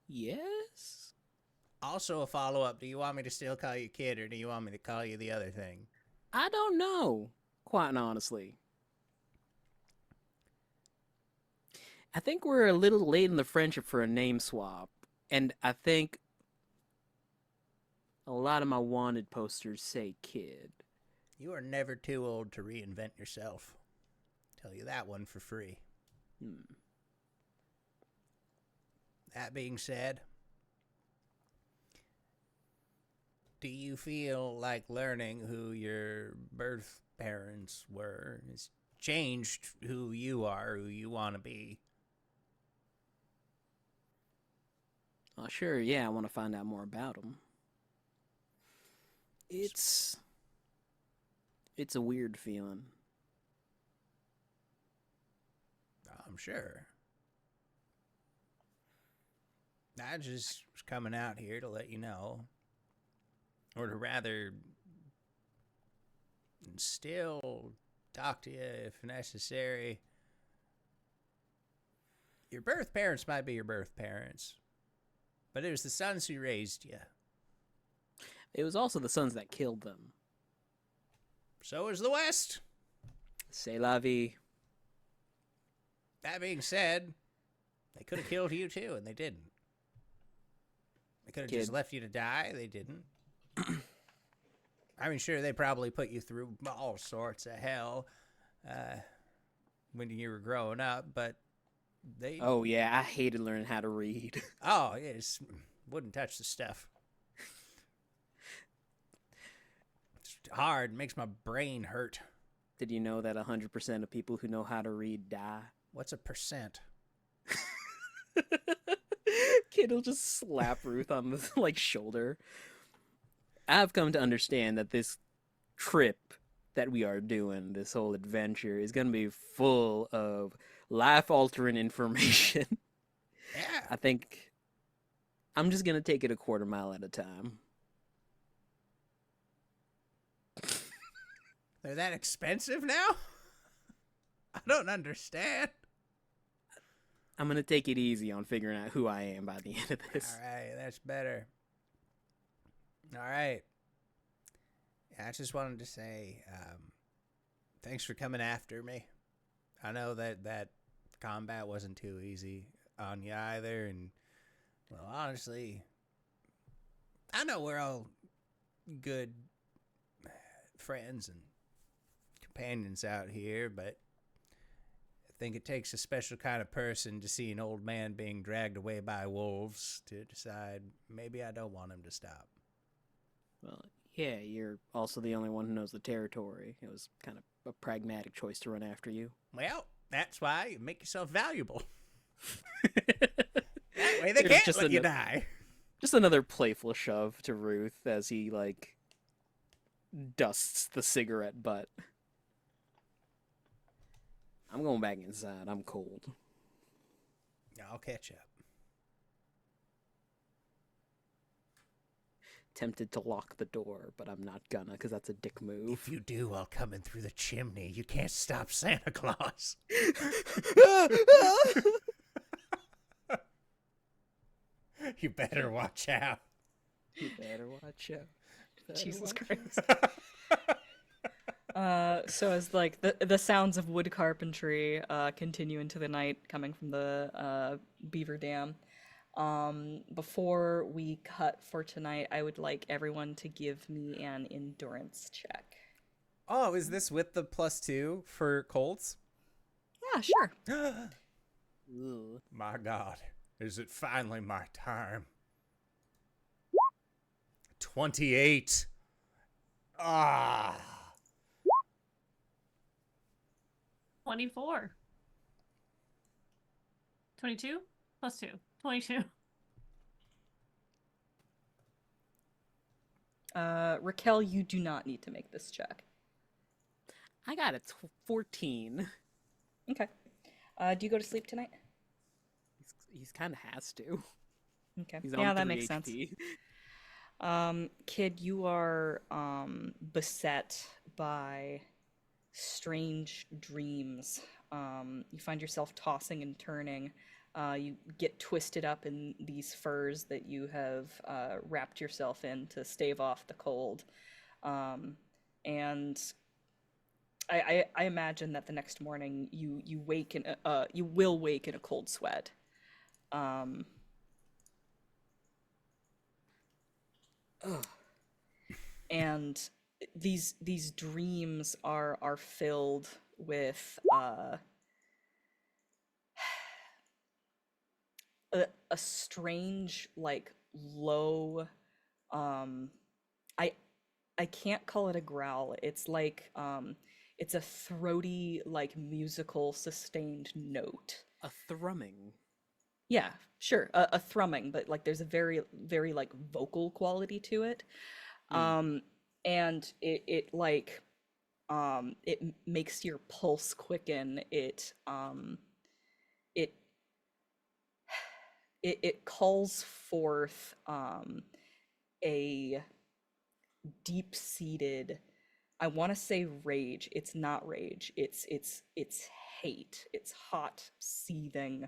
Yes? Also, a follow-up. Do you want me to still call you Kid, or do you want me to call you the other thing? I don't know, quite honestly. I think we're a little late in the friendship for a name swap. And I think a lot of my wanted posters say Kid. You are never too old to reinvent yourself. Tell you that one for free. That being said, do you feel like learning who your birth parents were has changed who you are, who you want to be? Oh, sure, yeah, I want to find out more about them. It's a weird feeling. I'm sure. I just was coming out here to let you know, or to rather still talk to you if necessary. Your birth parents might be your birth parents, but it was the sons who raised you. It was also the sons that killed them. So is the West. C'est la vie. That being said, they could have killed you too, and they didn't. They could have just Kid. left you to die. They didn't. I mean, sure, they probably put you through all sorts of hell when you were growing up, but they... Oh, yeah, I hated learning how to read. Oh, yeah, just wouldn't touch the stuff. It's hard. It makes my brain hurt. Did you know that 100% of people who know how to read die? What's a percent? Kid will just slap Ruth on the shoulder. I've come to understand that this trip that we are doing, this whole adventure, is going to be full of life-altering information. Yeah. I think I'm just going to take it a quarter mile at a time. They're that expensive now? I don't understand. I'm going to take it easy on figuring out who I am by the end of this. All right, that's better. All right. Yeah, I just wanted to say thanks for coming after me. I know that combat wasn't too easy on you either, and, well, honestly, I know we're all good friends and companions out here, but I think it takes a special kind of person to see an old man being dragged away by wolves to decide maybe I don't want him to stop. Well, yeah, you're also the only one who knows the territory. It was kind of a pragmatic choice to run after you. Well, that's why you make yourself valuable. That way they It's can't just let you die. Just another playful shove to Ruth as he, dusts the cigarette butt. I'm going back inside. I'm cold. I'll catch up. Tempted to lock the door, but I'm not gonna, because that's a dick move. If you do, I'll come in through the chimney. You can't stop Santa Claus. You better watch out. You better watch out. Jesus Christ. So as like the sounds of wood carpentry continue into the night coming from the beaver dam. Before we cut for tonight, I would like everyone to give me an endurance check. Oh, is this with the +2 for colds? Yeah, sure. Ooh. My God, is it finally my time? 28. Ah. 24. 22 plus 2. 22. Rakel, you do not need to make this check. I got a 14. Okay. Do you go to sleep tonight? He's kind of has to. Okay. He's Yeah, on that 3 makes sense. HP. Kid, you are beset by strange dreams. You find yourself tossing and turning. You get twisted up in these furs that you have wrapped yourself in to stave off the cold. And I imagine that the next morning you wake in you will wake in a cold sweat. And these dreams are filled with a strange like low I can't call it a growl. It's like it's a throaty like musical sustained note. A thrumming. Yeah, sure, a thrumming, but like there's a very like vocal quality to it. And it like it makes your pulse quicken. It it calls forth a deep-seated, I want to say rage. It's not rage. It's hate. It's hot, seething,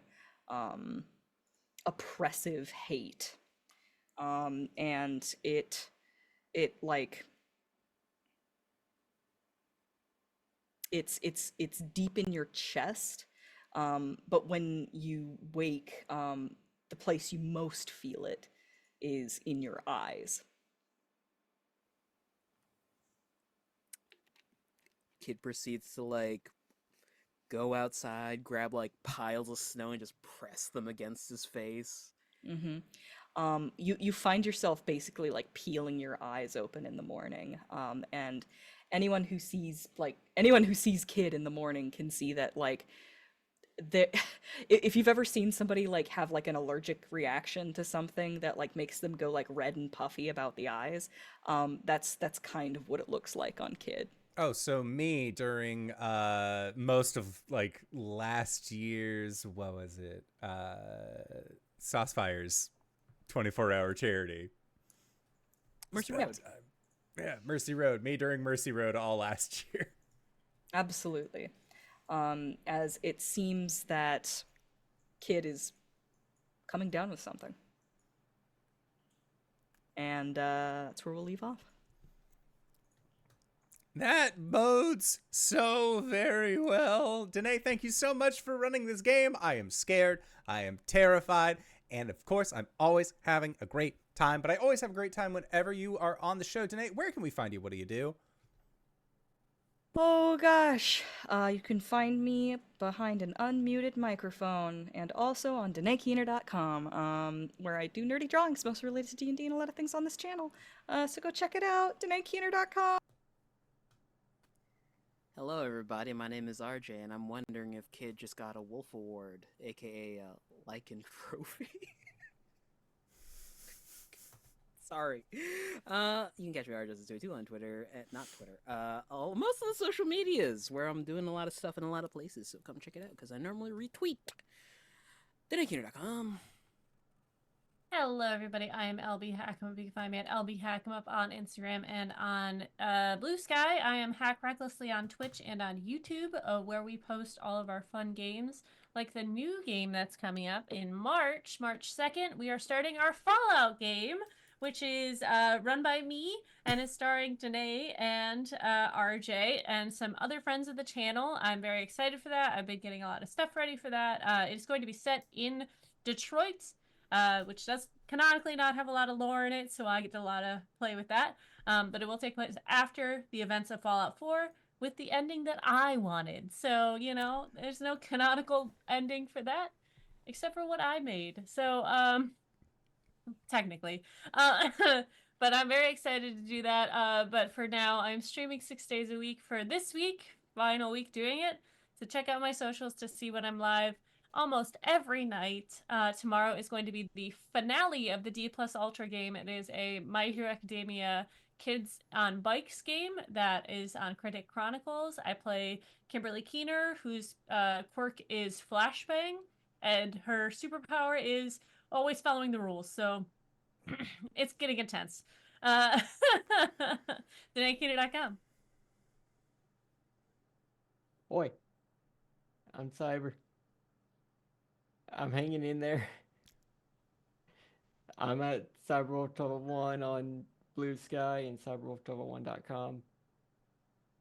oppressive hate. And it like it's deep in your chest. But when you wake, the place you most feel it is in your eyes. Kid proceeds to like go outside, grab like piles of snow and just press them against his face. You find yourself basically like peeling your eyes open in the morning. And anyone who sees Kid in the morning can see that like if you've ever seen somebody like have like an allergic reaction to something that like makes them go like red and puffy about the eyes, that's kind of what it looks like on Kid. Oh, so me during most of like last year's, what was it? Saucefire's 24-hour charity. Mercy Spent Road. time. Yeah, Mercy Road. Me during Mercy Road all last year. Absolutely. As it seems that Kid is coming down with something. And that's where we'll leave off. That bodes so very well. Danae, thank you so much for running this game. I am scared. I am terrified. And of course, I'm always having a great time. But I always have a great time whenever you are on the show. Danae, where can we find you? What do you do? Oh gosh, you can find me behind an unmuted microphone and also on DanaeKeener.com, where I do nerdy drawings, most related to D&D and a lot of things on this channel. So go check it out, DanaeKeener.com. Hello, everybody. My name is RJ, and I'm wondering if Kid just got a Wolf Award, aka a Lycan Trophy. Sorry. You can catch me RJustice22 on Twitter, not Twitter. Most of the social medias where I'm doing a lot of stuff in a lot of places. So come check it out because I normally retweet. DanaeKeener.com. Hello, everybody. I am LBHackEmUp. You can find me at LBHackEmUp on Instagram and on Blue Sky. I am Hack Recklessly on Twitch and on YouTube, where we post all of our fun games, like the new game that's coming up in March 2nd. We are starting our Fallout game, which is run by me and is starring Danae and RJ and some other friends of the channel. I'm very excited for that. I've been getting a lot of stuff ready for that. It's going to be set in Detroit, which does canonically not have a lot of lore in it, so I get a lot of play with that. But it will take place after the events of Fallout 4 with the ending that I wanted. So, you know, there's no canonical ending for that except for what I made. So, technically. But I'm very excited to do that. But for now, I'm streaming 6 days a week for this week, final week doing it. So check out my socials to see when I'm live almost every night. Tomorrow is going to be the finale of the D Plus Ultra game. It is a My Hero Academia Kids on Bikes game that is on Critic Chronicles. I play Kimberly Keener, whose quirk is flashbang, and her superpower is always following the rules. So it's getting intense. DnDkeener.com. Boy, I'm Cyber. I'm hanging in there. I'm at CyberWolf1 on Blue Sky and CyberWolf1.com.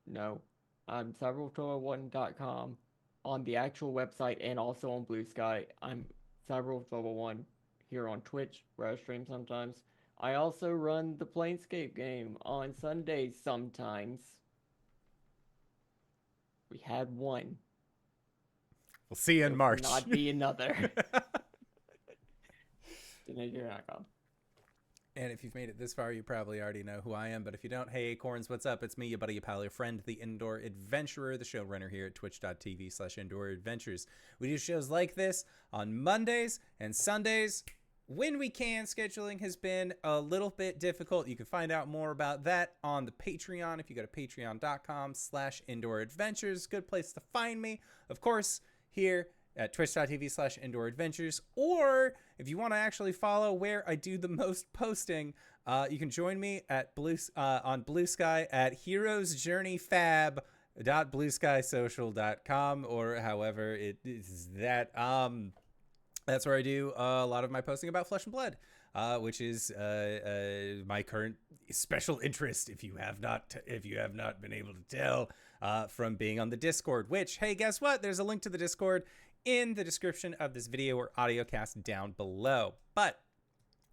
No, I'm CyberWolf1.com on the actual website and also on Blue Sky. I'm CyberWolf1 here on Twitch, where I stream sometimes. I also run the Planescape game on Sundays sometimes. We had one. We'll see you in March. Not be another. DnDkeener.com. And if you've made it this far, you probably already know who I am. But if you don't, hey, Acorns, what's up? It's me, your buddy, your pal, your friend, the Indoor Adventurer, the showrunner here at twitch.tv/Indoor Adventures. We do shows like this on Mondays and Sundays when we can. Scheduling has been a little bit difficult. You can find out more about that on the Patreon if you go to patreon.com/Indoor Adventures. Good place to find me. Of course, here at twitch.tv/Indoor Adventures, or if you want to actually follow where I do the most posting, you can join me at on Blue Sky at heroesjourneyfab.blueskysocial.com, or however it is that. That's where I do a lot of my posting about Flesh and Blood, which is my current special interest. If you have not been able to tell from being on the Discord, which, hey, guess what? There's a link to the Discord in the description of this video or audio cast down below. But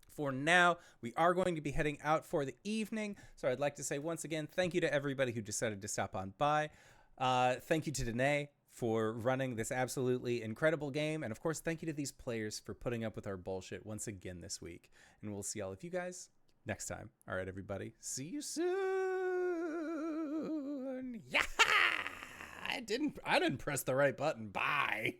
for now, we are going to be heading out for the evening. So I'd like to say once again, thank you to everybody who decided to stop on by. Thank you to Danae for running this absolutely incredible game. And of course, thank you to these players for putting up with our bullshit once again this week. And we'll see all of you guys next time. All right, everybody. See you soon. Yeah! I didn't press the right button. Bye.